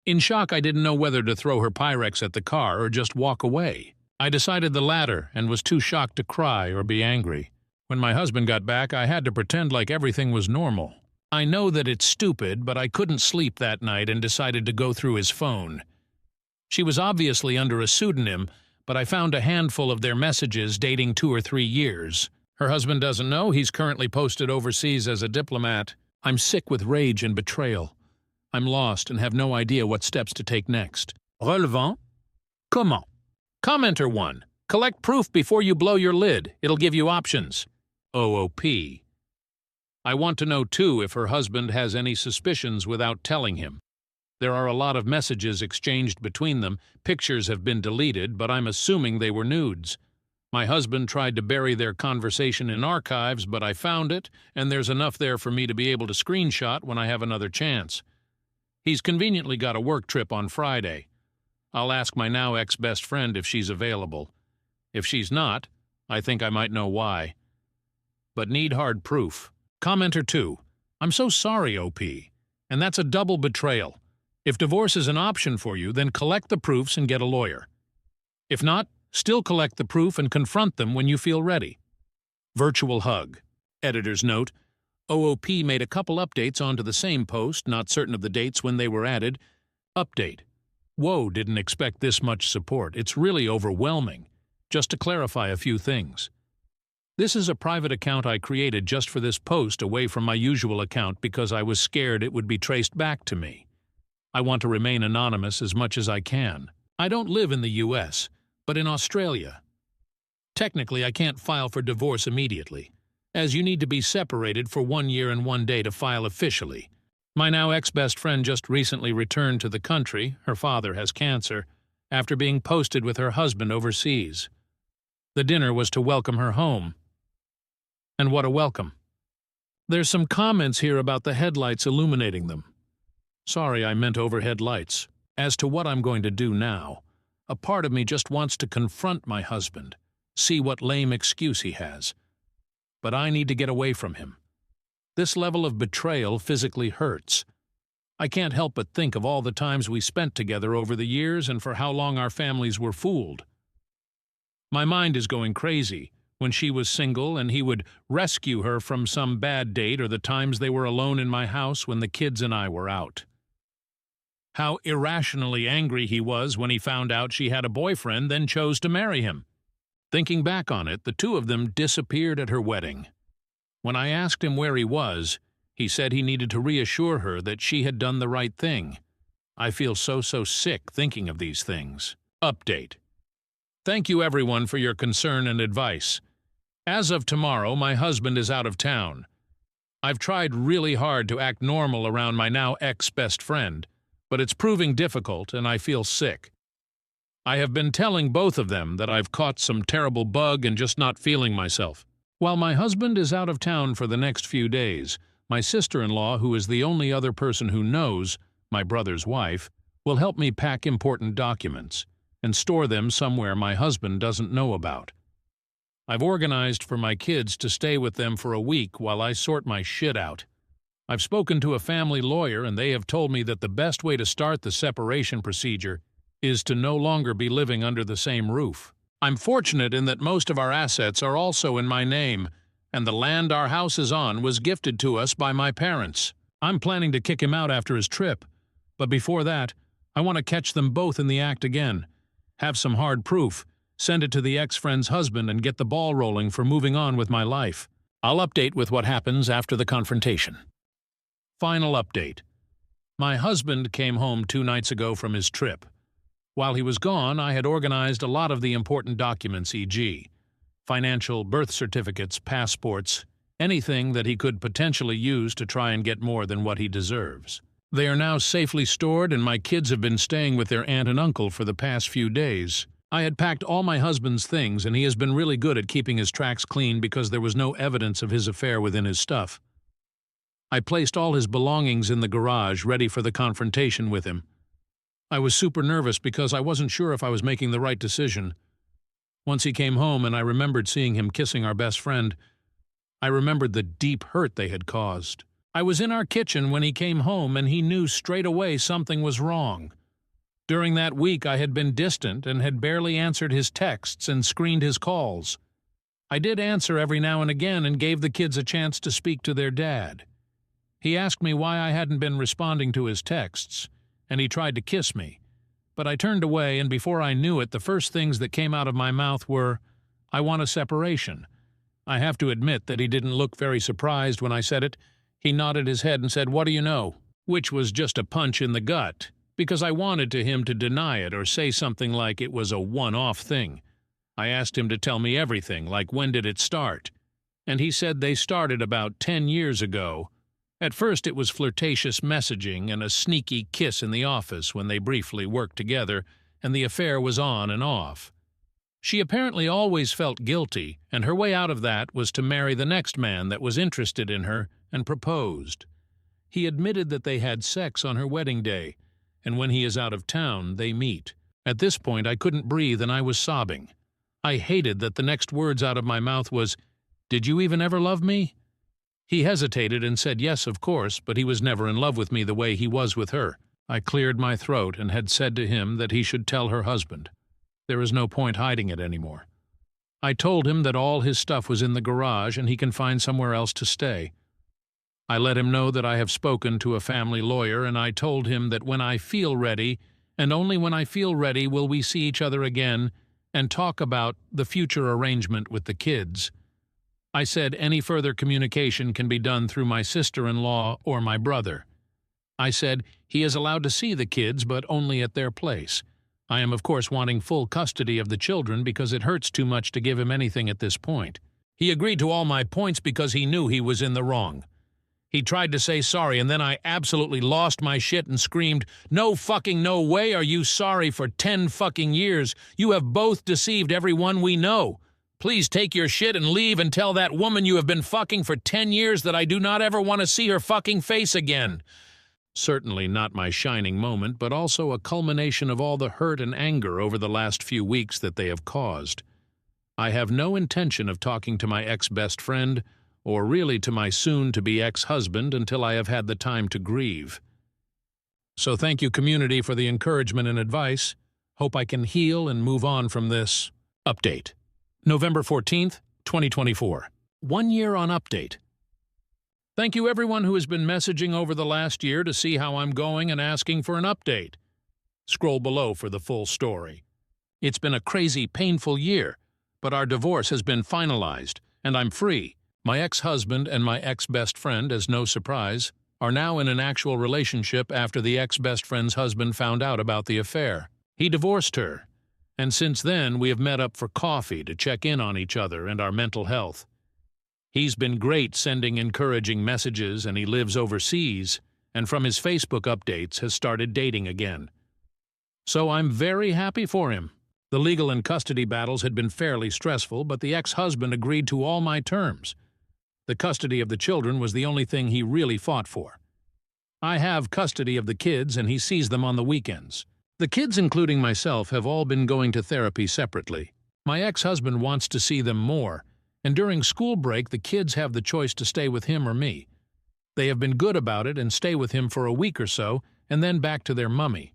[SPEAKER 1] In shock, I didn't know whether to throw her Pyrex at the car or just walk away. I decided the latter and was too shocked to cry or be angry. When my husband got back, I had to pretend like everything was normal. I know that it's stupid, but I couldn't sleep that night and decided to go through his phone. She was obviously under a pseudonym, but I found a handful of their messages dating 2 or 3 years. Her husband doesn't know he's currently posted overseas as a diplomat. I'm sick with rage and betrayal. I'm lost and have no idea what steps to take next. Relevant? Comment? Commenter 1. Collect proof before you blow your lid. It'll give you options. OOP. I want to know, too, if her husband has any suspicions without telling him. There are a lot of messages exchanged between them. Pictures have been deleted, but I'm assuming they were nudes. My husband tried to bury their conversation in archives, but I found it, and there's enough there for me to be able to screenshot when I have another chance. He's conveniently got a work trip on Friday. I'll ask my now ex-best friend if she's available. If she's not, I think I might know why. But need hard proof. Commenter 2. I'm so sorry, OP. And that's a double betrayal. If divorce is an option for you, then collect the proofs and get a lawyer. If not, still collect the proof and confront them when you feel ready. Virtual hug. Editor's note. OOP made a couple updates onto the same post, not certain of the dates when they were added. Update. Whoa, didn't expect this much support. It's really overwhelming. Just to clarify a few things. This is a private account I created just for this post away from my usual account because I was scared it would be traced back to me. I want to remain anonymous as much as I can. I don't live in the US, but in Australia. Technically, I can't file for divorce immediately, as you need to be separated for 1 year and 1 day to file officially. My now ex-best friend just recently returned to the country, her father has cancer, after being posted with her husband overseas. The dinner was to welcome her home. And what a welcome. There's some comments here about the headlights illuminating them. Sorry, I meant overhead lights. As to what I'm going to do now, a part of me just wants to confront my husband, see what lame excuse he has. But I need to get away from him. This level of betrayal physically hurts. I can't help but think of all the times we spent together over the years and for how long our families were fooled. My mind is going crazy when she was single and he would rescue her from some bad date, or the times they were alone in my house when the kids and I were out. How irrationally angry he was when he found out she had a boyfriend, then chose to marry him. Thinking back on it, the two of them disappeared at her wedding. When I asked him where he was, he said he needed to reassure her that she had done the right thing. I feel so sick thinking of these things. Update. Thank you everyone for your concern and advice. As of tomorrow, my husband is out of town. I've tried really hard to act normal around my now ex-best friend, but it's proving difficult and I feel sick. I have been telling both of them that I've caught some terrible bug and just not feeling myself. While my husband is out of town for the next few days, my sister-in-law, who is the only other person who knows, my brother's wife, will help me pack important documents and store them somewhere my husband doesn't know about. I've organized for my kids to stay with them for a week while I sort my shit out. I've spoken to a family lawyer and they have told me that the best way to start the separation procedure is to no longer be living under the same roof. I'm fortunate in that most of our assets are also in my name, and the land our house is on was gifted to us by my parents. I'm planning to kick him out after his trip, but before that, I want to catch them both in the act again, have some hard proof, send it to the ex-friend's husband and get the ball rolling for moving on with my life. I'll update with what happens after the confrontation. Final update. My husband came home 2 nights ago from his trip. While he was gone, I had organized a lot of the important documents, e.g., financial, birth certificates, passports, anything that he could potentially use to try and get more than what he deserves. They are now safely stored, and my kids have been staying with their aunt and uncle for the past few days. I had packed all my husband's things, and he has been really good at keeping his tracks clean because there was no evidence of his affair within his stuff. I placed all his belongings in the garage, ready for the confrontation with him. I was super nervous because I wasn't sure if I was making the right decision. Once he came home and I remembered seeing him kissing our best friend, I remembered the deep hurt they had caused. I was in our kitchen when he came home and he knew straight away something was wrong. During that week I had been distant and had barely answered his texts and screened his calls. I did answer every now and again and gave the kids a chance to speak to their dad. He asked me why I hadn't been responding to his texts, and he tried to kiss me. But I turned away, and before I knew it, the first things that came out of my mouth were, "I want a separation." I have to admit that he didn't look very surprised when I said it. He nodded his head and said, "What do you know?" Which was just a punch in the gut, because I wanted him to deny it or say something like it was a one-off thing. I asked him to tell me everything, like when did it start? And he said they started about 10 years ago. At first it was flirtatious messaging and a sneaky kiss in the office when they briefly worked together, and the affair was on and off. She apparently always felt guilty, and her way out of that was to marry the next man that was interested in her and proposed. He admitted that they had sex on her wedding day, and when he is out of town, they meet. At this point, I couldn't breathe and I was sobbing. I hated that the next words out of my mouth was, "Did you even ever love me?" He hesitated and said yes, of course, but he was never in love with me the way he was with her. I cleared my throat and had said to him that he should tell her husband. There is no point hiding it anymore. I told him that all his stuff was in the garage and he can find somewhere else to stay. I let him know that I have spoken to a family lawyer, and I told him that when I feel ready, and only when I feel ready, will we see each other again and talk about the future arrangement with the kids. I said any further communication can be done through my sister-in-law or my brother. I said he is allowed to see the kids, but only at their place. I am, of course, wanting full custody of the children because it hurts too much to give him anything at this point. He agreed to all my points because he knew he was in the wrong. He tried to say sorry, and then I absolutely lost my shit and screamed, "No fucking no way are you sorry for 10 fucking years. You have both deceived everyone we know. Please take your shit and leave and tell that woman you have been fucking for 10 years that I do not ever want to see her fucking face again." Certainly not my shining moment, but also a culmination of all the hurt and anger over the last few weeks that they have caused. I have no intention of talking to my ex-best friend, or really to my soon-to-be ex-husband, until I have had the time to grieve. So thank you, community, for the encouragement and advice. Hope I can heal and move on from this. Update. November 14th, 2024. 1 year on Update. Thank you everyone who has been messaging over the last year to see how I'm going and asking for an update. Scroll below for the full story. It's been a crazy, painful year, but our divorce has been finalized, and I'm free. My ex-husband and my ex-best friend, as no surprise, are now in an actual relationship after the ex-best friend's husband found out about the affair. He divorced her, and since then we have met up for coffee to check in on each other and our mental health. He's been great sending encouraging messages, and he lives overseas, and from his Facebook updates has started dating again. So I'm very happy for him. The legal and custody battles had been fairly stressful, but the ex-husband agreed to all my terms. The custody of the children was the only thing he really fought for. I have custody of the kids, and he sees them on the weekends. The kids, including myself, have all been going to therapy separately. My ex-husband wants to see them more, and during school break the kids have the choice to stay with him or me. They have been good about it and stay with him for a week or so, and then back to their mummy.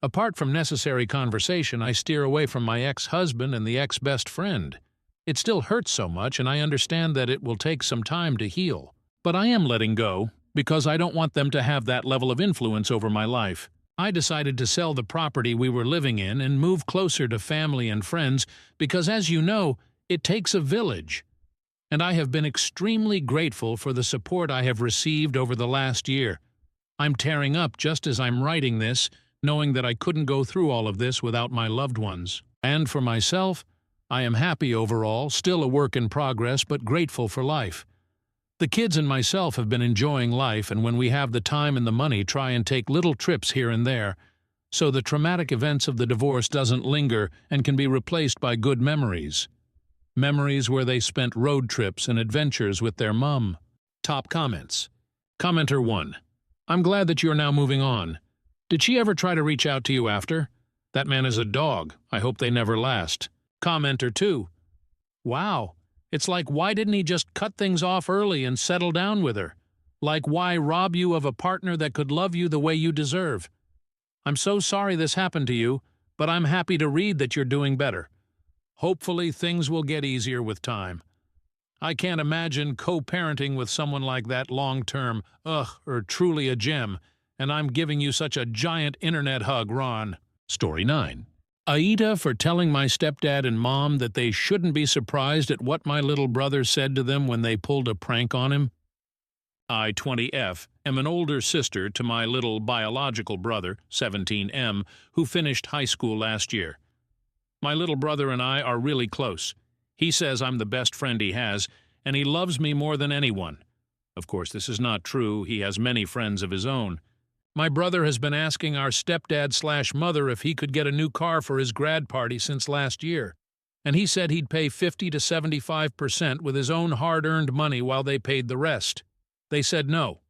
[SPEAKER 1] Apart from necessary conversation, I steer away from my ex-husband and the ex-best friend. It still hurts so much, and I understand that it will take some time to heal. But I am letting go, because I don't want them to have that level of influence over my life. I decided to sell the property we were living in and move closer to family and friends because, as you know, it takes a village. And I have been extremely grateful for the support I have received over the last year. I'm tearing up just as I'm writing this, knowing that I couldn't go through all of this without my loved ones. And for myself, I am happy overall, still a work in progress, but grateful for life. The kids and myself have been enjoying life, and when we have the time and the money, try and take little trips here and there, so the traumatic events of the divorce doesn't linger and can be replaced by good memories. Memories where they spent road trips and adventures with their mum. Top comments. Commenter 1. I'm glad that you're now moving on. Did she ever try to reach out to you after? That man is a dog. I hope they never last. Commenter 2. Wow. It's like, why didn't he just cut things off early and settle down with her? Like, why rob you of a partner that could love you the way you deserve? I'm so sorry this happened to you, but I'm happy to read that you're doing better. Hopefully things will get easier with time. I can't imagine co-parenting with someone like that long-term. Ugh, or truly a gem. And I'm giving you such a giant internet hug, Ron. Story 9. Aida for telling my stepdad and mom that they shouldn't be surprised at what my little brother said to them when they pulled a prank on him. I, 20F, am an older sister to my little biological brother, 17M, who finished high school last year. My little brother and I are really close. He says I'm the best friend he has, and he loves me more than anyone. Of course, this is not true. He has many friends of his own. My brother has been asking our stepdad/mother if he could get a new car for his grad party since last year, and he said he'd pay 50 to 75% with his own hard-earned money while they paid the rest. They said no.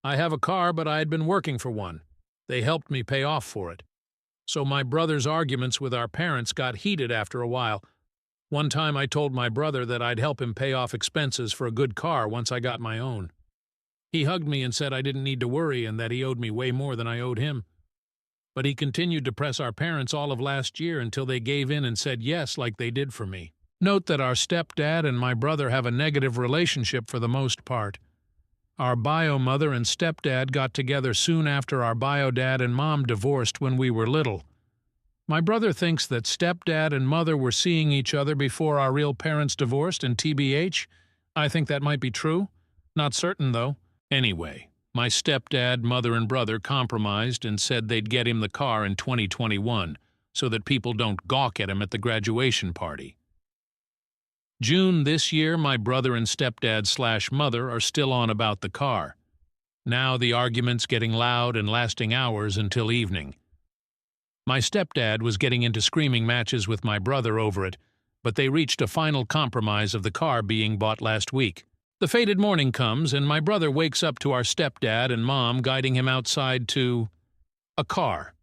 [SPEAKER 1] I have a car, but I had been working for one. They helped me pay off for it. So my brother's arguments with our parents got heated after a while. One time I told my brother that I'd help him pay off expenses for a good car once I got my own. He hugged me and said I didn't need to worry and that he owed me way more than I owed him. But he continued to press our parents all of last year until they gave in and said yes like they did for me. Note that our stepdad and my brother have a negative relationship for the most part. Our bio mother and stepdad got together soon after our bio dad and mom divorced when we were little. My brother thinks that stepdad and mother were seeing each other before our real parents divorced, and TBH, I think that might be true. Not certain, though. Anyway, my stepdad, mother, and brother compromised and said they'd get him the car in 2021 so that people don't gawk at him at the graduation party. June this year, my brother and stepdad/mother are still on about the car. Now the argument's getting loud and lasting hours until evening. My stepdad was getting into screaming matches with my brother over it, but they reached a final compromise of the car being bought last week. The fated morning comes, and my brother wakes up to our stepdad and mom guiding him outside to a car.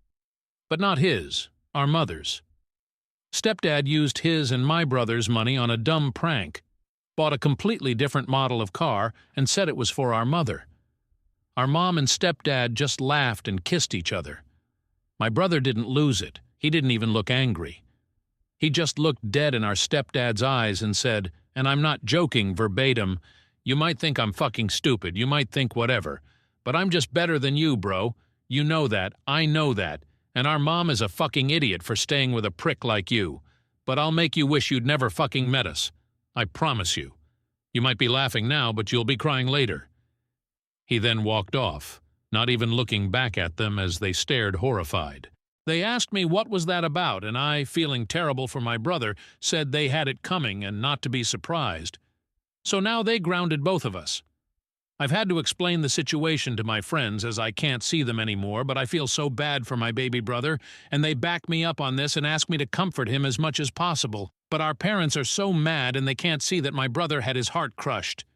[SPEAKER 1] But not his, our mother's. Stepdad used his and my brother's money on a dumb prank, bought a completely different model of car, and said it was for our mother. Our mom and stepdad just laughed and kissed each other. My brother didn't lose it. He didn't even look angry. He just looked dead in our stepdad's eyes and said, and I'm not joking verbatim, "You might think I'm fucking stupid, you might think whatever, but I'm just better than you, bro. You know that, I know that, and our mom is a fucking idiot for staying with a prick like you. But I'll make you wish you'd never fucking met us. I promise you. You might be laughing now, but you'll be crying later." He then walked off, not even looking back at them as they stared horrified. They asked me what was that about, and I, feeling terrible for my brother, said they had it coming and not to be surprised. So now they grounded both of us. I've had to explain the situation to my friends as I can't see them anymore, but I feel so bad for my baby brother, and they back me up on this and ask me to comfort him as much as possible. But our parents are so mad and they can't see that my brother had his heart crushed.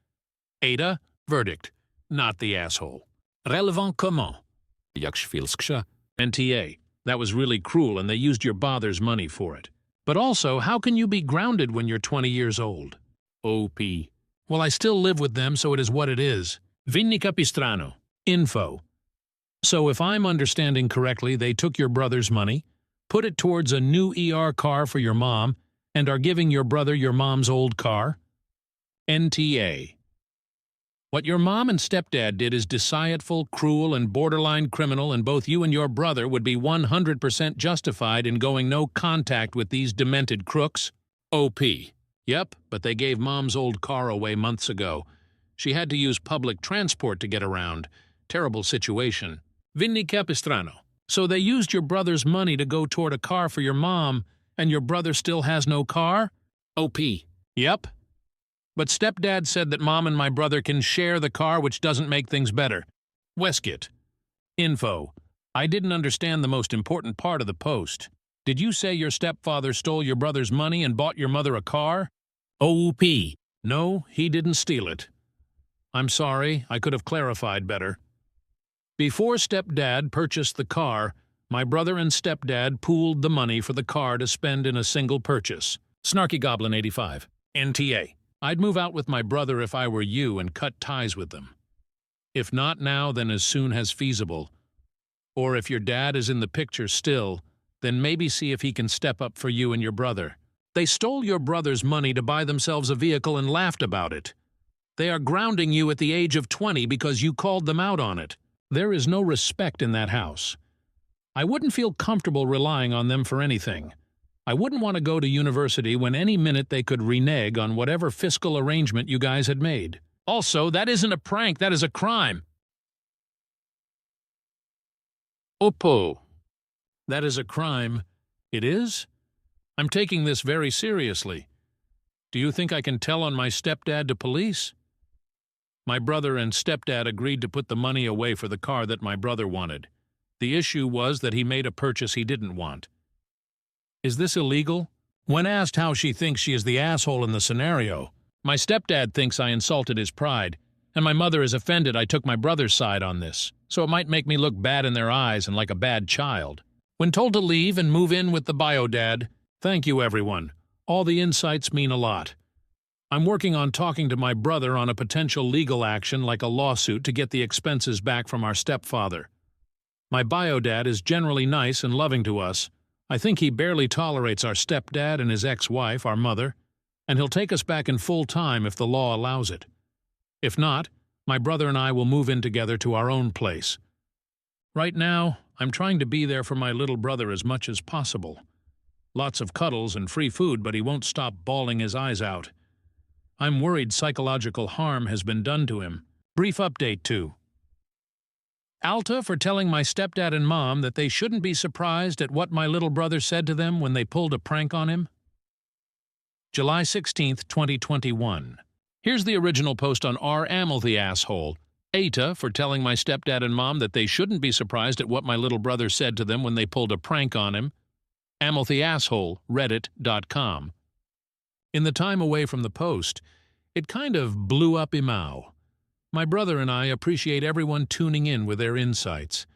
[SPEAKER 1] Ada, verdict, not the asshole. Relevant comment? NTA, that was really cruel and they used your father's money for it. But also, how can you be grounded when you're 20 years old? OP. Well, I still live with them, so it is what it is. Vinny Capistrano. Info. So if I'm understanding correctly, they took your brother's money, put it towards a new ER car for your mom, and are giving your brother your mom's old car? NTA. What your mom and stepdad did is despicable, cruel, and borderline criminal, and both you and your brother would be 100% justified in going no contact with these demented crooks. OP. Yep, but they gave Mom's old car away months ago. She had to use public transport to get around. Terrible situation. Vinny Capistrano. So they used your brother's money to go toward a car for your mom, and your brother still has no car? OP. Yep. But stepdad said that Mom and my brother can share the car, which doesn't make things better. Westgate. Info. I didn't understand the most important part of the post. Did you say your stepfather stole your brother's money and bought your mother a car? OP. No, he didn't steal it. I'm sorry, I could have clarified better. Before stepdad purchased the car, my brother and stepdad pooled the money for the car to spend in a single purchase. Snarky Goblin 85. NTA. I'd move out with my brother if I were you and cut ties with them. If not now, then as soon as feasible. Or if your dad is in the picture still, then maybe see if he can step up for you and your brother. They stole your brother's money to buy themselves a vehicle and laughed about it. They are grounding you at the age of 20 because you called them out on it. There is no respect in that house. I wouldn't feel comfortable relying on them for anything. I wouldn't want to go to university when any minute they could renege on whatever fiscal arrangement you guys had made. Also, that isn't a prank, that is a crime. Oppo. That is a crime. It is? I'm taking this very seriously. Do you think I can tell on my stepdad to police? My brother and stepdad agreed to put the money away for the car that my brother wanted. The issue was that he made a purchase he didn't want. Is this illegal? When asked how she thinks she is the asshole in the scenario, my stepdad thinks I insulted his pride, and my mother is offended I took my brother's side on this, so it might make me look bad in their eyes and like a bad child. When told to leave and move in with the bio dad, thank you everyone. All the insights mean a lot. I'm working on talking to my brother on a potential legal action like a lawsuit to get the expenses back from our stepfather. My bio dad is generally nice and loving to us. I think he barely tolerates our stepdad and his ex-wife, our mother, and he'll take us back in full time if the law allows it. If not, my brother and I will move in together to our own place. Right now, I'm trying to be there for my little brother as much as possible. Lots of cuddles and free food, but he won't stop bawling his eyes out. I'm worried psychological harm has been done to him. Brief update too. Alta for telling my stepdad and mom that they shouldn't be surprised at what my little brother said to them when they pulled a prank on him. July 16th, 2021. Here's the original post on R. Amel the asshole. Eta for telling my stepdad and mom that they shouldn't be surprised at what my little brother said to them when they pulled a prank on him. Amel the asshole, reddit.com. In the time away from the post, it kind of blew up Imao. My brother and I appreciate everyone tuning in with their insights.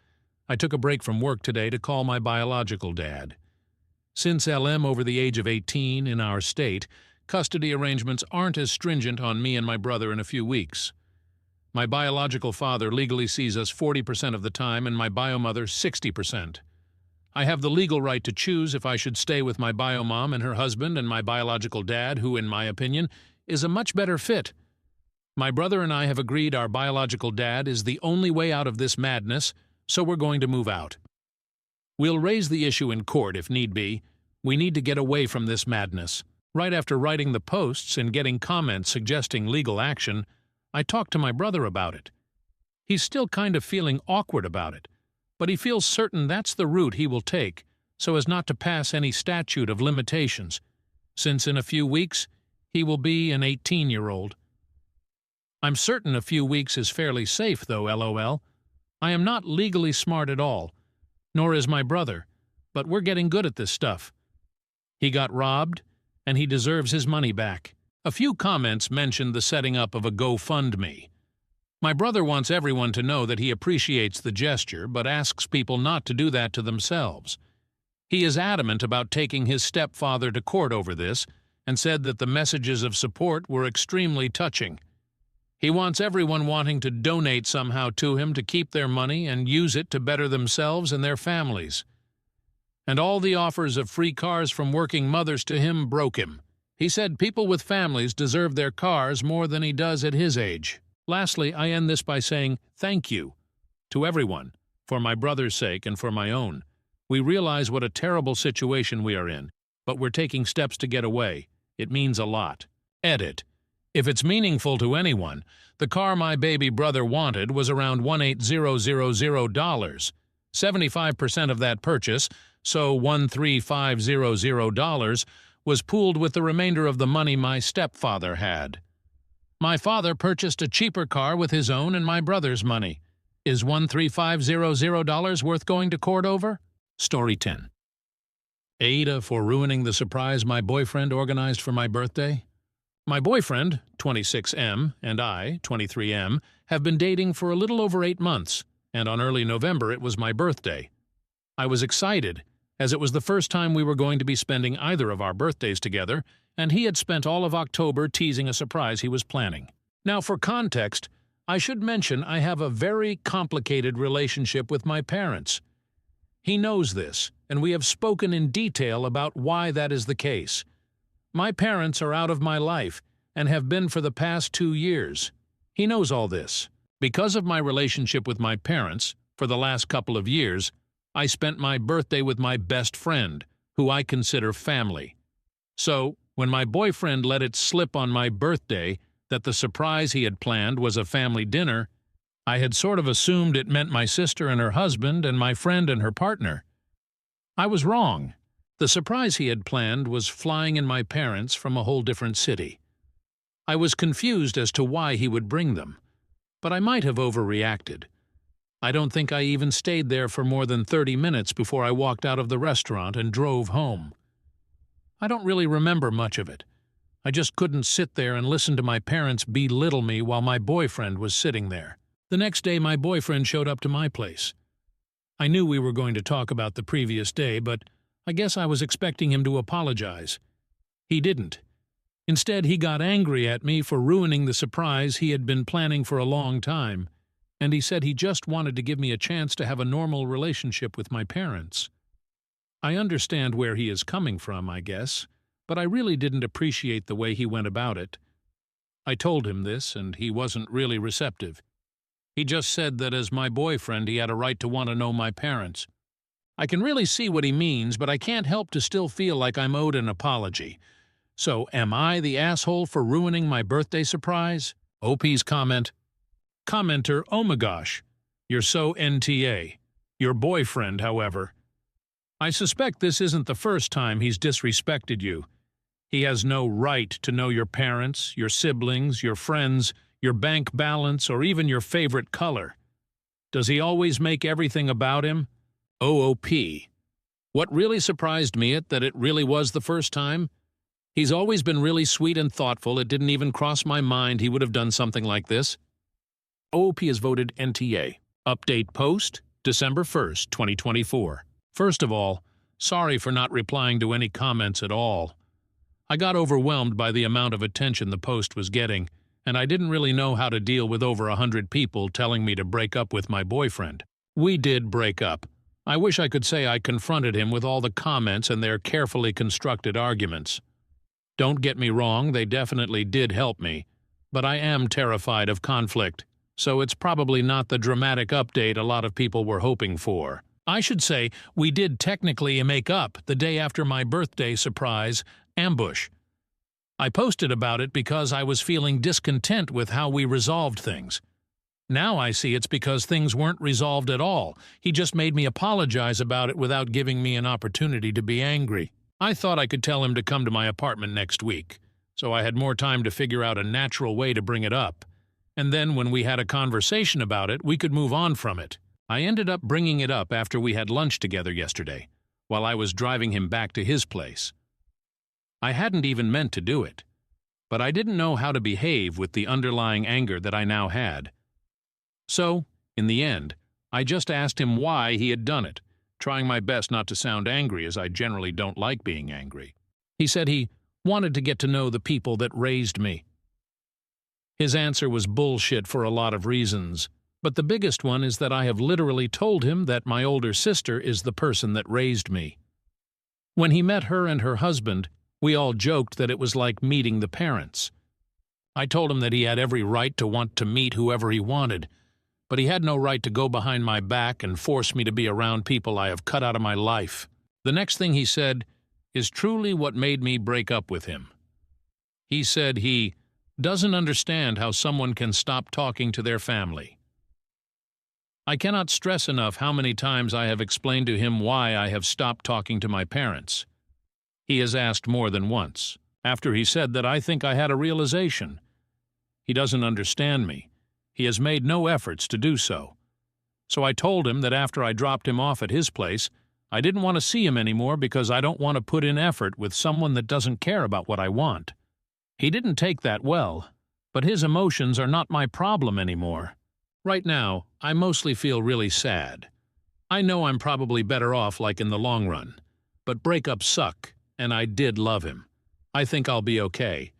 [SPEAKER 1] I took a break from work today to call my biological dad. Since LM over the age of 18 in our state, custody arrangements aren't as stringent on me and my brother in a few weeks. My biological father legally sees us 40% of the time and my biomother 60%. I have the legal right to choose if I should stay with my biomom and her husband and my biological dad, who, in my opinion, is a much better fit. My brother and I have agreed our biological dad is the only way out of this madness, so we're going to move out. We'll raise the issue in court if need be. We need to get away from this madness. Right after writing the posts and getting comments suggesting legal action, I talked to my brother about it. He's still kind of feeling awkward about it, but he feels certain that's the route he will take so as not to pass any statute of limitations, since in a few weeks he will be an 18-year-old. I'm certain a few weeks is fairly safe, though, LOL. I am not legally smart at all, nor is my brother, but we're getting good at this stuff. He got robbed, and he deserves his money back. A few comments mentioned the setting up of a GoFundMe. My brother wants everyone to know that he appreciates the gesture, but asks people not to do that to themselves. He is adamant about taking his stepfather to court over this, and said that the messages of support were extremely touching. He wants everyone wanting to donate somehow to him to keep their money and use it to better themselves and their families. And all the offers of free cars from working mothers to him broke him. He said people with families deserve their cars more than he does at his age. Lastly, I end this by saying thank you to everyone, for my brother's sake and for my own. We realize what a terrible situation we are in, but we're taking steps to get away. It means a lot. Edit. If it's meaningful to anyone, the car my baby brother wanted was around $18,000. 75% of that purchase, so $13,500, was pooled with the remainder of the money my stepfather had. My father purchased a cheaper car with his own and my brother's money. Is $13,500 worth going to court over? Story 10. Ada for ruining the surprise my boyfriend organized for my birthday. My boyfriend, 26M, and I, 23M, have been dating for a little over 8 months, and on early November it was my birthday. I was excited, as it was the first time we were going to be spending either of our birthdays together, and he had spent all of October teasing a surprise he was planning. Now, for context, I should mention I have a very complicated relationship with my parents. He knows this, and we have spoken in detail about why that is the case. My parents are out of my life and have been for the past 2 years. He knows all this. Because of my relationship with my parents, for the last couple of years, I spent my birthday with my best friend, who I consider family. So, when my boyfriend let it slip on my birthday that the surprise he had planned was a family dinner, I had sort of assumed it meant my sister and her husband and my friend and her partner. I was wrong. The surprise he had planned was flying in my parents from a whole different city. I was confused as to why he would bring them, but I might have overreacted. I don't think I even stayed there for more than 30 minutes before I walked out of the restaurant and drove home. I don't really remember much of it. I just couldn't sit there and listen to my parents belittle me while my boyfriend was sitting there. The next day, my boyfriend showed up to my place. I knew we were going to talk about the previous day, but I guess I was expecting him to apologize. He didn't. Instead, he got angry at me for ruining the surprise he had been planning for a long time, and he said he just wanted to give me a chance to have a normal relationship with my parents. I understand where he is coming from, I guess, but I really didn't appreciate the way he went about it. I told him this, and he wasn't really receptive. He just said that as my boyfriend he had a right to want to know my parents. I can really see what he means, but I can't help to still feel like I'm owed an apology. So, am I the asshole for ruining my birthday surprise? OP's comment. Commenter, oh my gosh, you're so NTA. Your boyfriend, however. I suspect this isn't the first time he's disrespected you. He has no right to know your parents, your siblings, your friends, your bank balance, or even your favorite color. Does he always make everything about him? OOP. What really surprised me that it really was the first time? He's always been really sweet and thoughtful. It didn't even cross my mind he would have done something like this. OOP has voted NTA. Update post, December 1st, 2024. First of all, sorry for not replying to any comments at all. I got overwhelmed by the amount of attention the post was getting, and I didn't really know how to deal with over 100 people telling me to break up with my boyfriend. We did break up. I wish I could say I confronted him with all the comments and their carefully constructed arguments. Don't get me wrong, they definitely did help me, but I am terrified of conflict, so it's probably not the dramatic update a lot of people were hoping for. I should say we did technically make up the day after my birthday surprise ambush. I posted about it because I was feeling discontent with how we resolved things. Now I see it's because things weren't resolved at all. He just made me apologize about it without giving me an opportunity to be angry. I thought I could tell him to come to my apartment next week, so I had more time to figure out a natural way to bring it up. And then when we had a conversation about it, we could move on from it. I ended up bringing it up after we had lunch together yesterday, while I was driving him back to his place. I hadn't even meant to do it, but I didn't know how to behave with the underlying anger that I now had. So, in the end, I just asked him why he had done it, trying my best not to sound angry as I generally don't like being angry. He said he wanted to get to know the people that raised me. His answer was bullshit for a lot of reasons, but the biggest one is that I have literally told him that my older sister is the person that raised me. When he met her and her husband, we all joked that it was like meeting the parents. I told him that he had every right to want to meet whoever he wanted, but he had no right to go behind my back and force me to be around people I have cut out of my life. The next thing he said is truly what made me break up with him. He said he doesn't understand how someone can stop talking to their family. I cannot stress enough how many times I have explained to him why I have stopped talking to my parents. He has asked more than once. After he said that, I think I had a realization. He doesn't understand me. He has made no efforts to do so. So I told him that after I dropped him off at his place, I didn't want to see him anymore because I don't want to put in effort with someone that doesn't care about what I want. He didn't take that well, but his emotions are not my problem anymore. Right now, I mostly feel really sad. I know I'm probably better off like in the long run, but breakups suck, and I did love him. I think I'll be okay.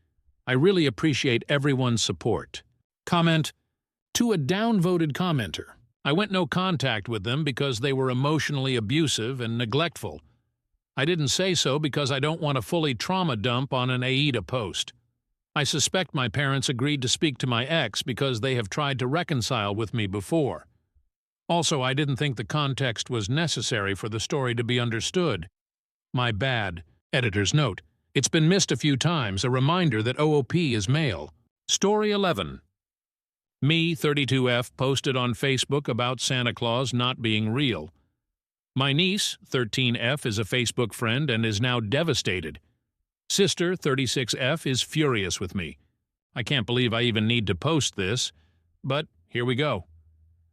[SPEAKER 1] I really appreciate everyone's support. Comment: to a downvoted commenter. I went no contact with them because they were emotionally abusive and neglectful. I didn't say so because I don't want to fully trauma dump on an AIDA post. I suspect my parents agreed to speak to my ex because they have tried to reconcile with me before. Also, I didn't think the context was necessary for the story to be understood. My bad. Editor's note. It's been missed a few times, a reminder that OOP is male. Story 11. Me, 32F, posted on Facebook about Santa Claus not being real. My niece, 13F, is a Facebook friend and is now devastated. Sister, 36F, is furious with me. I can't believe I even need to post this, but here we go.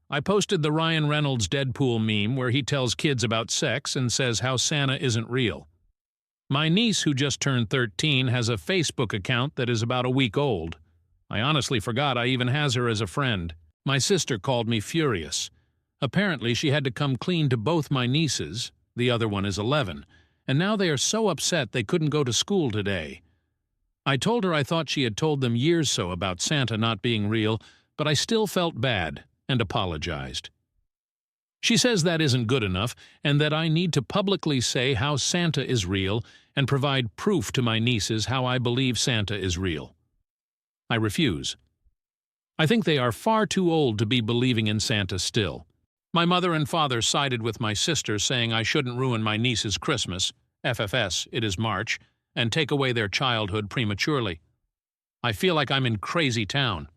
[SPEAKER 1] I posted the Ryan Reynolds Deadpool meme where he tells kids about sex and says how Santa isn't real. My niece, who just turned 13, has a Facebook account that is about a week old. I honestly forgot I even has her as a friend. My sister called me furious. Apparently, she had to come clean to both my nieces, the other one is 11, and now they are so upset they couldn't go to school today. I told her I thought she had told them years so about Santa not being real, but I still felt bad and apologized. She says that isn't good enough and that I need to publicly say how Santa is real and provide proof to my nieces how I believe Santa is real. I refuse. I think they are far too old to be believing in Santa still. My mother and father sided with my sister, saying I shouldn't ruin my niece's Christmas, FFS, it is March, and take away their childhood prematurely. I feel like I'm in crazy town.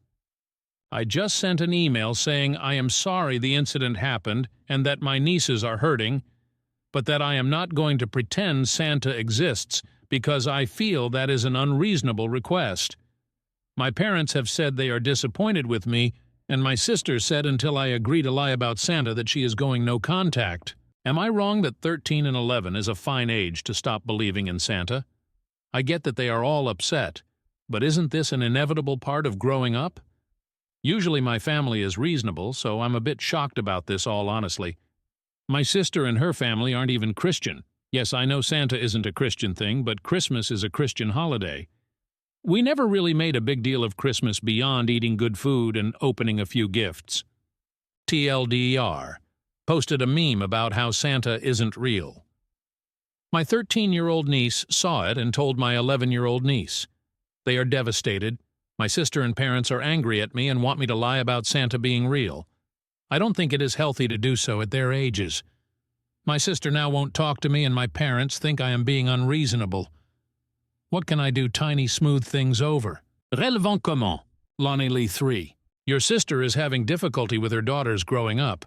[SPEAKER 1] I just sent an email saying I am sorry the incident happened and that my nieces are hurting, but that I am not going to pretend Santa exists because I feel that is an unreasonable request. My parents have said they are disappointed with me, and my sister said until I agree to lie about Santa that she is going no contact. Am I wrong that 13 and 11 is a fine age to stop believing in Santa? I get that they are all upset, but isn't this an inevitable part of growing up? Usually my family is reasonable, so I'm a bit shocked about this, all honestly. My sister and her family aren't even Christian. Yes, I know Santa isn't a Christian thing, but Christmas is a Christian holiday. We never really made a big deal of Christmas beyond eating good food and opening a few gifts. TLDR. Posted a meme about how Santa isn't real. My 13-year-old niece saw it and told my 11-year-old niece. They are devastated. My sister and parents are angry at me and want me to lie about Santa being real. I don't think it is healthy to do so at their ages. My sister now won't talk to me and my parents think I am being unreasonable. What can I do tiny smooth things over? Relevant comment? Lonnie Lee 3. Your sister is having difficulty with her daughters growing up.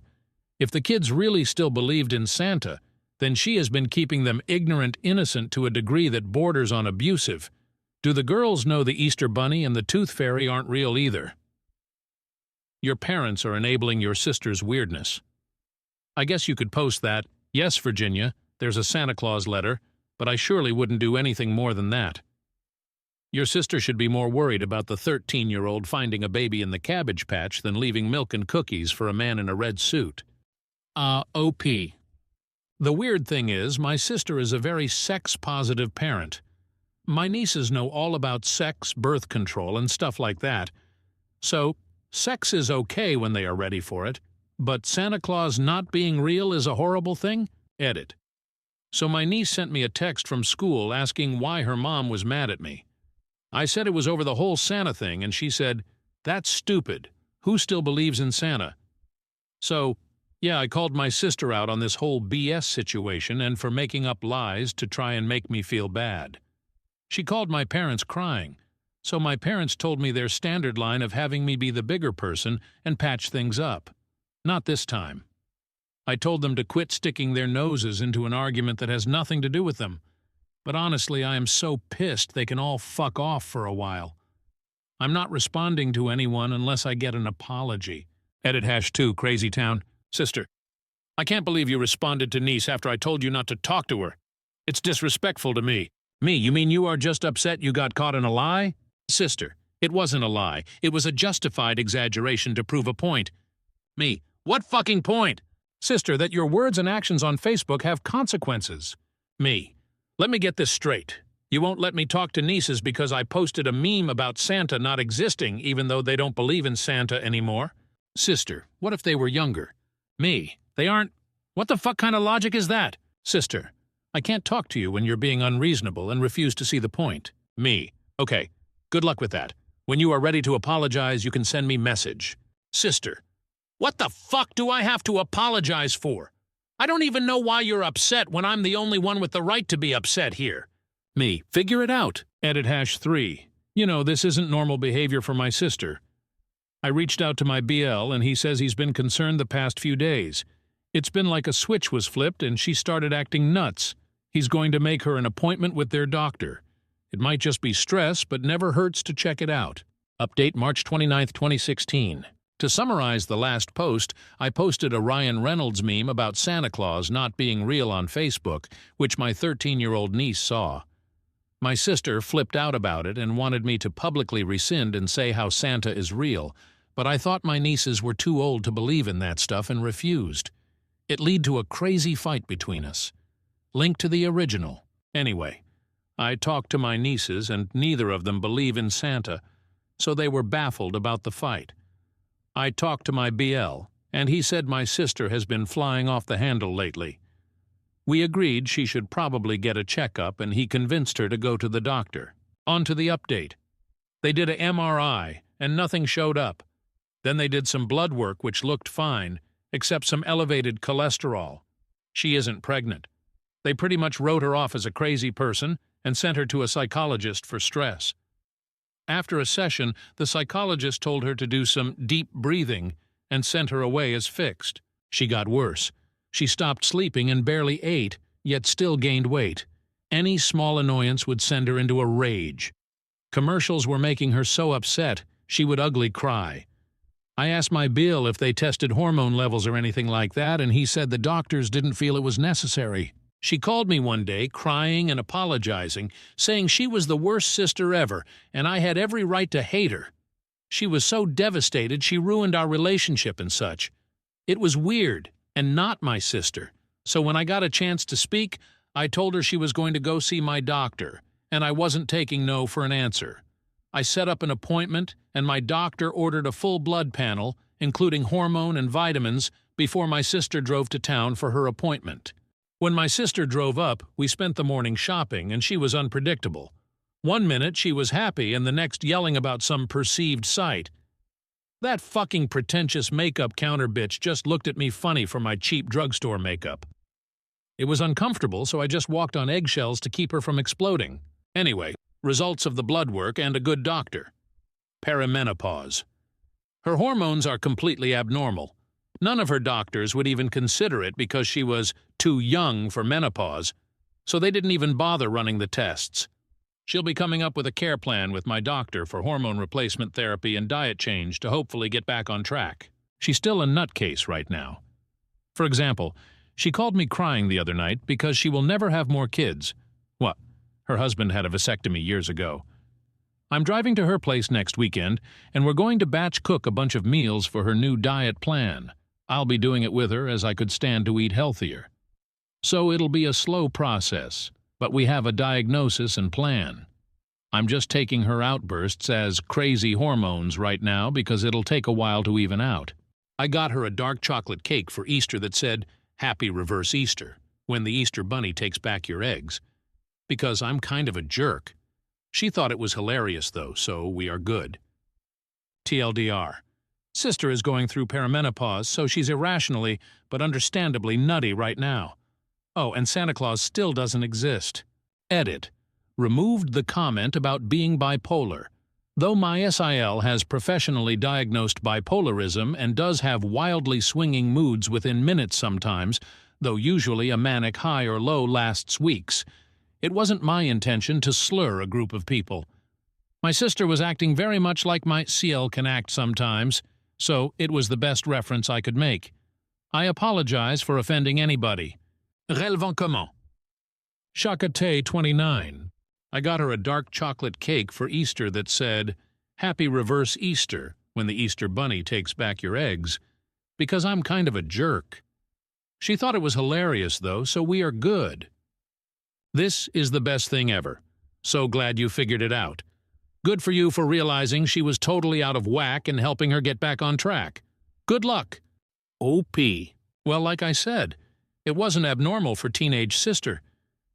[SPEAKER 1] If the kids really still believed in Santa, then she has been keeping them ignorant innocent to a degree that borders on abusive. Do the girls know the Easter Bunny and the Tooth Fairy aren't real either? Your parents are enabling your sister's weirdness. I guess you could post that. Yes, Virginia, there's a Santa Claus letter, but I surely wouldn't do anything more than that. Your sister should be more worried about the 13-year-old finding a baby in the cabbage patch than leaving milk and cookies for a man in a red suit. OP. The weird thing is, my sister is a very sex-positive parent. My nieces know all about sex, birth control, and stuff like that. So, sex is okay when they are ready for it, but Santa Claus not being real is a horrible thing? Edit. So my niece sent me a text from school asking why her mom was mad at me. I said it was over the whole Santa thing, and she said, "That's stupid. Who still believes in Santa?" So, yeah, I called my sister out on this whole BS situation and for making up lies to try and make me feel bad. She called my parents crying, so my parents told me their standard line of having me be the bigger person and patch things up. Not this time. I told them to quit sticking their noses into an argument that has nothing to do with them. But honestly, I am so pissed they can all fuck off for a while. I'm not responding to anyone unless I get an apology. Edit #2 Crazy Town. Sister, I can't believe you responded to niece after I told you not to talk to her. It's disrespectful to me. Me, you mean you are just upset you got caught in a lie? Sister, it wasn't a lie. It was a justified exaggeration to prove a point. Me, what fucking point? Sister, that your words and actions on Facebook have consequences. Me, let me get this straight. You won't let me talk to nieces because I posted a meme about Santa not existing even though they don't believe in Santa anymore? Sister, what if they were younger? Me, they aren't. What the fuck kind of logic is that? Sister, I can't talk to you when you're being unreasonable and refuse to see the point. Me. Okay, good luck with that. When you are ready to apologize, you can send me message. Sister. What the fuck do I have to apologize for? I don't even know why you're upset when I'm the only one with the right to be upset here. Me. Figure it out. Edit #3. You know, this isn't normal behavior for my sister. I reached out to my BL and he says he's been concerned the past few days. It's been like a switch was flipped and she started acting nuts. He's going to make her an appointment with their doctor. It might just be stress, but never hurts to check it out. Update March 29, 2016. To summarize the last post, I posted a Ryan Reynolds meme about Santa Claus not being real on Facebook, which my 13-year-old niece saw. My sister flipped out about it and wanted me to publicly rescind and say how Santa is real, but I thought my nieces were too old to believe in that stuff and refused. It led to a crazy fight between us. Link to the original. Anyway, I talked to my nieces and neither of them believe in Santa, so they were baffled about the fight. I talked to my BL, and he said my sister has been flying off the handle lately. We agreed she should probably get a checkup, and he convinced her to go to the doctor. On to the update. They did a MRI, and nothing showed up. Then they did some blood work, which looked fine, except some elevated cholesterol. She isn't pregnant. They pretty much wrote her off as a crazy person and sent her to a psychologist for stress. After a session, the psychologist told her to do some deep breathing and sent her away as fixed. She got worse. She stopped sleeping and barely ate, yet still gained weight. Any small annoyance would send her into a rage. Commercials were making her so upset, she would ugly cry. I asked my Bill if they tested hormone levels or anything like that, and he said the doctors didn't feel it was necessary. She called me one day, crying and apologizing, saying she was the worst sister ever, and I had every right to hate her. She was so devastated she ruined our relationship and such. It was weird, and not my sister. So when I got a chance to speak, I told her she was going to go see my doctor, and I wasn't taking no for an answer. I set up an appointment, and my doctor ordered a full blood panel, including hormone and vitamins, before my sister drove to town for her appointment. When my sister drove up, we spent the morning shopping, and she was unpredictable. One minute she was happy and the next yelling about some perceived sight. That fucking pretentious makeup counter bitch just looked at me funny for my cheap drugstore makeup. It was uncomfortable, so I just walked on eggshells to keep her from exploding. Anyway, results of the blood work and a good doctor. Perimenopause. Her hormones are completely abnormal. None of her doctors would even consider it because she was too young for menopause, so they didn't even bother running the tests. She'll be coming up with a care plan with my doctor for hormone replacement therapy and diet change to hopefully get back on track. She's still a nutcase right now. For example, she called me crying the other night because she will never have more kids. What? Her husband had a vasectomy years ago. I'm driving to her place next weekend, and we're going to batch cook a bunch of meals for her new diet plan. I'll be doing it with her as I could stand to eat healthier. So it'll be a slow process, but we have a diagnosis and plan. I'm just taking her outbursts as crazy hormones right now because it'll take a while to even out. I got her a dark chocolate cake for Easter that said, "Happy Reverse Easter," when the Easter bunny takes back your eggs. Because I'm kind of a jerk. She thought it was hilarious though, so we are good. TLDR. Sister is going through perimenopause, so she's irrationally, but understandably nutty right now. Oh, and Santa Claus still doesn't exist. Edit. Removed the comment about being bipolar. Though my SIL has professionally diagnosed bipolarism and does have wildly swinging moods within minutes sometimes, though usually a manic high or low lasts weeks, it wasn't my intention to slur a group of people. My sister was acting very much like my CL can act sometimes, so it was the best reference I could make. I apologize for offending anybody. Relevant comment. Chakate 29. I got her a dark chocolate cake for Easter that said, "Happy Reverse Easter," when the Easter bunny takes back your eggs, because I'm kind of a jerk. She thought it was hilarious though, so we are good. This is the best thing ever. So glad you figured it out. Good for you for realizing she was totally out of whack and helping her get back on track. Good luck. OP. Well, like I said, it wasn't abnormal for teenage sister.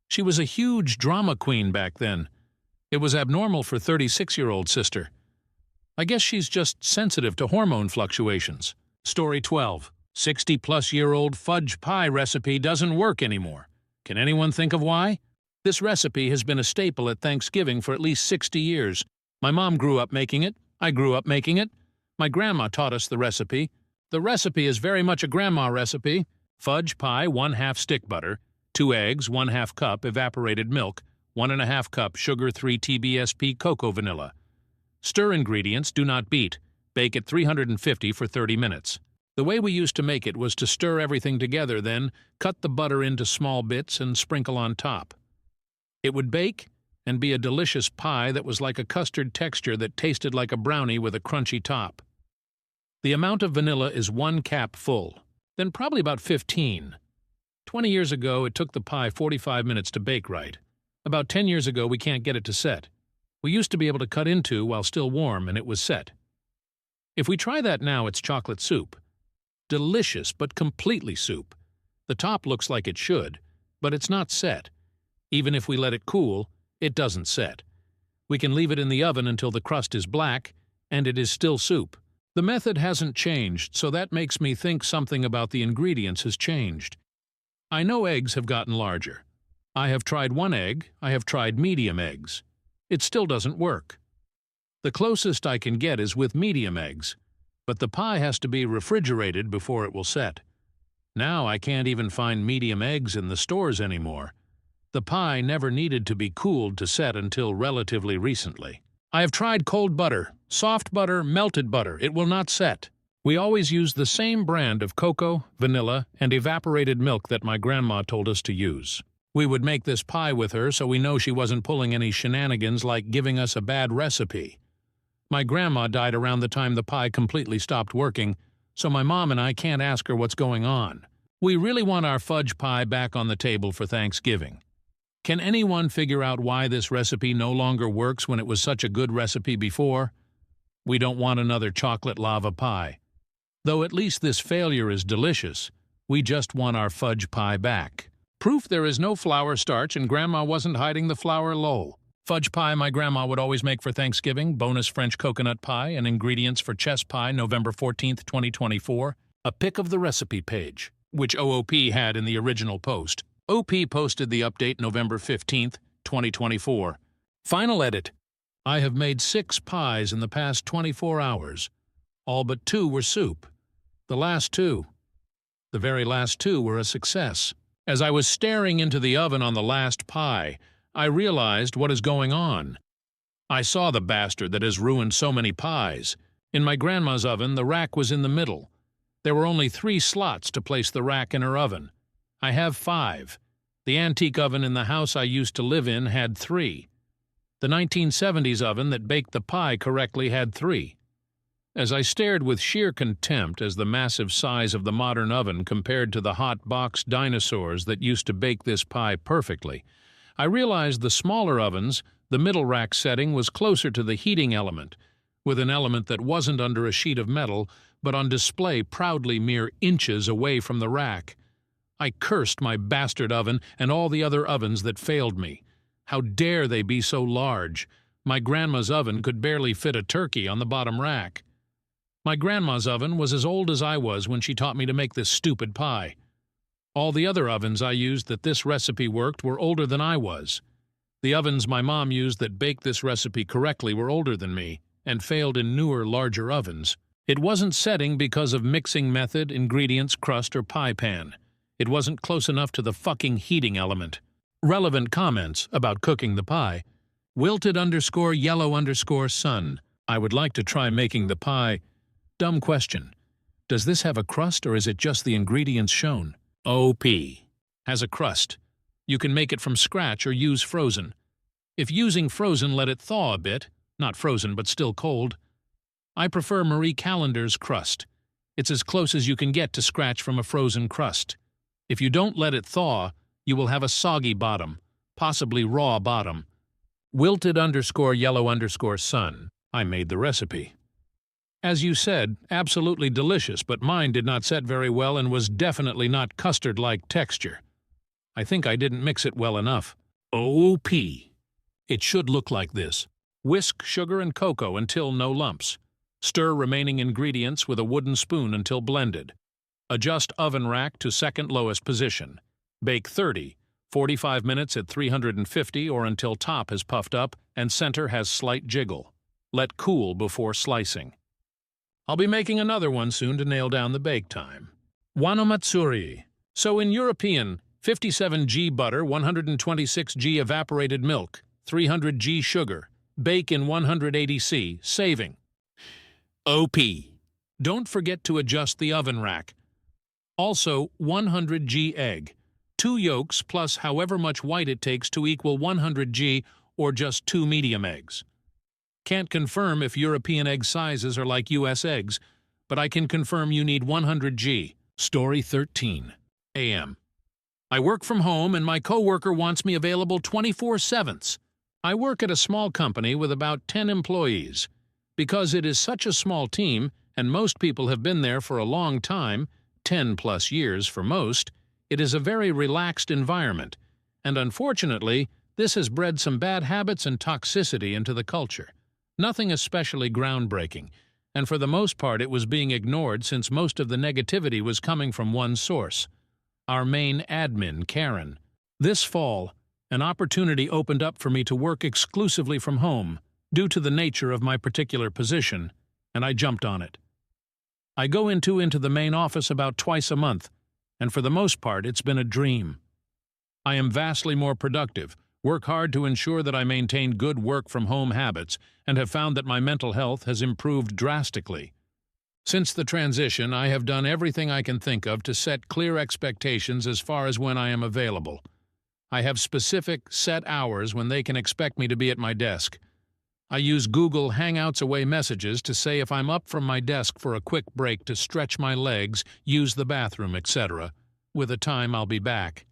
[SPEAKER 1] She was a huge drama queen back then. It was abnormal for 36-year-old sister. I guess she's just sensitive to hormone fluctuations. Story 12. 60-plus-year-old fudge pie recipe doesn't work anymore. Can anyone think of why? This recipe has been a staple at Thanksgiving for at least 60 years. My mom grew up making it. I grew up making it. My grandma taught us the recipe. The recipe is very much a grandma recipe. Fudge pie, 1/2 stick butter, 2 eggs, 1/2 cup evaporated milk, 1½ cup sugar, 3 TBSP cocoa vanilla. Stir ingredients, do not beat. Bake at 350 for 30 minutes. The way we used to make it was to stir everything together, then cut the butter into small bits and sprinkle on top. It would bake and be a delicious pie that was like a custard texture that tasted like a brownie with a crunchy top. The amount of vanilla is 1 cap full, then probably about 15. 20 years ago, it took the pie 45 minutes to bake right. About 10 years ago, we can't get it to set. We used to be able to cut into while still warm, and it was set. If we try that now, it's chocolate soup. Delicious, but completely soup. The top looks like it should, but it's not set. Even if we let it cool, it doesn't set. We can leave it in the oven until the crust is black, and it is still soup. The method hasn't changed, so that makes me think something about the ingredients has changed. I know eggs have gotten larger. I have tried 1 egg, I have tried medium eggs. It still doesn't work. The closest I can get is with medium eggs, but the pie has to be refrigerated before it will set. Now I can't even find medium eggs in the stores anymore. The pie never needed to be cooled to set until relatively recently. I have tried cold butter, soft butter, melted butter. It will not set. We always use the same brand of cocoa, vanilla, and evaporated milk that my grandma told us to use. We would make this pie with her so we know she wasn't pulling any shenanigans like giving us a bad recipe. My grandma died around the time the pie completely stopped working, so my mom and I can't ask her what's going on. We really want our fudge pie back on the table for Thanksgiving. Can anyone figure out why this recipe no longer works when it was such a good recipe before? We don't want another chocolate lava pie. Though at least this failure is delicious, we just want our fudge pie back. Proof there is no flour starch and Grandma wasn't hiding the flour lol. Fudge pie my grandma would always make for Thanksgiving, bonus French coconut pie, and ingredients for chess pie November 14th, 2024. A pic of the recipe page, which OOP had in the original post. OP posted the update November 15th, 2024. Final edit. I have made 6 pies in the past 24 hours. All but 2 were soup. The very last two were a success. As I was staring into the oven on the last pie, I realized what is going on. I saw the bastard that has ruined so many pies. In my grandma's oven, the rack was in the middle. There were only 3 slots to place the rack in her oven. I have 5. The antique oven in the house I used to live in had 3. The 1970s oven that baked the pie correctly had 3. As I stared with sheer contempt as the massive size of the modern oven compared to the hot box dinosaurs that used to bake this pie perfectly, I realized the smaller ovens, the middle rack setting was closer to the heating element, with an element that wasn't under a sheet of metal, but on display proudly mere inches away from the rack. I cursed my bastard oven and all the other ovens that failed me. How dare they be so large? My grandma's oven could barely fit a turkey on the bottom rack. My grandma's oven was as old as I was when she taught me to make this stupid pie. All the other ovens I used that this recipe worked were older than I was. The ovens my mom used that baked this recipe correctly were older than me, and failed in newer, larger ovens. It wasn't setting because of mixing method, ingredients, crust, or pie pan. It wasn't close enough to the fucking heating element. Relevant comments about cooking the pie. Wilted_yellow_sun. I would like to try making the pie. Dumb question. Does this have a crust or is it just the ingredients shown? OP. Has a crust. You can make it from scratch or use frozen. If using frozen, let it thaw a bit. Not frozen, but still cold. I prefer Marie Callender's crust. It's as close as you can get to scratch from a frozen crust. If you don't let it thaw, you will have a soggy bottom, possibly raw bottom. Wilted_yellow_sun. I made the recipe. As you said, absolutely delicious, but mine did not set very well and was definitely not custard-like texture. I think I didn't mix it well enough. OP. It should look like this. Whisk sugar and cocoa until no lumps. Stir remaining ingredients with a wooden spoon until blended. Adjust oven rack to second lowest position. Bake 45 minutes at 350 or until top has puffed up and center has slight jiggle. Let cool before slicing. I'll be making another one soon to nail down the bake time. Wanomatsuri. So in European, 57g butter, 126g evaporated milk, 300g sugar. Bake in 180°C, saving. OP. Don't forget to adjust the oven rack. Also, 100g egg. 2 yolks plus however much white it takes to equal 100g or just 2 medium eggs. Can't confirm if European egg sizes are like US eggs, but I can confirm you need 100g. Story 13. AM. I work from home and my coworker wants me available 24/7. I work at a small company with about 10 employees. Because it is such a small team, and most people have been there for a long time, 10+ years for most, it is a very relaxed environment, and unfortunately, this has bred some bad habits and toxicity into the culture. Nothing especially groundbreaking, and for the most part it was being ignored since most of the negativity was coming from one source. Our main admin, Karen. This fall, an opportunity opened up for me to work exclusively from home, due to the nature of my particular position, and I jumped on it. I go into the main office about twice a month, and for the most part it's been a dream. I am vastly more productive, work hard to ensure that I maintain good work-from-home habits, and have found that my mental health has improved drastically. Since the transition, I have done everything I can think of to set clear expectations as far as when I am available. I have specific, set hours when they can expect me to be at my desk. I use Google Hangouts away messages to say if I'm up from my desk for a quick break to stretch my legs, use the bathroom, etc. With a time I'll be back.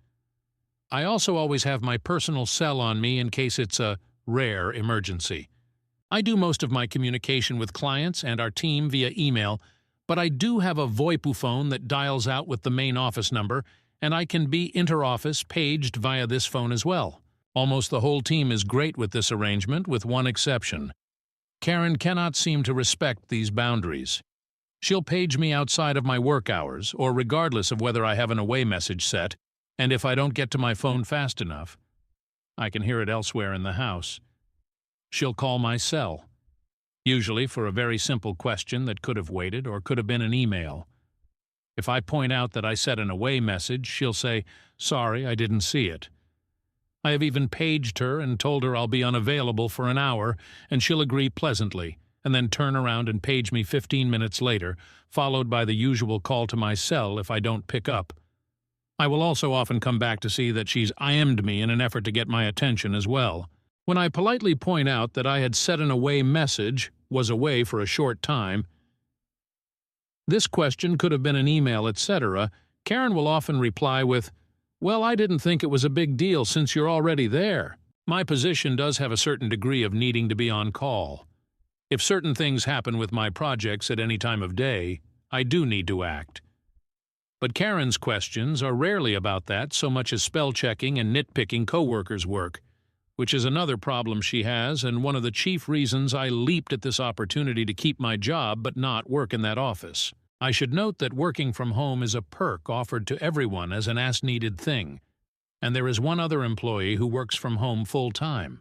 [SPEAKER 1] I also always have my personal cell on me in case it's a rare emergency. I do most of my communication with clients and our team via email, but I do have a VoIP phone that dials out with the main office number, and I can be inter-office paged via this phone as well. Almost the whole team is great with this arrangement, with one exception. Karen cannot seem to respect these boundaries. She'll page me outside of my work hours, or regardless of whether I have an away message set, and if I don't get to my phone fast enough, I can hear it elsewhere in the house. She'll call my cell, usually for a very simple question that could have waited or could have been an email. If I point out that I set an away message, she'll say, "Sorry, I didn't see it." I have even paged her and told her I'll be unavailable for an hour, and she'll agree pleasantly, and then turn around and page me 15 minutes later, followed by the usual call to my cell if I don't pick up. I will also often come back to see that she's IM'd me in an effort to get my attention as well. When I politely point out that I had set an away message, was away for a short time, this question could have been an email, etc., Karen will often reply with, "Well, I didn't think it was a big deal since you're already there." My position does have a certain degree of needing to be on call. If certain things happen with my projects at any time of day, I do need to act. But Karen's questions are rarely about that so much as spell-checking and nitpicking coworkers' work, which is another problem she has and one of the chief reasons I leaped at this opportunity to keep my job but not work in that office. I should note that working from home is a perk offered to everyone as an as-needed thing, and there is one other employee who works from home full-time.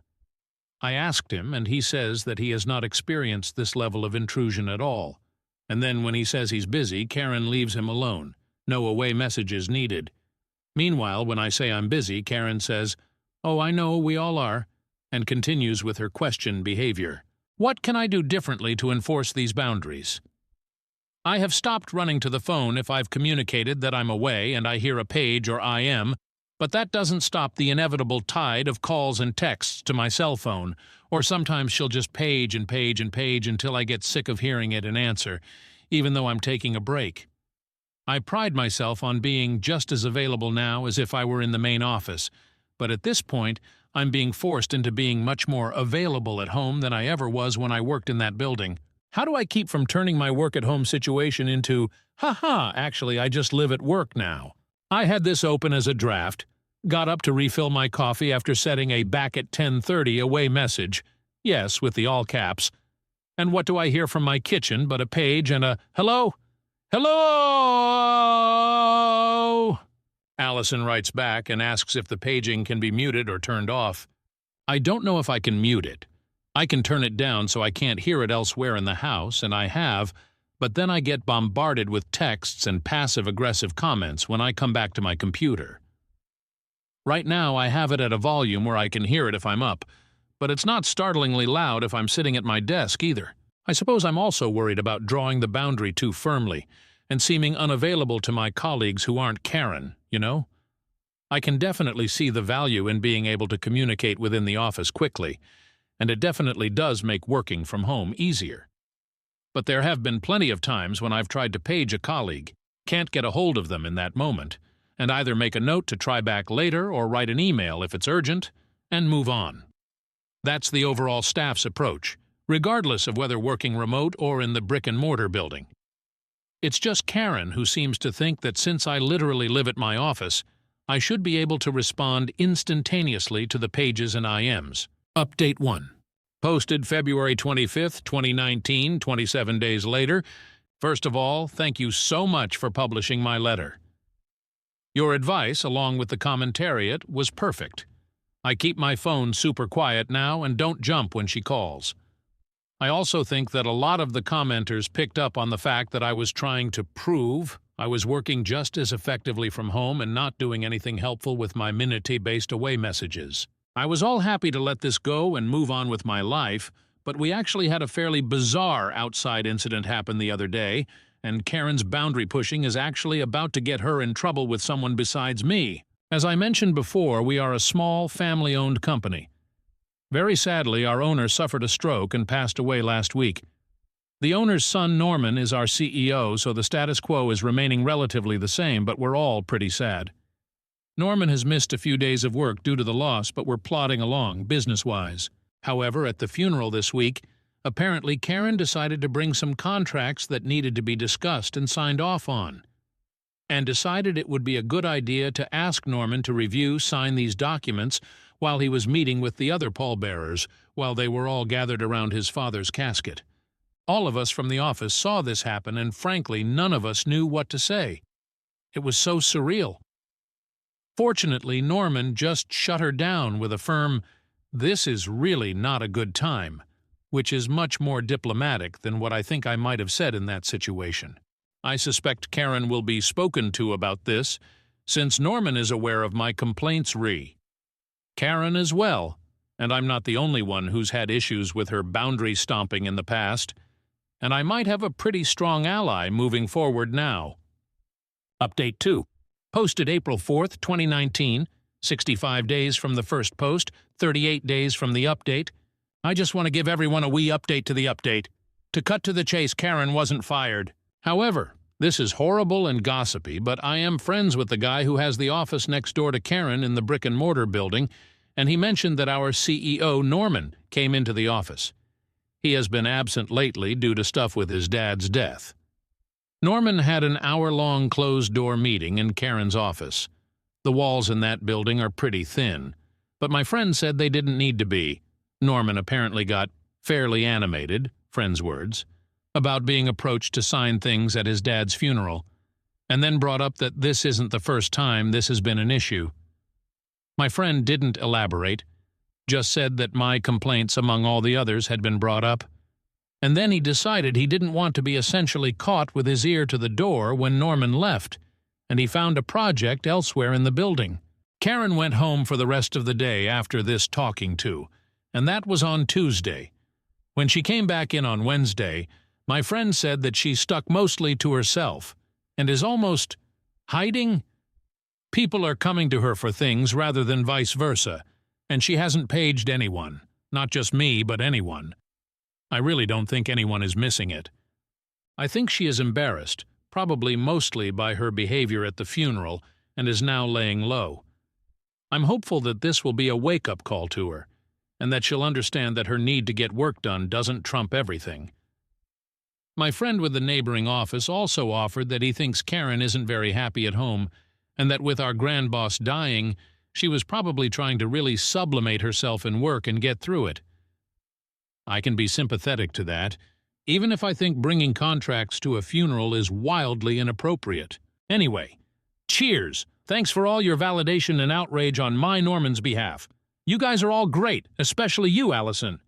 [SPEAKER 1] I asked him, and he says that he has not experienced this level of intrusion at all. And then when he says he's busy, Karen leaves him alone. No away messages needed. Meanwhile, when I say I'm busy, Karen says, "Oh, I know, we all are," and continues with her question behavior. What can I do differently to enforce these boundaries? I have stopped running to the phone if I've communicated that I'm away and I hear a page or IM, but that doesn't stop the inevitable tide of calls and texts to my cell phone, or sometimes she'll just page and page and page until I get sick of hearing it and answer, even though I'm taking a break. I pride myself on being just as available now as if I were in the main office, but at this point, I'm being forced into being much more available at home than I ever was when I worked in that building. How do I keep from turning my work-at-home situation into, "Haha, actually I just live at work now"? I had this open as a draft. Got up to refill my coffee after setting a back at 10:30 away message. Yes, with the all caps. And what do I hear from my kitchen but a page and a, "Hello? Hello?" Allison writes back and asks if the paging can be muted or turned off. I don't know if I can mute it. I can turn it down so I can't hear it elsewhere in the house, and I have, but then I get bombarded with texts and passive-aggressive comments when I come back to my computer. Right now I have it at a volume where I can hear it if I'm up, but it's not startlingly loud if I'm sitting at my desk either. I suppose I'm also worried about drawing the boundary too firmly and seeming unavailable to my colleagues who aren't Karen, you know? I can definitely see the value in being able to communicate within the office quickly, and it definitely does make working from home easier. But there have been plenty of times when I've tried to page a colleague, can't get a hold of them in that moment, and either make a note to try back later or write an email if it's urgent, and move on. That's the overall staff's approach, regardless of whether working remote or in the brick-and-mortar building. It's just Karen who seems to think that since I literally live at my office, I should be able to respond instantaneously to the pages and IMs. Update 1. Posted February 25th, 2019, 27 days later. First of all, thank you so much for publishing my letter. Your advice, along with the commentariat, was perfect. I keep my phone super quiet now and don't jump when she calls. I also think that a lot of the commenters picked up on the fact that I was trying to prove I was working just as effectively from home and not doing anything helpful with my minute-based away messages. I was all happy to let this go and move on with my life, but we actually had a fairly bizarre outside incident happen the other day, and Karen's boundary pushing is actually about to get her in trouble with someone besides me. As I mentioned before, we are a small, family-owned company. Very sadly, our owner suffered a stroke and passed away last week. The owner's son, Norman, is our CEO, so the status quo is remaining relatively the same, but we're all pretty sad. Norman has missed a few days of work due to the loss, but we're plodding along, business-wise. However, at the funeral this week, apparently Karen decided to bring some contracts that needed to be discussed and signed off on, and decided it would be a good idea to ask Norman to sign these documents while he was meeting with the other pallbearers, while they were all gathered around his father's casket. All of us from the office saw this happen, and frankly, none of us knew what to say. It was so surreal. Fortunately, Norman just shut her down with a firm, "This is really not a good time," which is much more diplomatic than what I think I might have said in that situation. I suspect Karen will be spoken to about this, since Norman is aware of my complaints Karen as well, and I'm not the only one who's had issues with her boundary stomping in the past, and I might have a pretty strong ally moving forward now. Update 2. Posted April 4th, 2019, 65 days from the first post, 38 days from the update. I just want to give everyone a wee update to the update. To cut to the chase, Karen wasn't fired. However, this is horrible and gossipy, but I am friends with the guy who has the office next door to Karen in the brick-and-mortar building, and he mentioned that our CEO, Norman, came into the office. He has been absent lately due to stuff with his dad's death. Norman had an hour-long closed-door meeting in Karen's office. The walls in that building are pretty thin, but my friend said they didn't need to be. Norman apparently got fairly animated, friend's words, about being approached to sign things at his dad's funeral, and then brought up that this isn't the first time this has been an issue. My friend didn't elaborate, just said that my complaints among all the others had been brought up, and then he decided he didn't want to be essentially caught with his ear to the door when Norman left, and he found a project elsewhere in the building. Karen went home for the rest of the day after this talking to, and that was on Tuesday. When she came back in on Wednesday, my friend said that she stuck mostly to herself and is almost hiding. People are coming to her for things rather than vice versa, and she hasn't paged anyone, not just me, but anyone. I really don't think anyone is missing it. I think she is embarrassed, probably mostly by her behavior at the funeral, and is now laying low. I'm hopeful that this will be a wake-up call to her, and that she'll understand that her need to get work done doesn't trump everything. My friend with the neighboring office also offered that he thinks Karen isn't very happy at home, and that with our grand boss dying, She was probably trying to really sublimate herself in work and get through it. I can be sympathetic to that, even if I think bringing contracts to a funeral is wildly inappropriate. Anyway, cheers! Thanks for all your validation and outrage on my Norman's behalf. You guys are all great, especially you, Allison.